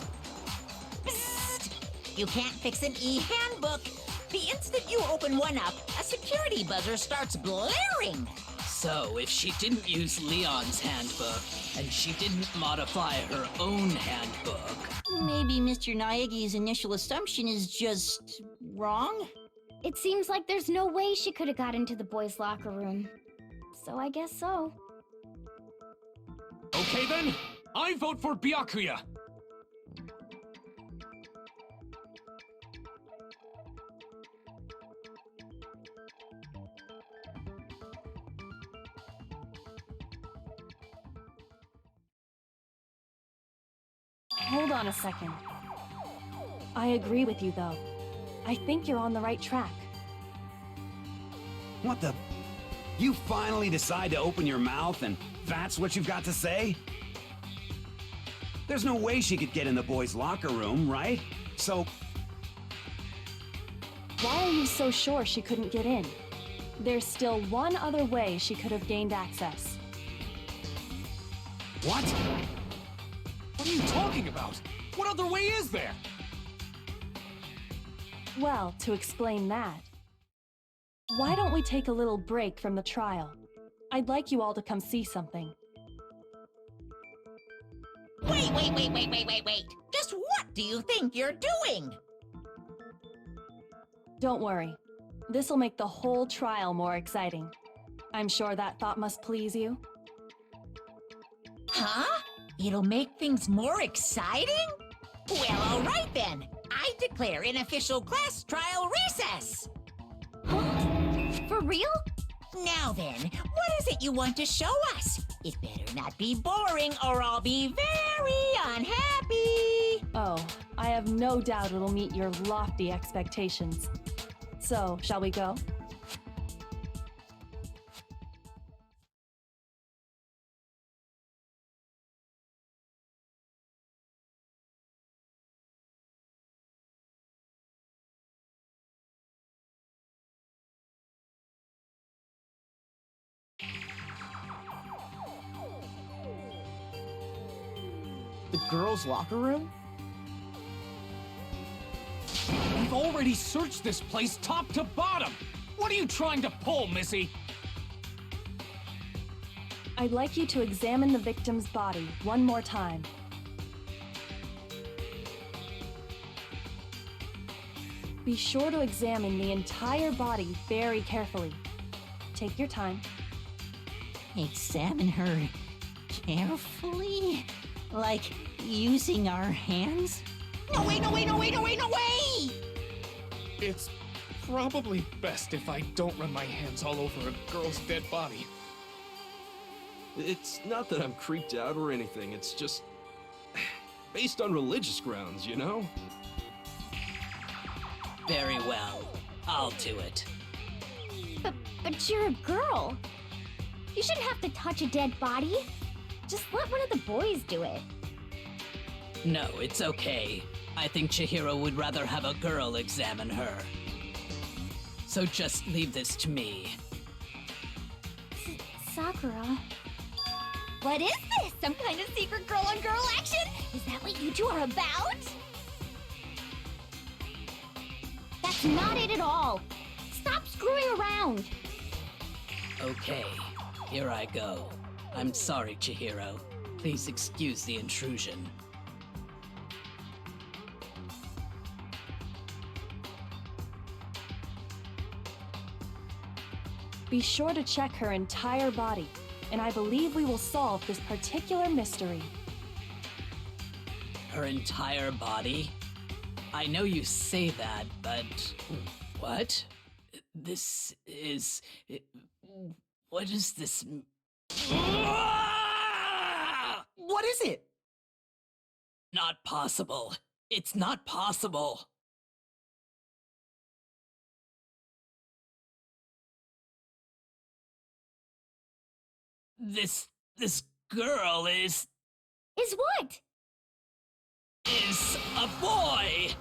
[SPEAKER 6] Psst! You can't fix an e-handbook. The instant you open one up, a security buzzer starts blaring.
[SPEAKER 3] So, if she didn't use Leon's handbook, and she didn't modify her own handbook...
[SPEAKER 6] Maybe Mr. Naegi's initial assumption is just... wrong?
[SPEAKER 2] It seems like there's no way she could have got into the boys' locker room. So I guess so.
[SPEAKER 4] Okay then, I vote for Byakuya!
[SPEAKER 11] Hold on a second. I agree with you, though. I think you're on the right track.
[SPEAKER 9] What the? You finally decide to open your mouth and that's what you've got to say? There's no way she could get in the boys' locker room, right? So...
[SPEAKER 11] Why are you so sure she couldn't get in? There's still one other way she could have gained access.
[SPEAKER 9] What?
[SPEAKER 4] What are you talking about? What other way is there?
[SPEAKER 11] Well, to explain that, why don't we take a little break from the trial? I'd like you all to come see something.
[SPEAKER 6] Wait. Just what do you think you're doing?
[SPEAKER 11] Don't worry. This'll make the whole trial more exciting. I'm sure that thought must please you.
[SPEAKER 6] Huh? It'll make things more exciting? Well, all right then. I declare an official class trial recess.
[SPEAKER 2] For real?
[SPEAKER 6] Now then, what is it you want to show us? It better not be boring or I'll be very unhappy.
[SPEAKER 11] Oh, I have no doubt it'll meet your lofty expectations. So, shall we go?
[SPEAKER 8] The girls' locker room?
[SPEAKER 4] We've already searched this place top to bottom! What are you trying to pull, Missy?
[SPEAKER 11] I'd like you to examine the victim's body one more time. Be sure to examine the entire body very carefully. Take your time.
[SPEAKER 13] Examine her carefully? Like using our hands?
[SPEAKER 8] No way, no way, no way, no way, no way!
[SPEAKER 4] It's probably best if I don't run my hands all over a girl's dead body.
[SPEAKER 10] It's not that I'm creeped out or anything, it's just based on religious grounds, you know?
[SPEAKER 3] Very well. I'll do it.
[SPEAKER 2] But you're a girl. You shouldn't have to touch a dead body. Just let one of the boys do it.
[SPEAKER 3] No, it's okay. I think Chihiro would rather have a girl examine her. So just leave this to me.
[SPEAKER 2] Sakura. What is this? Some kind of secret girl-on-girl action? Is that what you two are about? That's not it at all. Stop screwing around.
[SPEAKER 3] Okay, here I go. I'm sorry, Chihiro. Please excuse the intrusion.
[SPEAKER 11] Be sure to check her entire body, and I believe we will solve this particular mystery.
[SPEAKER 3] Her entire body? I know you say that, but... What? This is... What is this...
[SPEAKER 8] What is it?
[SPEAKER 3] Not possible. It's not possible. This girl is
[SPEAKER 2] what?
[SPEAKER 3] Is a boy!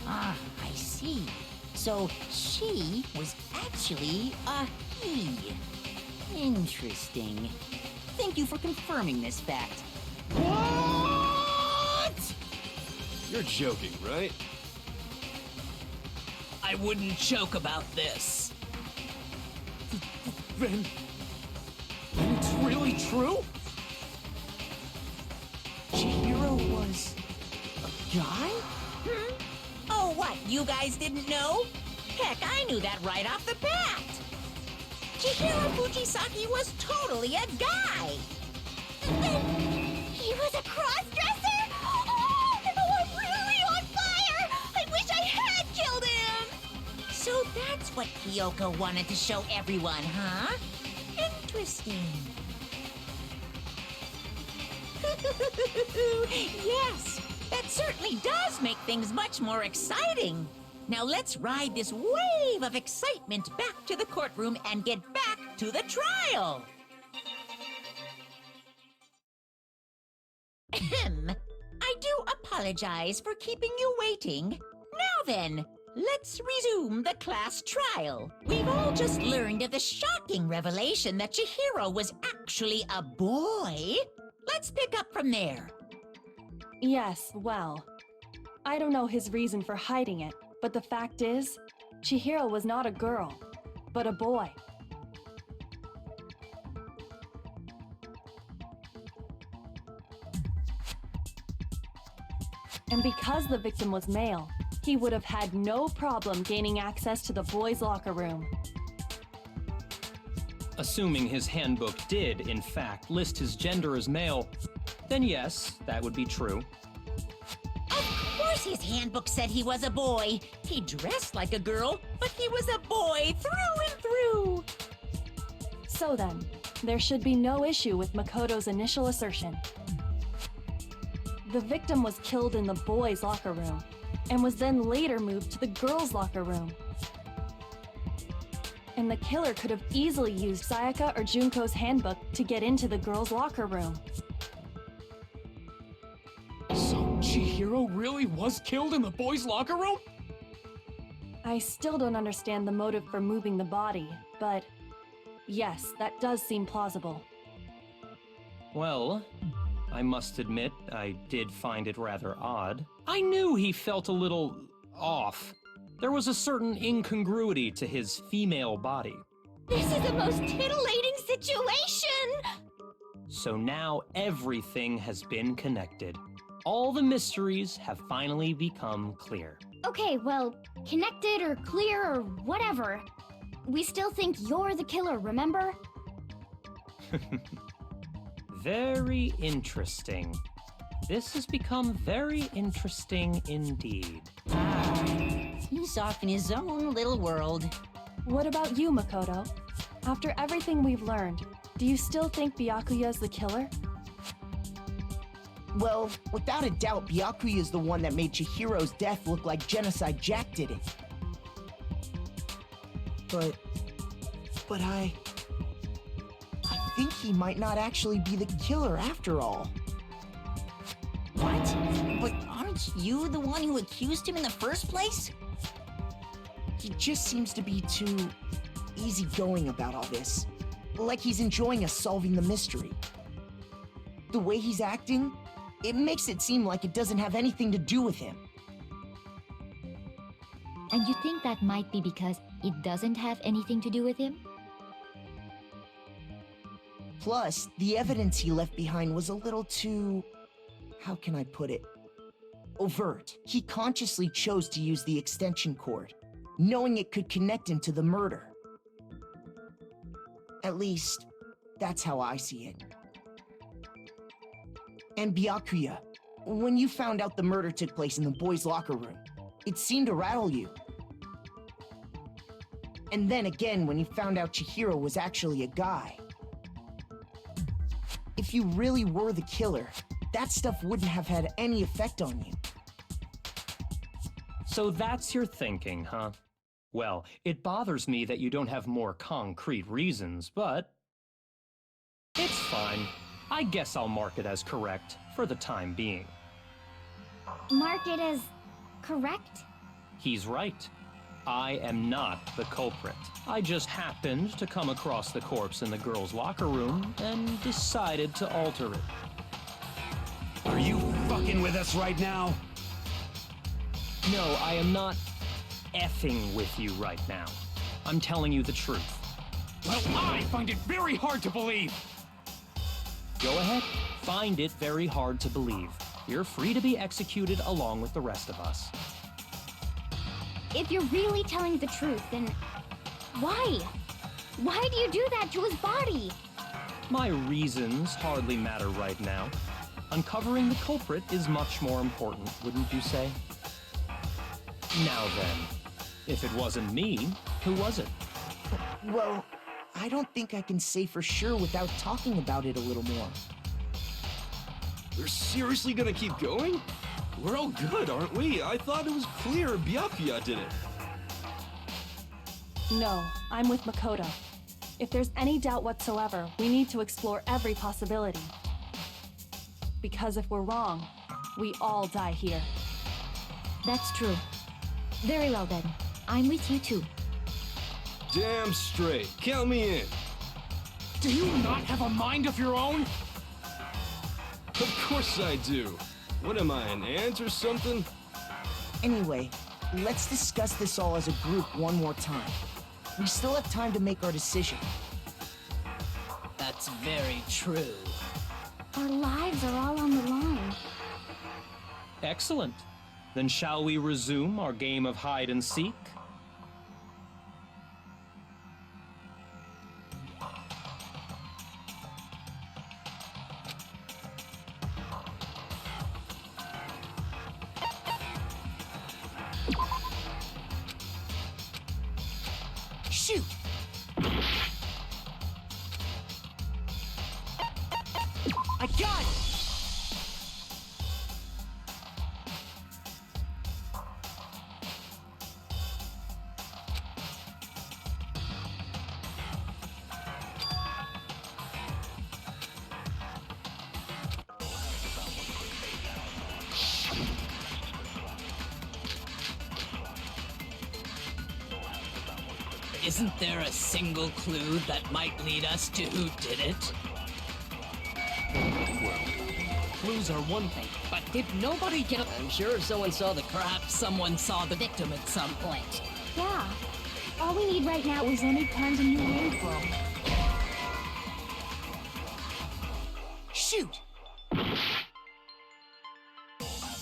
[SPEAKER 13] Ah, I see. So she was actually a he. Interesting. Thank you for confirming this fact.
[SPEAKER 8] What?
[SPEAKER 10] You're joking, right?
[SPEAKER 3] I wouldn't joke about this.
[SPEAKER 4] Then it's really true?
[SPEAKER 8] Chihiro was a guy?
[SPEAKER 6] Oh, what, you guys didn't know? Heck, I knew that right off the bat. Chihiro Fujisaki was totally a guy.
[SPEAKER 2] He was a cross-dresser? Oh, I'm really on fire! I wish I had killed him!
[SPEAKER 6] So that's what Kyoko wanted to show everyone, huh? Interesting. Yes, that certainly does make things much more exciting. Now let's ride this wave of excitement back to the courtroom and get back to the trial. Ahem. I do apologize for keeping you waiting. Now then, let's resume the class trial. We've all just learned of the shocking revelation that Chihiro was actually a boy. Let's pick up from there.
[SPEAKER 11] Yes, well, I don't know his reason for hiding it, but the fact is, Chihiro was not a girl, but a boy. And because the victim was male, he would have had no problem gaining access to the boys' locker room.
[SPEAKER 7] Assuming his handbook did, in fact, list his gender as male, then yes, that would be true.
[SPEAKER 6] Of course his handbook said he was a boy. He dressed like a girl, but he was a boy through and through.
[SPEAKER 11] So then, there should be no issue with Makoto's initial assertion. The victim was killed in the boys' locker room, and was then later moved to the girls' locker room. And the killer could have easily used Sayaka or Junko's handbook to get into the girls' locker room.
[SPEAKER 4] So Chihiro really was killed in the boys' locker room?
[SPEAKER 11] I still don't understand the motive for moving the body, but yes, that does seem plausible.
[SPEAKER 7] Well, I must admit, I did find it rather odd. I knew he felt a little off. There was a certain incongruity to his female body.
[SPEAKER 2] This is the most titillating situation!
[SPEAKER 7] So now everything has been connected. All the mysteries have finally become clear.
[SPEAKER 2] Okay, well, connected or clear or whatever. We still think you're the killer, remember?
[SPEAKER 7] Very interesting. This has become very interesting indeed.
[SPEAKER 13] He's off in his own little world.
[SPEAKER 11] What about you, Makoto? After everything we've learned, do you still think Byakuya's the killer?
[SPEAKER 8] Well, without a doubt, Byakuya is the one that made Chihiro's death look like Genocide Jack did it. But I think he might not actually be the killer after all.
[SPEAKER 13] What? But aren't you the one who accused him in the first place?
[SPEAKER 8] He just seems to be too easygoing about all this. Like he's enjoying us solving the mystery. The way he's acting, it makes it seem like it doesn't have anything to do with him.
[SPEAKER 12] And you think that might be because it doesn't have anything to do with him?
[SPEAKER 8] Plus, the evidence he left behind was a little too... how can I put it? Overt. He consciously chose to use the extension cord, knowing it could connect him to the murder. At least, that's how I see it. And Byakuya, when you found out the murder took place in the boys' locker room, it seemed to rattle you. And then again, when you found out Chihiro was actually a guy. If you really were the killer, that stuff wouldn't have had any effect on you.
[SPEAKER 7] So that's your thinking, huh? Well, it bothers me that you don't have more concrete reasons, but... it's fine. I guess I'll mark it as correct for the time being.
[SPEAKER 2] Mark it as correct?
[SPEAKER 7] He's right. I am not the culprit. I just happened to come across the corpse in the girls' locker room and decided to alter it.
[SPEAKER 9] Are you fucking with us right now?
[SPEAKER 7] No, I am not effing with you right now. I'm telling you the truth.
[SPEAKER 4] Well, I find it very hard to believe.
[SPEAKER 7] Go ahead. Find it very hard to believe. You're free to be executed along with the rest of us.
[SPEAKER 2] If you're really telling the truth, then why? Why do you do that to his body?
[SPEAKER 7] My reasons hardly matter right now. Uncovering the culprit is much more important, wouldn't you say? Now then, if it wasn't me, who was it?
[SPEAKER 8] Well, I don't think I can say for sure without talking about it a little more.
[SPEAKER 10] We're seriously gonna keep going? We're all good, aren't we? I thought it was clear Byakuya did it.
[SPEAKER 11] No, I'm with Makoto. If there's any doubt whatsoever, we need to explore every possibility. Because if we're wrong, we all die here.
[SPEAKER 12] That's true. Very well then. I'm with you too.
[SPEAKER 10] Damn straight. Count me in.
[SPEAKER 4] Do you not have a mind of your own?
[SPEAKER 10] Of course I do. What am I, an ant or something?
[SPEAKER 8] Anyway, let's discuss this all as a group one more time. We still have time to make our decision.
[SPEAKER 3] That's very true.
[SPEAKER 2] Our lives are all on the line.
[SPEAKER 7] Excellent. Then shall we resume our game of hide and seek?
[SPEAKER 8] Shoot! I got it!
[SPEAKER 3] Isn't there a single clue that might lead us to who did it?
[SPEAKER 15] Clues are one thing, but did nobody get a... I'm sure someone saw the...
[SPEAKER 3] Perhaps someone saw the victim at some point.
[SPEAKER 2] Yeah. All we need right now is any kind of new rainbow.
[SPEAKER 8] Shoot!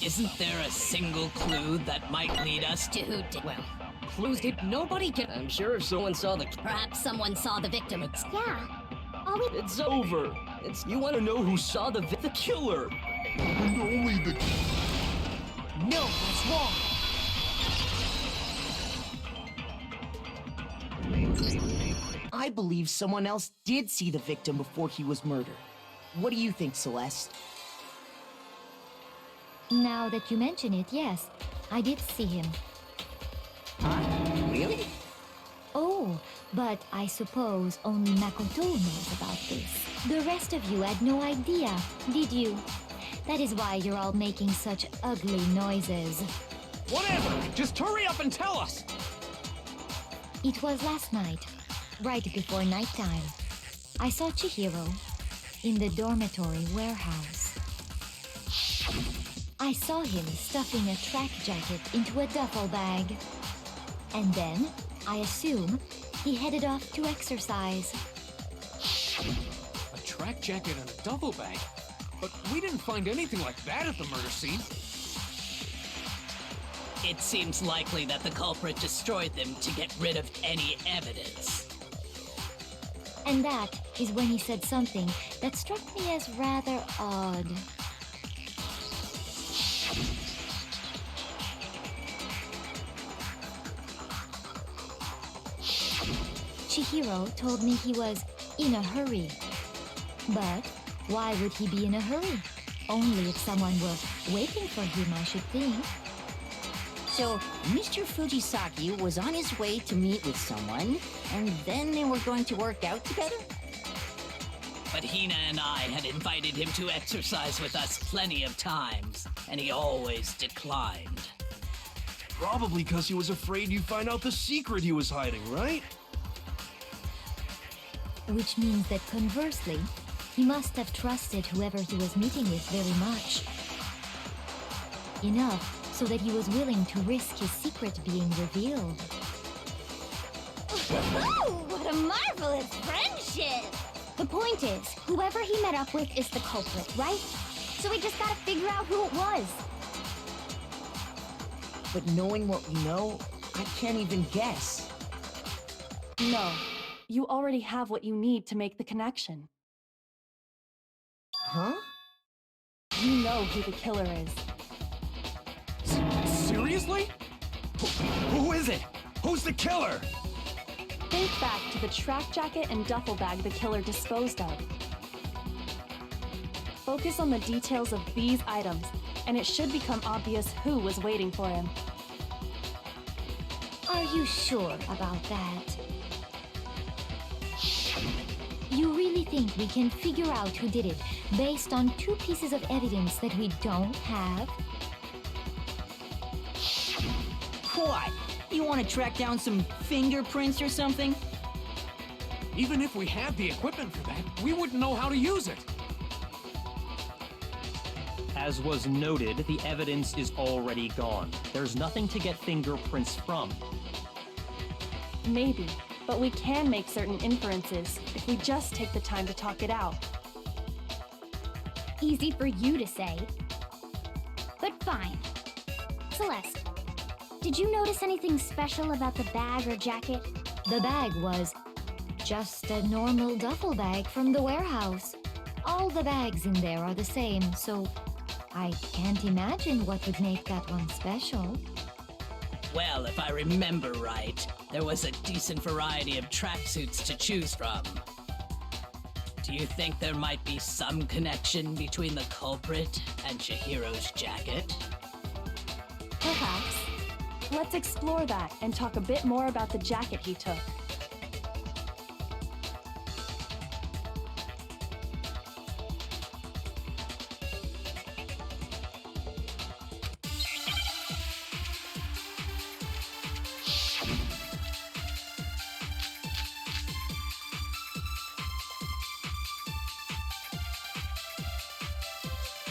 [SPEAKER 3] Isn't there a single clue that might lead us to who did?
[SPEAKER 15] Well, clues did nobody get. I'm sure someone saw the.
[SPEAKER 2] Perhaps someone saw the victim.
[SPEAKER 12] Yeah. All we
[SPEAKER 15] It's over. It's you want to know who saw the killer.
[SPEAKER 14] And only the...
[SPEAKER 8] No, that's wrong. I believe someone else did see the victim before he was murdered. What do you think, Celeste?
[SPEAKER 12] Now that you mention it, yes, I did see him.
[SPEAKER 13] Huh? Really?
[SPEAKER 12] Oh, but I suppose only Makoto knows about this. The rest of you had no idea, did you? That is why you're all making such ugly noises.
[SPEAKER 4] Whatever! Just hurry up and tell us!
[SPEAKER 12] It was last night, right before nighttime. I saw Chihiro in the dormitory warehouse. I saw him stuffing a track jacket into a duffel bag. And then, I assume, he headed off to exercise.
[SPEAKER 4] A track jacket and a duffel bag? But we didn't find anything like that at the murder scene.
[SPEAKER 3] It seems likely that the culprit destroyed them to get rid of any evidence.
[SPEAKER 12] And that is when he said something that struck me as rather odd. Chihiro told me he was in a hurry. But why would he be in a hurry? Only if someone were waiting for him, I should think.
[SPEAKER 13] So, Mr. Fujisaki was on his way to meet with someone, and then they were going to work out together?
[SPEAKER 3] But Hina and I had invited him to exercise with us plenty of times, and he always declined.
[SPEAKER 10] Probably because he was afraid you'd find out the secret he was hiding, right?
[SPEAKER 12] Which means that conversely, he must have trusted whoever he was meeting with very much. Enough so that he was willing to risk his secret being revealed.
[SPEAKER 2] Ooh, what a marvelous friendship!
[SPEAKER 16] The point is, whoever he met up with is the culprit, right? So we just gotta figure out who it was.
[SPEAKER 8] But knowing what we know, I can't even guess.
[SPEAKER 11] No. You already have what you need to make the connection.
[SPEAKER 8] Huh?
[SPEAKER 11] You know who the killer is.
[SPEAKER 4] Seriously?
[SPEAKER 9] Who is it? Who's the killer?
[SPEAKER 11] Think back to the track jacket and duffel bag the killer disposed of. Focus on the details of these items, and it should become obvious who was waiting for him.
[SPEAKER 12] Are you sure about that? You really think we can figure out who did it based on two pieces of evidence that we don't have?
[SPEAKER 13] What? You want to track down some fingerprints or something?
[SPEAKER 4] Even if we had the equipment for that, we wouldn't know how to use it.
[SPEAKER 7] As was noted, the evidence is already gone. There's nothing to get fingerprints from.
[SPEAKER 11] Maybe, but we can make certain inferences if we just take the time to talk it out.
[SPEAKER 16] Easy for you to say. But fine. Celeste, did you notice anything special about the bag or jacket?
[SPEAKER 12] The bag was just a normal duffel bag from the warehouse. All the bags in there are the same, so I can't imagine what would make that one special.
[SPEAKER 3] Well, if I remember right, there was a decent variety of tracksuits to choose from. Do you think there might be some connection between the culprit and Chihiro's jacket?
[SPEAKER 11] Perhaps. Let's explore that and talk a bit more about the jacket he took.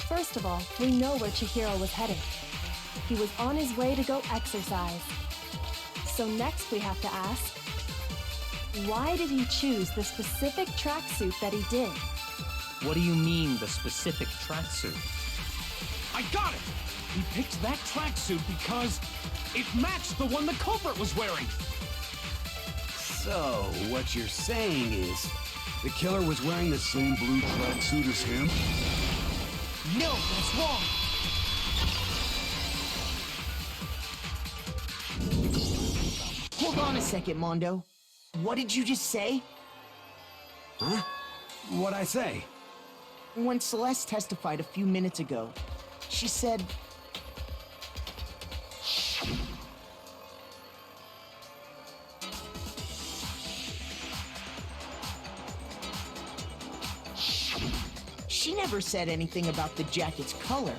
[SPEAKER 11] First of all, we know where Chihiro was headed. He was on his way to go exercise. So next we have to ask, why did he choose the specific tracksuit that he did?
[SPEAKER 7] What do you mean, the specific tracksuit?
[SPEAKER 4] I got it! He picked that tracksuit because it matched the one the culprit was wearing.
[SPEAKER 9] So, what you're saying is, the killer was wearing the same blue tracksuit as him?
[SPEAKER 8] No, that's wrong. Hold on a second, Mondo. What did you just say?
[SPEAKER 9] Huh? What'd I say?
[SPEAKER 8] When Celeste testified a few minutes ago, she said... She never said anything about the jacket's color.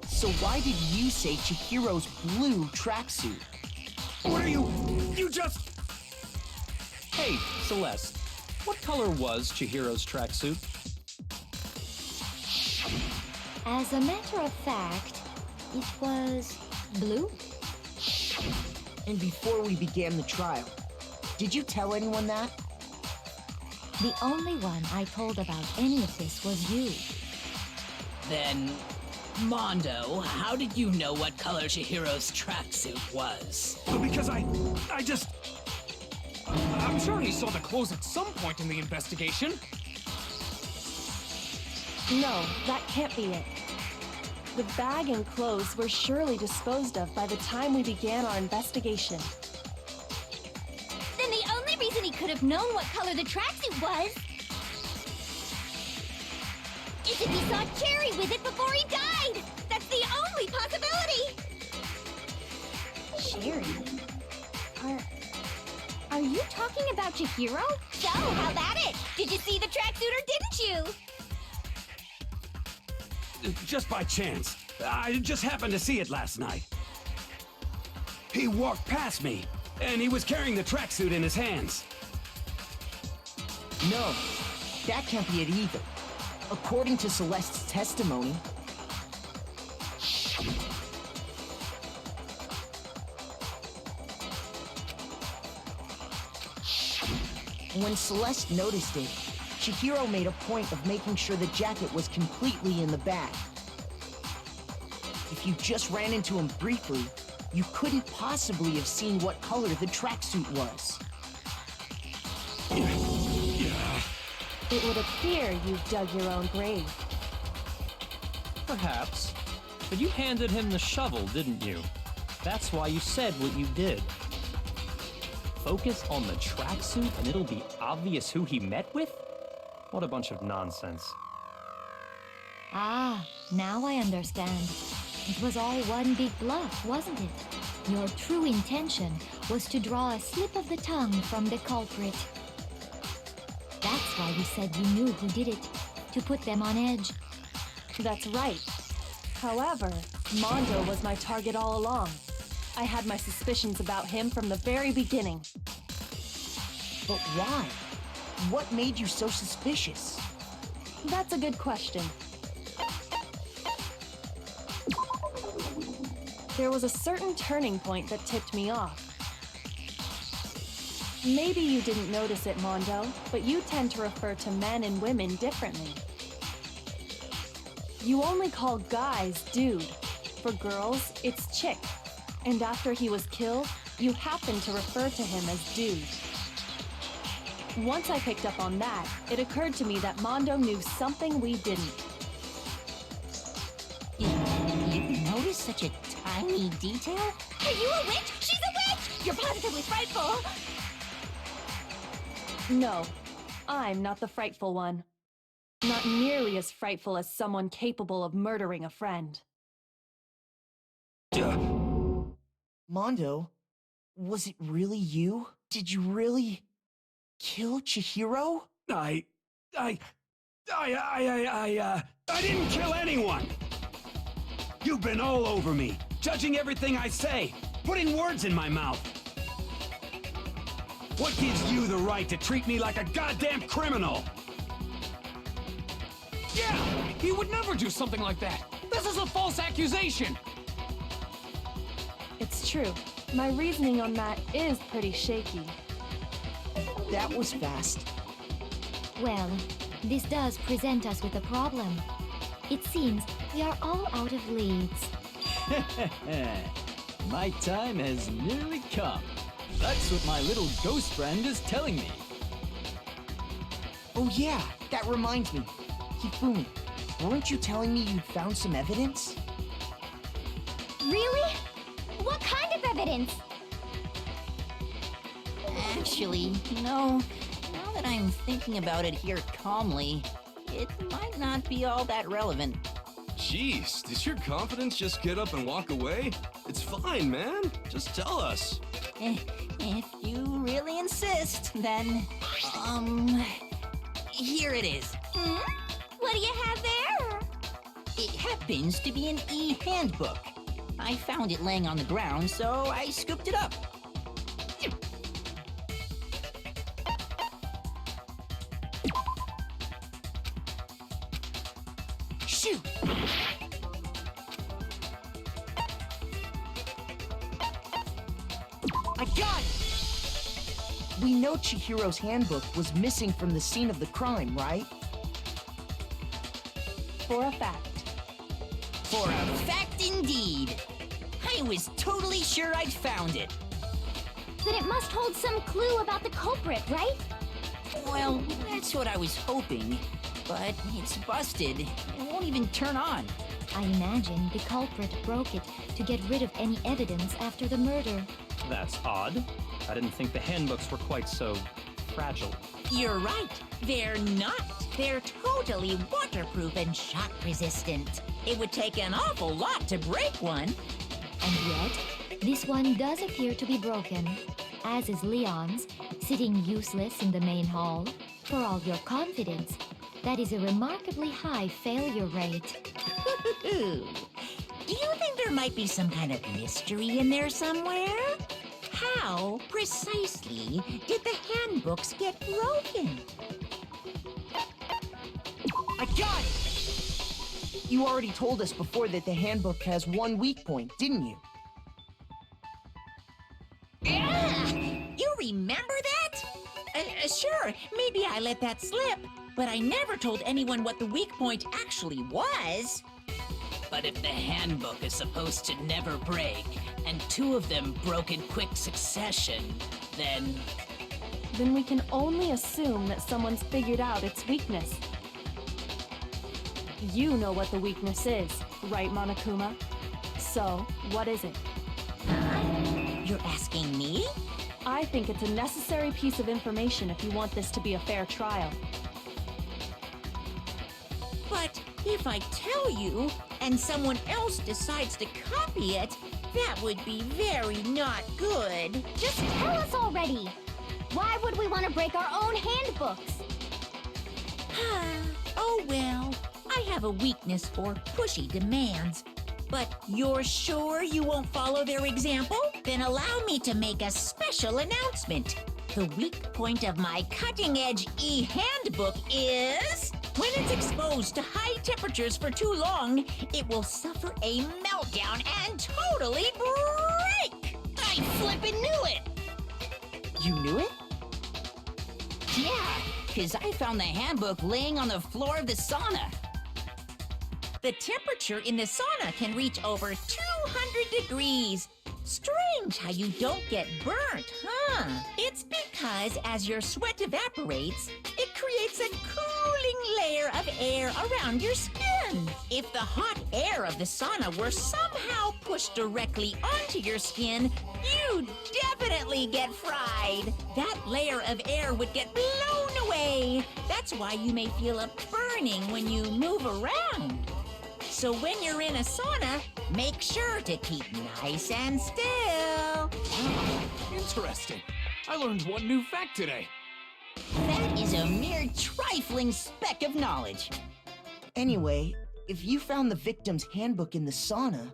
[SPEAKER 8] So why did you say Chihiro's blue tracksuit?
[SPEAKER 9] What are you... You just...
[SPEAKER 7] Hey, Celeste, what color was Chihiro's tracksuit?
[SPEAKER 12] As a matter of fact, it was blue.
[SPEAKER 8] And before we began the trial, did you tell anyone that?
[SPEAKER 12] The only one I told about any of this was you.
[SPEAKER 3] Then, Mondo, how did you know what color Chihiro's tracksuit was?
[SPEAKER 4] Because I just... I'm sure he saw the clothes at some point in the investigation.
[SPEAKER 11] No, that can't be it. The bag and clothes were surely disposed of by the time we began our investigation.
[SPEAKER 2] Then the only reason he could have known what color the tracksuit was is if he saw Cherry with it before he died! That's the only possibility!
[SPEAKER 11] Cherry?
[SPEAKER 2] Are you talking about Chihiro? So, how about it? Did you see the tracksuit or didn't you?
[SPEAKER 9] Just by chance. I just happened to see it last night. He walked past me, and he was carrying the tracksuit in his hands.
[SPEAKER 8] No, that can't be it either. According to Celeste's testimony... When Celeste noticed it, Chihiro made a point of making sure the jacket was completely in the bag. If you just ran into him briefly, you couldn't possibly have seen what color the tracksuit was.
[SPEAKER 11] It would appear you've dug your own grave.
[SPEAKER 7] Perhaps. But you handed him the shovel, didn't you? That's why you said what you did. Focus on the tracksuit and it'll be obvious who he met with? What a bunch of nonsense.
[SPEAKER 12] Ah, now I understand. It was all one big bluff, wasn't it? Your true intention was to draw a slip of the tongue from the culprit. That's why you said you knew who did it, to put them on edge.
[SPEAKER 11] That's right. However, Mondo was my target all along. I had my suspicions about him from the very beginning.
[SPEAKER 8] But why? What made you so suspicious?
[SPEAKER 11] That's a good question. There was a certain turning point that tipped me off. Maybe you didn't notice it, Mondo, but you tend to refer to men and women differently. You only call guys dude. For girls, it's chick. And after he was killed, you happened to refer to him as dude. Once I picked up on that, it occurred to me that Mondo knew something we didn't.
[SPEAKER 13] You notice such a tiny detail?
[SPEAKER 2] Are you a witch? She's a witch! You're positively frightful!
[SPEAKER 11] No, I'm not the frightful one. Not nearly as frightful as someone capable of murdering a friend.
[SPEAKER 8] Mondo, was it really you? Did you really kill Chihiro?
[SPEAKER 9] I didn't kill anyone! You've been all over me, judging everything I say, putting words in my mouth. What gives you the right to treat me like a goddamn criminal?
[SPEAKER 4] Yeah! He would never do something like that! This is a false accusation!
[SPEAKER 11] It's true. My reasoning on that is pretty shaky.
[SPEAKER 8] That was fast.
[SPEAKER 12] Well, this does present us with a problem. It seems we are all out of leads.
[SPEAKER 17] My time has nearly come. That's what my little ghost friend is telling me.
[SPEAKER 8] Oh yeah, that reminds me. Hifumi, weren't you telling me you'd found some evidence?
[SPEAKER 16] Really? What kind of evidence?
[SPEAKER 13] Actually, no. Now that I'm thinking about it here calmly, it might not be all that relevant.
[SPEAKER 10] Jeez, did your confidence just get up and walk away? It's fine, man. Just tell us.
[SPEAKER 13] If you really insist, then, here it is.
[SPEAKER 16] What do you have there?
[SPEAKER 13] It happens to be an e-handbook. I found it laying on the ground, so I scooped it up.
[SPEAKER 8] Shoot! I got it! We know Chihiro's handbook was missing from the scene of the crime, right?
[SPEAKER 11] For a fact.
[SPEAKER 13] For a fact indeed. I was totally sure I'd found it.
[SPEAKER 16] Then it must hold some clue about the culprit, right?
[SPEAKER 13] Well, that's what I was hoping. But it's busted. It won't even turn on.
[SPEAKER 12] I imagine the culprit broke it to get rid of any evidence after the murder.
[SPEAKER 7] That's odd. I didn't think the handbooks were quite so fragile.
[SPEAKER 6] You're right. They're not. They're totally waterproof and shock resistant. It would take an awful lot to break one.
[SPEAKER 12] And yet, this one does appear to be broken, as is Leon's, sitting useless in the main hall. For all your confidence, that is a remarkably high failure rate.
[SPEAKER 6] Do you think there might be some kind of mystery in there somewhere? How precisely did the handbooks get broken?
[SPEAKER 8] I got it! You already told us before that the handbook has one weak point, didn't you?
[SPEAKER 6] You remember that? Sure, maybe I let that slip, but I never told anyone what the weak point actually was.
[SPEAKER 3] But if the handbook is supposed to never break, and two of them broke in quick succession, then...
[SPEAKER 11] Then we can only assume that someone's figured out its weakness. You know what the weakness is, right, Monokuma? So, what is it?
[SPEAKER 6] You're asking me?
[SPEAKER 11] I think it's a necessary piece of information if you want this to be a fair trial.
[SPEAKER 6] But if I tell you, and someone else decides to copy it, that would be very not good.
[SPEAKER 16] Just tell us already! Why would we want to break our own handbooks?
[SPEAKER 6] Oh well, I have a weakness for pushy demands. But you're sure you won't follow their example? Then allow me to make a special announcement. The weak point of my cutting-edge e-handbook is... when it's exposed to high temperatures for too long, it will suffer a meltdown and totally break! I flippin' knew it!
[SPEAKER 8] You knew it?
[SPEAKER 13] Yeah, because I found the handbook laying on the floor of the sauna.
[SPEAKER 6] The temperature in the sauna can reach over 200 degrees. Strange how you don't get burnt, huh? It's because as your sweat evaporates, it creates a cooling layer of air around your skin. If the hot air of the sauna were somehow pushed directly onto your skin, you'd definitely get fried. That layer of air would get blown away. That's why you may feel a burning when you move around. So when you're in a sauna, make sure to keep nice and still.
[SPEAKER 4] Interesting. I learned one new fact today.
[SPEAKER 13] That is a mere trifling speck of knowledge.
[SPEAKER 8] Anyway, if you found the victim's handbook in the sauna,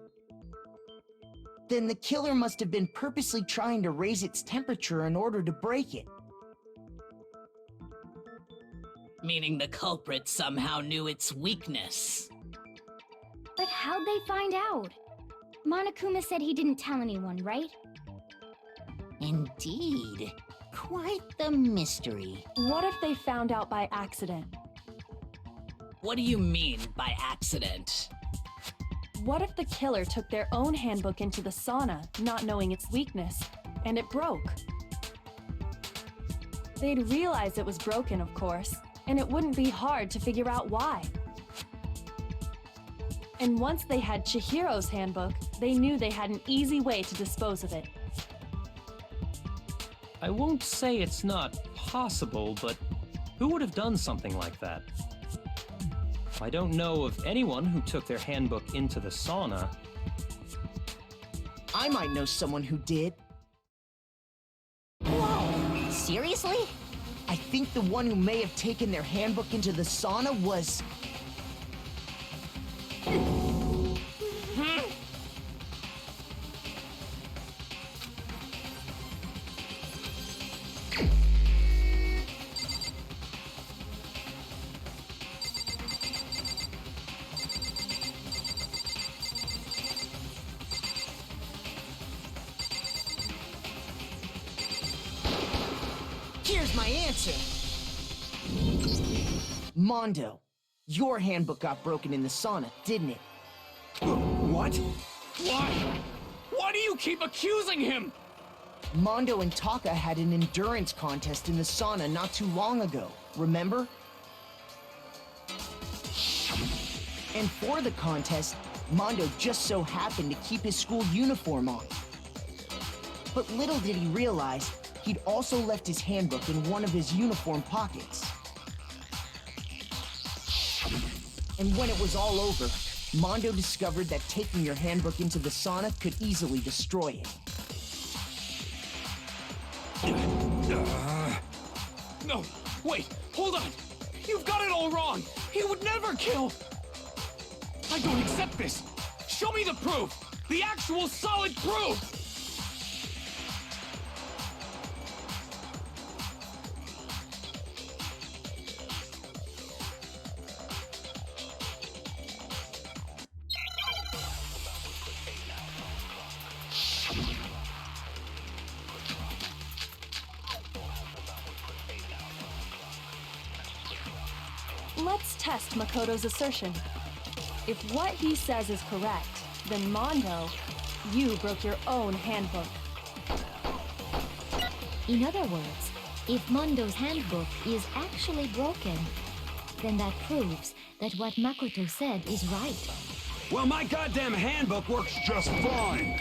[SPEAKER 8] then the killer must have been purposely trying to raise its temperature in order to break it.
[SPEAKER 3] Meaning the culprit somehow knew its weakness.
[SPEAKER 16] But how'd they find out? Monokuma said he didn't tell anyone, right?
[SPEAKER 13] Indeed. Quite the mystery.
[SPEAKER 11] What if they found out by accident?
[SPEAKER 3] What do you mean by accident?
[SPEAKER 11] What if the killer took their own handbook into the sauna, not knowing its weakness, and it broke? They'd realize it was broken, of course, and it wouldn't be hard to figure out why. And once they had Chihiro's handbook, they knew they had an easy way to dispose of it.
[SPEAKER 7] I won't say it's not possible, but who would have done something like that? I don't know of anyone who took their handbook into the sauna.
[SPEAKER 8] I might know someone who did.
[SPEAKER 13] Whoa! Seriously?
[SPEAKER 8] I think the one who may have taken their handbook into the sauna was... Here's my answer. Mondo, your handbook got broken in the sauna, didn't it?
[SPEAKER 4] What? Why? Why do you keep accusing him?
[SPEAKER 8] Mondo and Taka had an endurance contest in the sauna not too long ago, remember? And for the contest, Mondo just so happened to keep his school uniform on. But little did he realize, he'd also left his handbook in one of his uniform pockets. And when it was all over, Mondo discovered that taking your handbook into the sauna could easily destroy it.
[SPEAKER 4] No, wait, hold on. You've got it all wrong. He would never kill. I don't accept this. Show me the proof. The actual solid proof.
[SPEAKER 11] Let's test Makoto's assertion. If what he says is correct, then Mondo, you broke your own handbook.
[SPEAKER 12] In other words, if Mondo's handbook is actually broken, then that proves that what Makoto said is right.
[SPEAKER 9] Well, my goddamn handbook works just fine.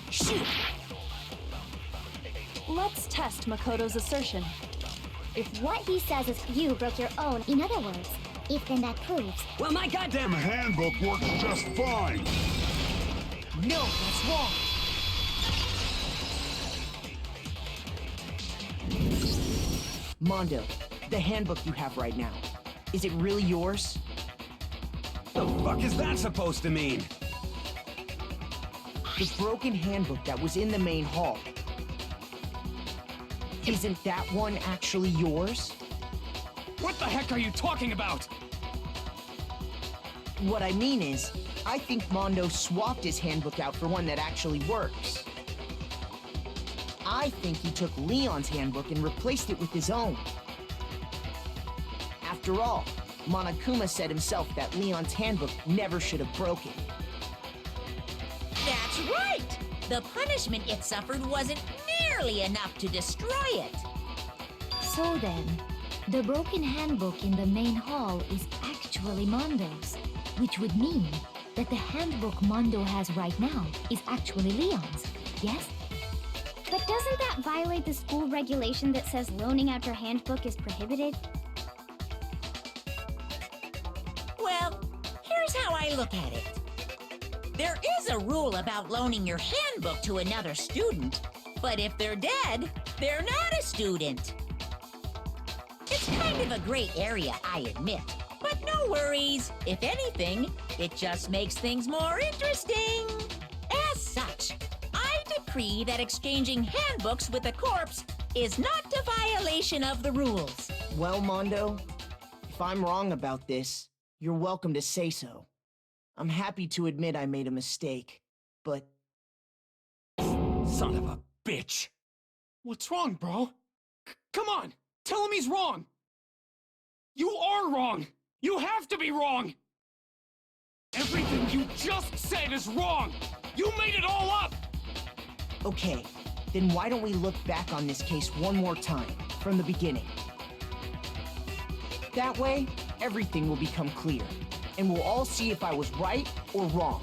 [SPEAKER 8] Shoot!
[SPEAKER 11] Let's test Makoto's assertion.
[SPEAKER 16] If what he says is you broke your own, in other words, if then that proves...
[SPEAKER 9] Well, my goddamn handbook works just fine.
[SPEAKER 8] No, that's wrong. Mondo, the handbook you have right now, is it really yours?
[SPEAKER 9] The fuck is that supposed to mean?
[SPEAKER 8] The broken handbook that was in the main hall. Isn't that one actually yours?
[SPEAKER 4] What the heck are you talking about?
[SPEAKER 8] What I mean is, I think Mondo swapped his handbook out for one that actually works. I think he took Leon's handbook and replaced it with his own. After all, Monokuma said himself that Leon's handbook never should have broken.
[SPEAKER 6] That's right! The punishment it suffered wasn't nearly enough to destroy it.
[SPEAKER 12] So then, the broken handbook in the main hall is actually Mondo's, which would mean that the handbook Mondo has right now is actually Leon's, yes?
[SPEAKER 16] But doesn't that violate the school regulation that says loaning out your handbook is prohibited?
[SPEAKER 6] Well, here's how I look at it. There is a rule about loaning your handbook to another student, but if they're dead, they're not a student. It's kind of a gray area, I admit. But no worries. If anything, it just makes things more interesting. As such, I decree that exchanging handbooks with a corpse is not a violation of the rules.
[SPEAKER 8] Well, Mondo, if I'm wrong about this, you're welcome to say so. I'm happy to admit I made a mistake, but...
[SPEAKER 4] Son of a bitch. What's wrong, bro? Come on, tell him he's wrong. You are wrong! You have to be wrong! Everything you just said is wrong! You made it all up!
[SPEAKER 8] Okay, then why don't we look back on this case one more time, from the beginning? That way, everything will become clear, and we'll all see if I was right or wrong.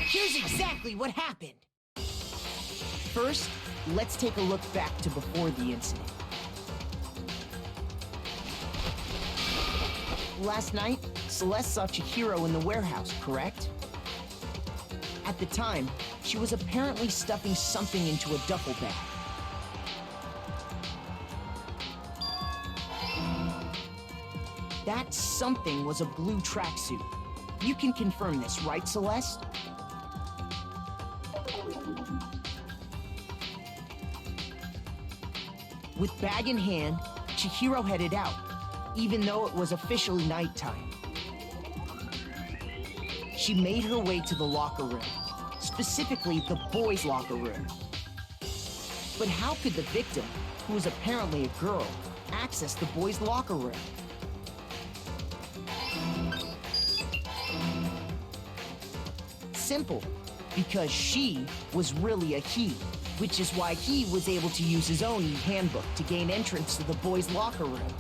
[SPEAKER 8] Here's exactly what happened. First, let's take a look back to before the incident. Last night, Celeste saw Chihiro in the warehouse, correct? At the time, she was apparently stuffing something into a duffel bag. That something was a blue tracksuit. You can confirm this, right, Celeste? With bag in hand, Chihiro headed out, even though it was officially nighttime. She made her way to the locker room, specifically the boys' locker room. But how could the victim, who was apparently a girl, access the boys' locker room? Simple, because she was really a he, which is why he was able to use his own e-handbook to gain entrance to the boys' locker room.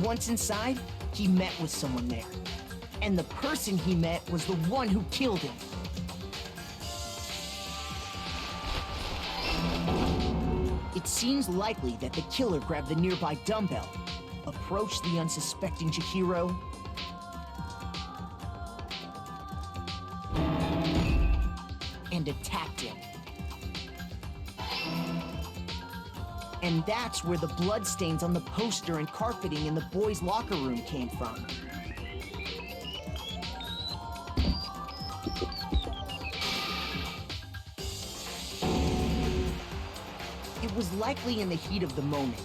[SPEAKER 8] Once inside, he met with someone there. And the person he met was the one who killed him. It seems likely that the killer grabbed the nearby dumbbell, approached the unsuspecting Chihiro, and attacked him. And that's where the bloodstains on the poster and carpeting in the boys' locker room came from. It was likely in the heat of the moment.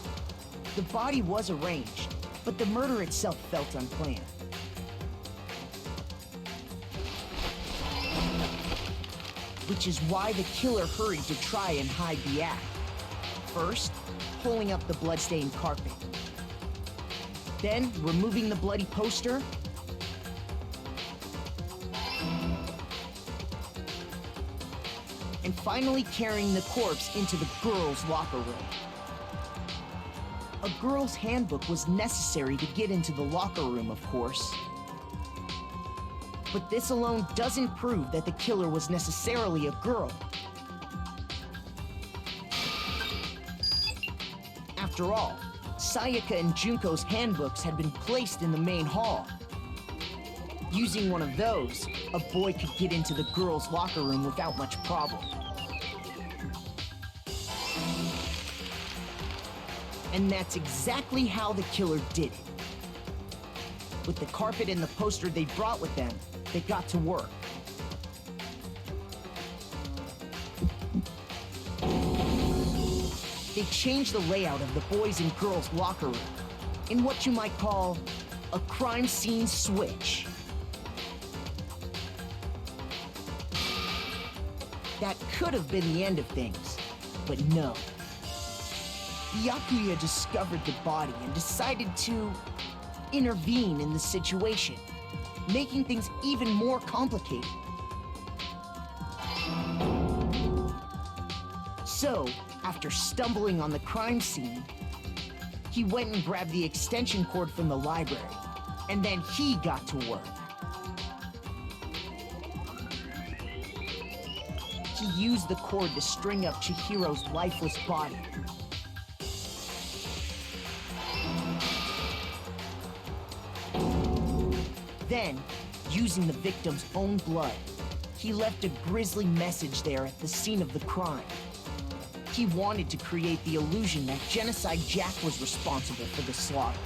[SPEAKER 8] The body was arranged, but the murder itself felt unplanned. Which is why the killer hurried to try and hide the act. First, pulling up the bloodstained carpet. Then, removing the bloody poster. And finally carrying the corpse into the girls' locker room. A girl's handbook was necessary to get into the locker room, of course. But this alone doesn't prove that the killer was necessarily a girl. After all, Sayaka and Junko's handbooks had been placed in the main hall. Using one of those, a boy could get into the girls' locker room without much problem. And that's exactly how the killer did it. With the carpet and the poster they brought with them, they got to work. They changed the layout of the boys' and girls' locker room in what you might call a crime scene switch. That could have been the end of things, but no. Byakuya discovered the body and decided to intervene in the situation, making things even more complicated. So, after stumbling on the crime scene, he went and grabbed the extension cord from the library, and then he got to work. He used the cord to string up Chihiro's lifeless body. Then, using the victim's own blood, he left a grisly message there at the scene of the crime. He wanted to create the illusion that Genocide Jack was responsible for the slaughter.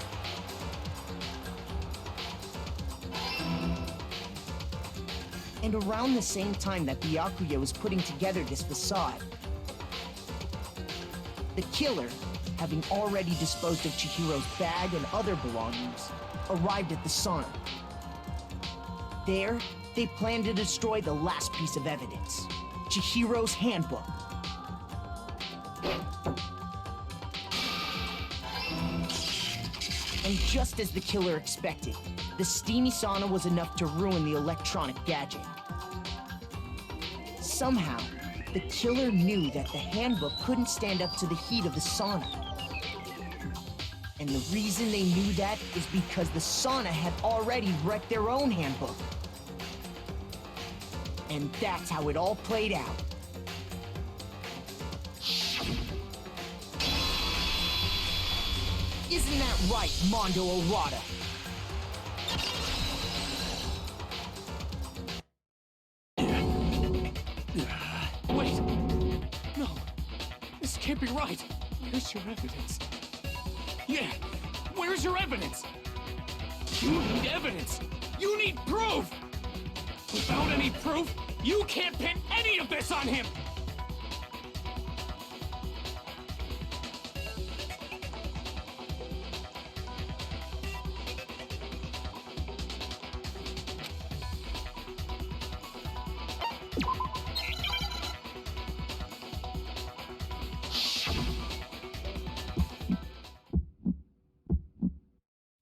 [SPEAKER 8] And around the same time that Byakuya was putting together this facade, the killer, having already disposed of Chihiro's bag and other belongings, arrived at the sauna. There, they planned to destroy the last piece of evidence, Chihiro's handbook. And just as the killer expected, the steamy sauna was enough to ruin the electronic gadget. Somehow, the killer knew that the handbook couldn't stand up to the heat of the sauna. And the reason they knew that is because the sauna had already wrecked their own handbook. And that's how it all played out. Isn't that right, Mondo Arata?
[SPEAKER 4] Wait! No! This can't be right! Where's your evidence? Yeah! Where's your evidence? You need evidence! You need proof! Without any proof, you can't pin any of this on him!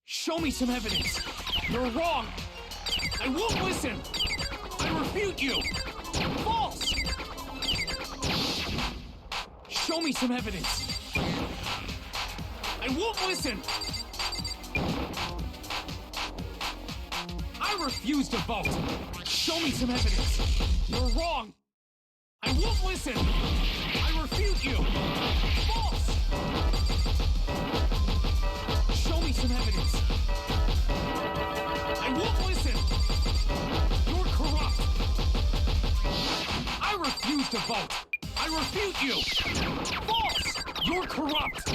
[SPEAKER 4] Show me some evidence! You're wrong! I won't listen! I refute you! False! Show me some evidence! I won't listen! I refuse to vote! Show me some evidence! You're wrong! I won't listen! I refute you! False! Show me some evidence! I won't listen! You're corrupt! I refuse to vote! I refute you! False! You're corrupt!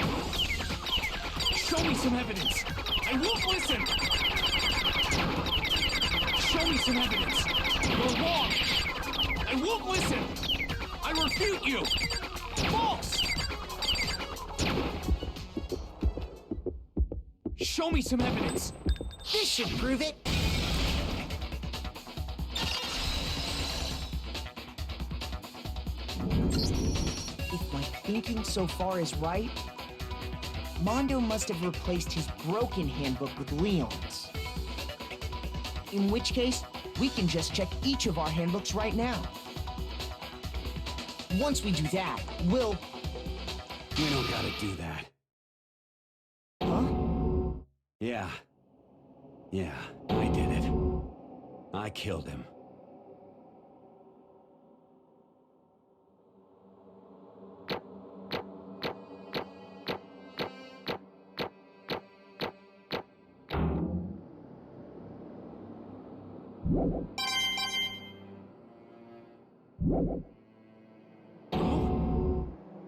[SPEAKER 4] Show me some evidence! I won't listen! Show me some evidence! You're wrong! I won't listen! I refute you! False! Show me some evidence.
[SPEAKER 8] This should prove it. If my thinking so far is right, Mondo must have replaced his broken handbook with Leon's. In which case, we can just check each of our handbooks right now. Once we do that, we'll...
[SPEAKER 9] We don't gotta do that.
[SPEAKER 8] Huh?
[SPEAKER 9] Yeah. Yeah, I did it. I killed him.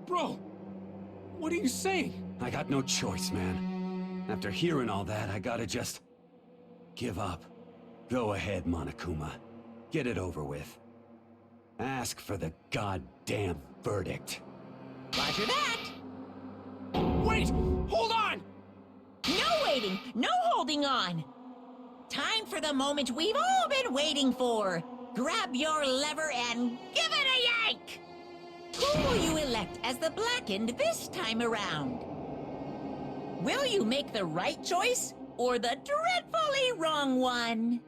[SPEAKER 4] Bro, what are you saying?
[SPEAKER 9] I got no choice, man. After hearing all that, I gotta just... give up. Go ahead, Monokuma. Get it over with. Ask for the goddamn verdict.
[SPEAKER 13] Roger that!
[SPEAKER 4] Wait! Hold on!
[SPEAKER 13] No waiting! No holding on! Time for the moment we've all been waiting for! Grab your lever and give it a yank! Who will you elect as the Blackened this time around? Will you make the right choice, or the dreadfully wrong one?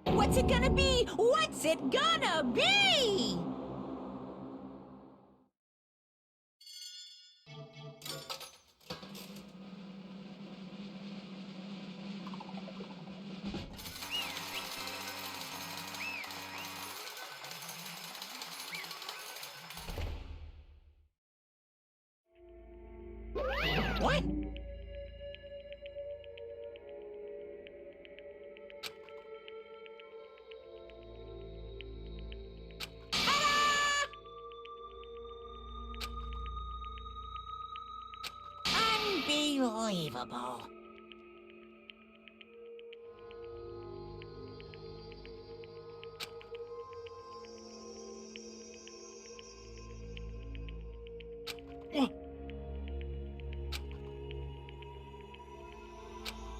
[SPEAKER 13] What's it gonna be? What's it gonna be? What? Unbelievable.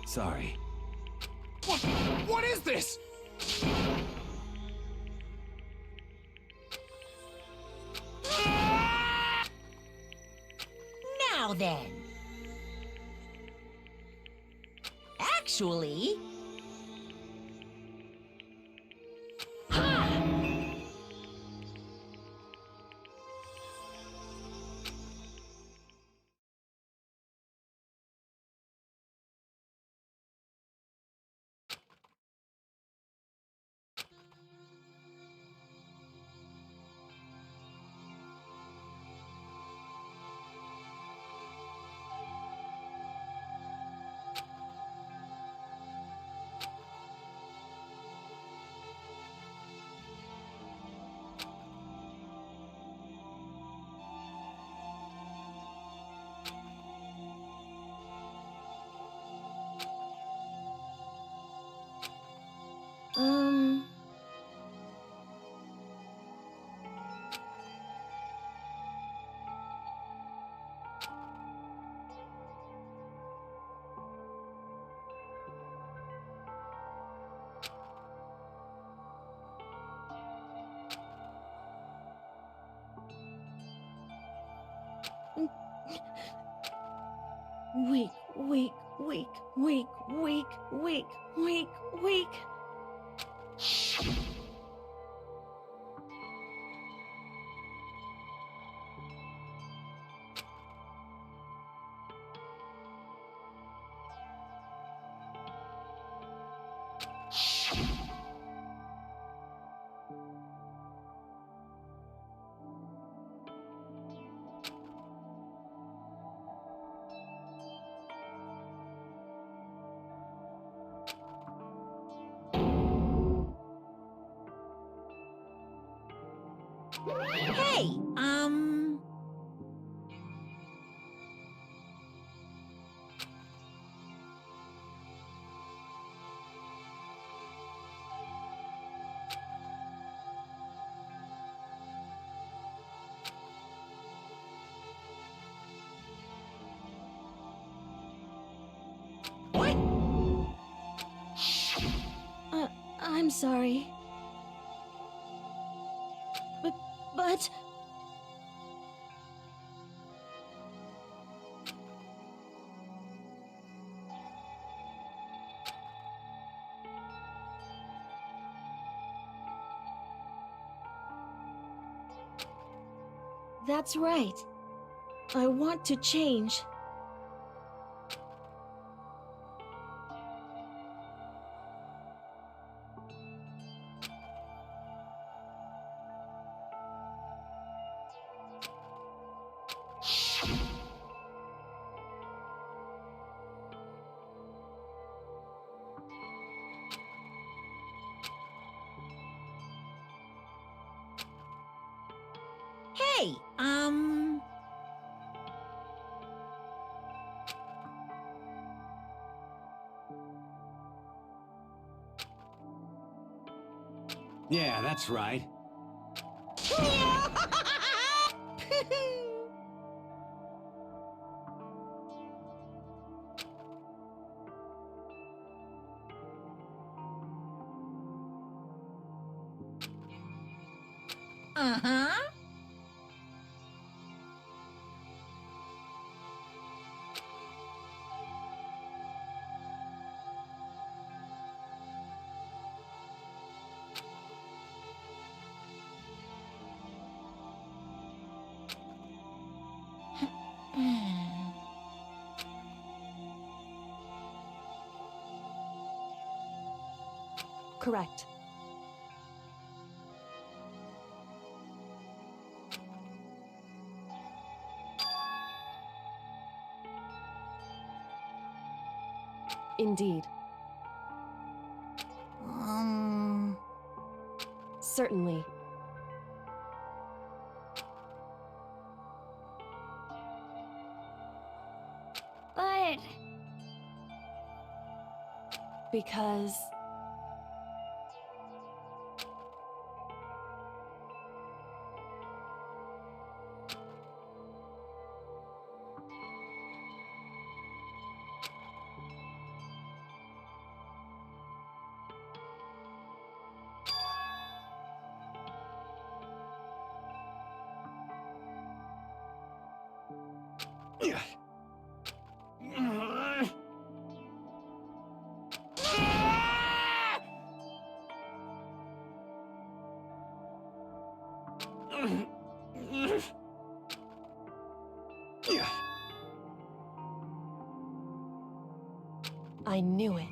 [SPEAKER 9] Sorry.
[SPEAKER 4] What is this?
[SPEAKER 13] Now then. Actually...
[SPEAKER 1] Weak, weak, weak, weak, weak, weak, weak, weak.
[SPEAKER 13] Hey, What?
[SPEAKER 11] I'm sorry. But... That's right. I want to change.
[SPEAKER 13] Hey,
[SPEAKER 9] Yeah, that's right.
[SPEAKER 13] Uh-huh.
[SPEAKER 11] Correct. Indeed. Certainly.
[SPEAKER 16] But...
[SPEAKER 11] Because... I knew it.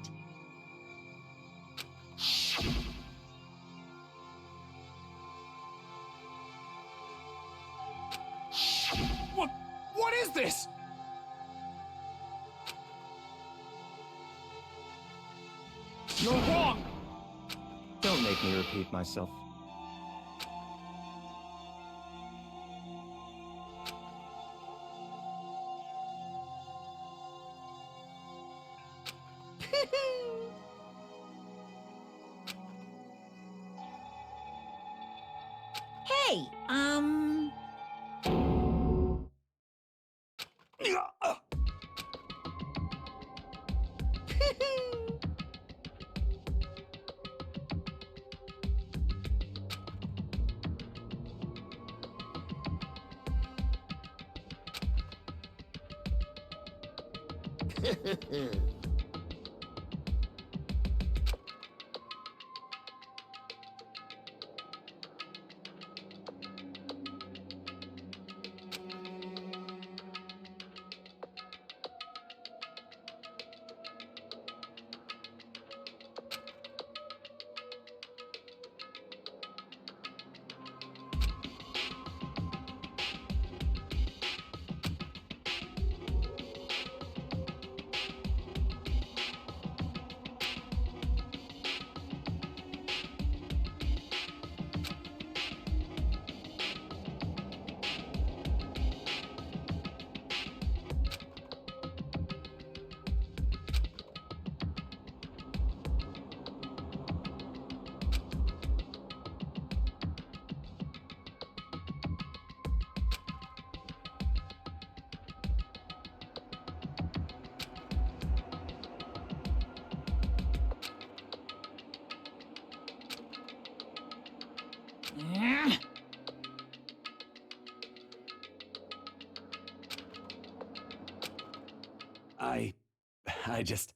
[SPEAKER 4] What is this? You're wrong!
[SPEAKER 7] Don't make me repeat myself.
[SPEAKER 13] Hey,
[SPEAKER 9] just...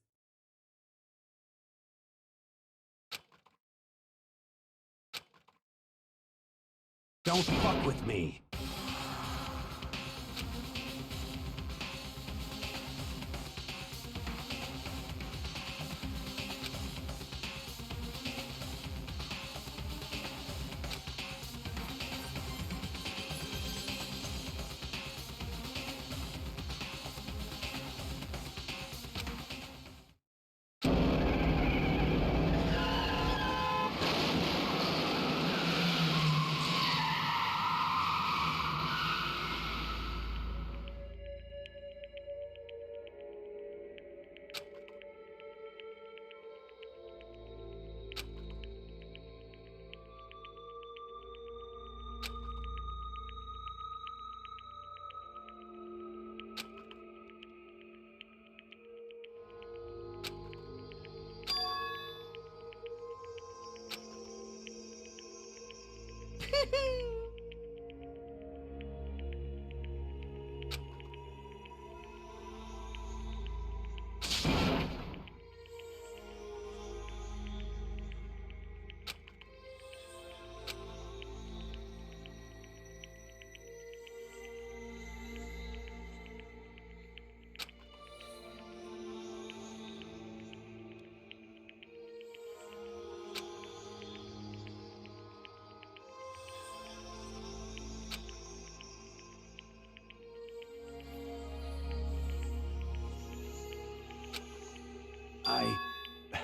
[SPEAKER 9] Don't fuck with me!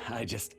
[SPEAKER 9] I just...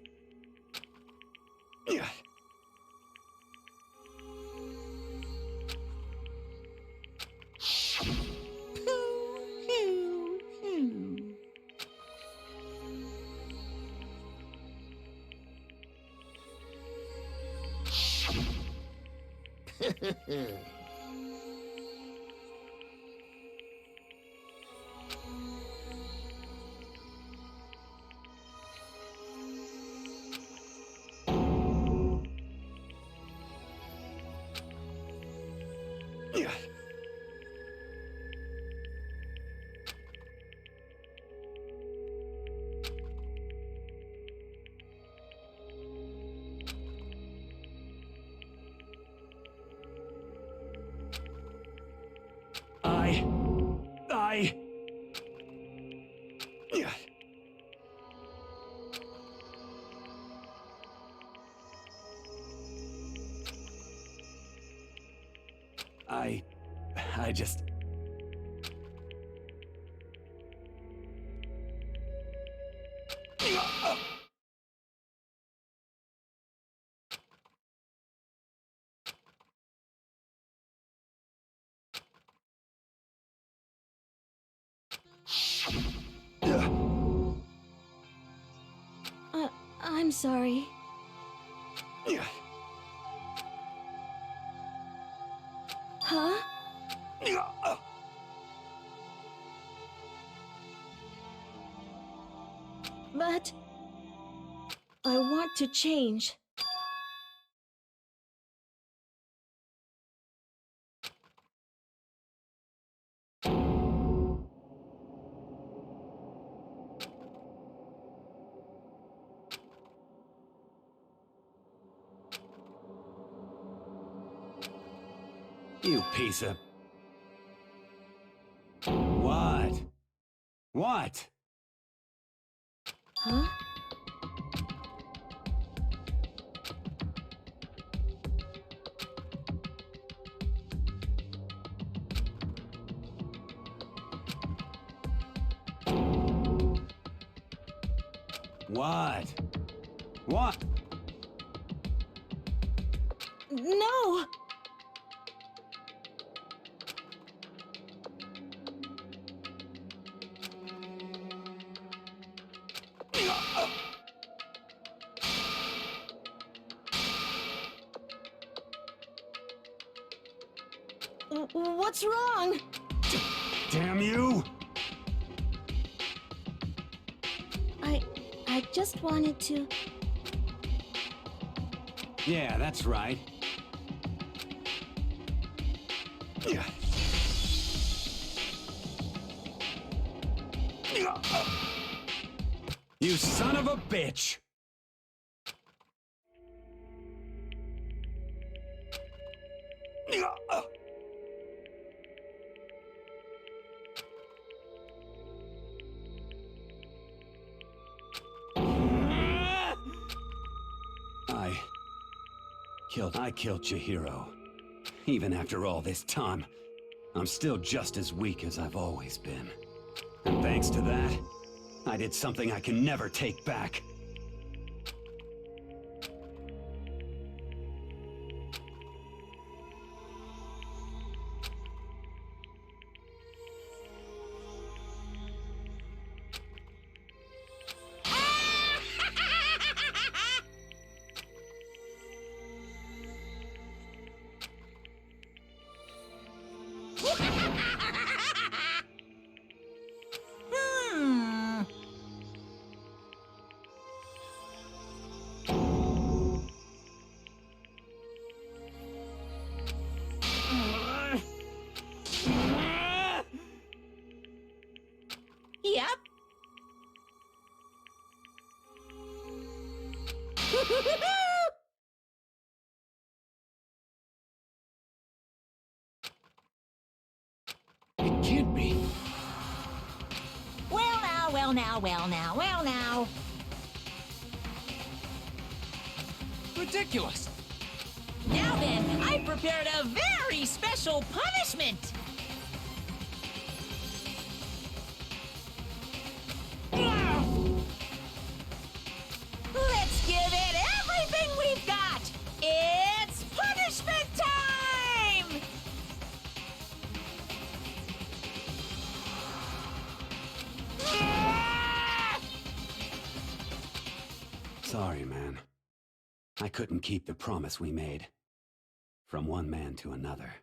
[SPEAKER 9] I just...
[SPEAKER 11] I'm sorry. Huh? But I want to change.
[SPEAKER 9] You piece of... What? What?
[SPEAKER 11] Huh?
[SPEAKER 9] What? What?
[SPEAKER 11] No! What's wrong?
[SPEAKER 9] Damn you!
[SPEAKER 11] I just wanted to...
[SPEAKER 9] Yeah, that's right. You son of a bitch! I killed Chihiro. Even after all this time, I'm still just as weak as I've always been. And thanks to that, I did something I can never take back.
[SPEAKER 13] Yep.
[SPEAKER 4] It can't be.
[SPEAKER 13] Well now, well now, well now, well now.
[SPEAKER 4] Ridiculous.
[SPEAKER 13] Now then, I prepared a very special punishment. Let's give it everything we've got! It's punishment time!
[SPEAKER 9] Sorry, man. I couldn't keep the promise we made. From one man to another.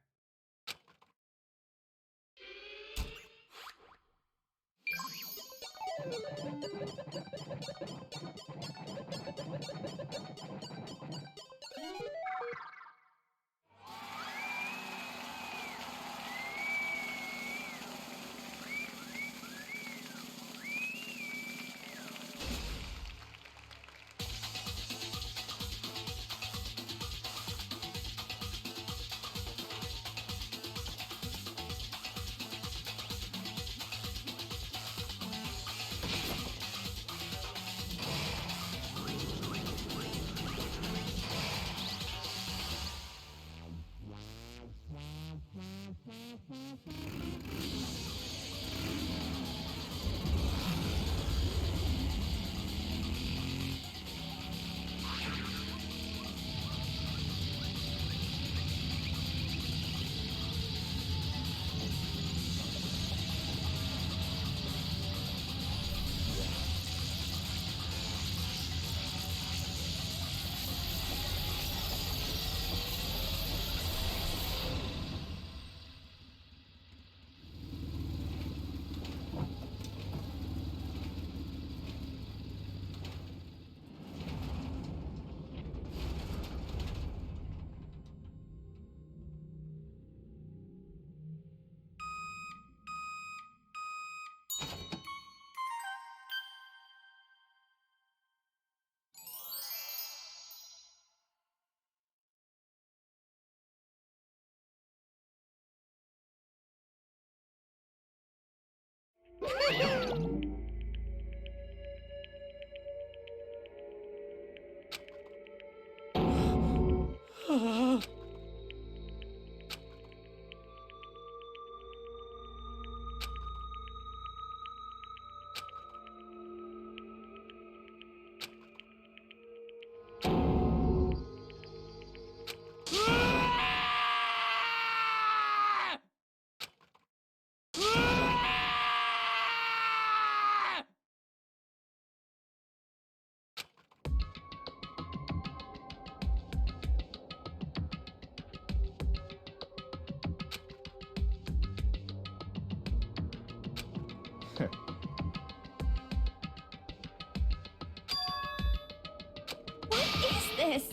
[SPEAKER 16] What is this?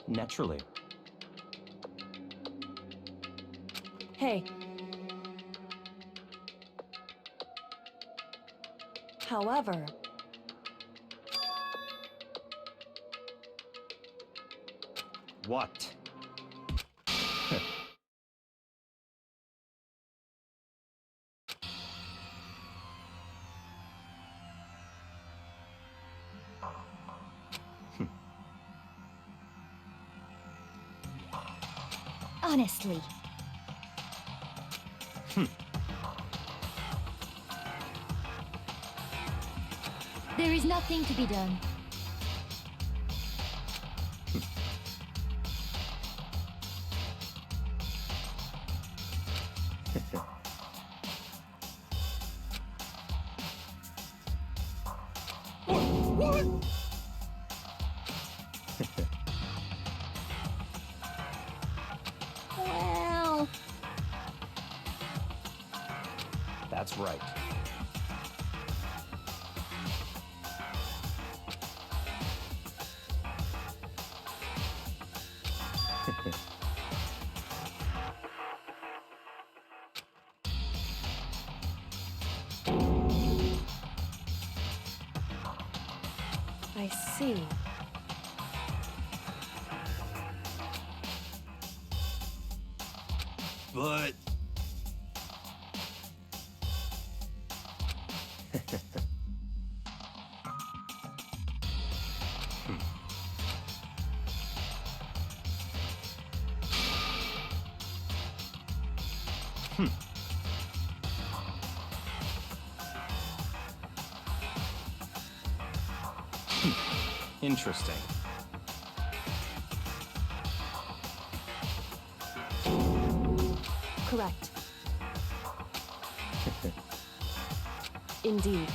[SPEAKER 7] Naturally.
[SPEAKER 11] Hey, However,
[SPEAKER 7] What?
[SPEAKER 12] Honestly. There is nothing to be done.
[SPEAKER 4] What?
[SPEAKER 12] Well,
[SPEAKER 7] That's right.
[SPEAKER 11] I see.
[SPEAKER 10] But
[SPEAKER 7] Interesting.
[SPEAKER 11] Correct. Indeed.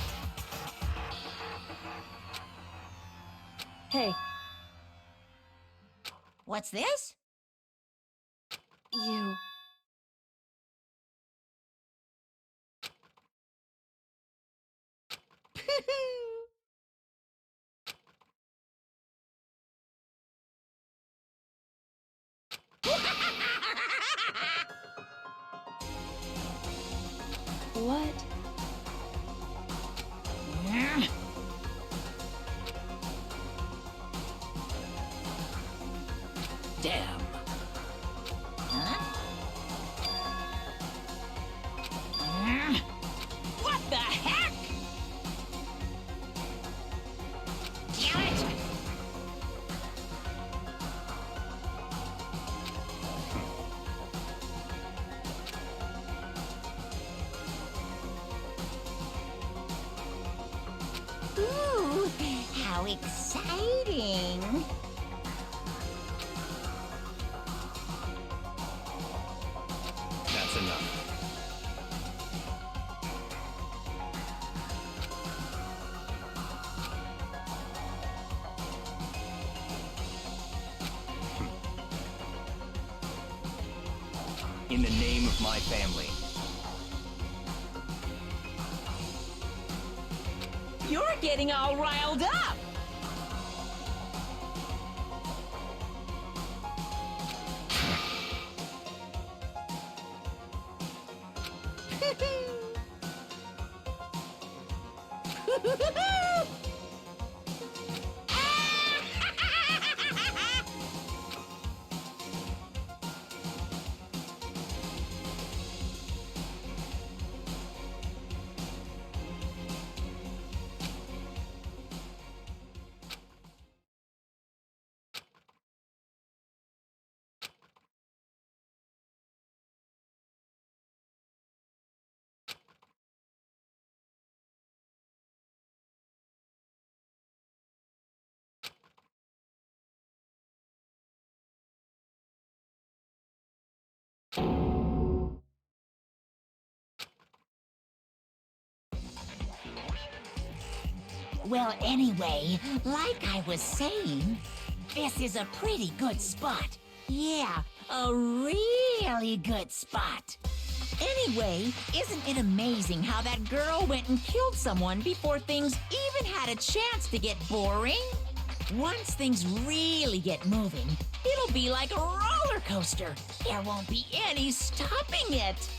[SPEAKER 11] Hey,
[SPEAKER 13] What's this?
[SPEAKER 11] you. What?
[SPEAKER 3] Damn.
[SPEAKER 13] What the heck? Damn it! Ooh, how exciting!
[SPEAKER 7] That's enough. In the name of my family.
[SPEAKER 13] You're getting all riled up! Well, anyway, like I was saying, this is a pretty good spot. Yeah, a really good spot. Anyway, isn't it amazing how that girl went and killed someone before things even had a chance to get boring? Once things really get moving, it'll be like a roller coaster. There won't be any stopping it.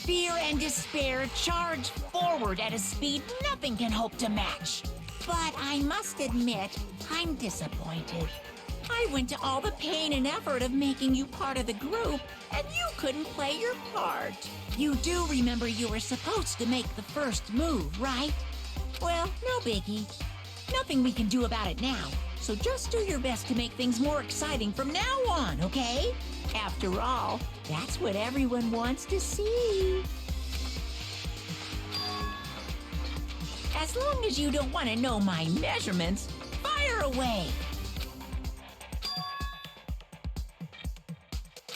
[SPEAKER 13] Fear and despair charge forward at a speed nothing can hope to match. But I must admit, I'm disappointed. I went to all the pain and effort of making you part of the group, and you couldn't play your part. You do remember you were supposed to make the first move, right? Well, no biggie. Nothing we can do about it now, so just do your best to make things more exciting from now on, okay? After all, that's what everyone wants to see. As long as you don't want to know my measurements, fire away!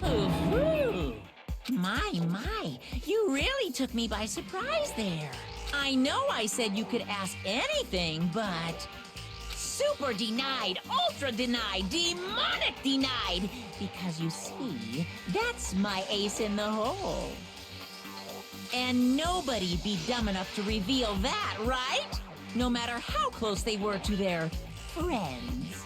[SPEAKER 13] Ooh, my, you really took me by surprise there. I know I said you could ask anything, but... Super denied, ultra denied, demonic denied! Because you see, that's my ace in the hole. And nobody'd be dumb enough to reveal that, right? No matter how close they were to their friends.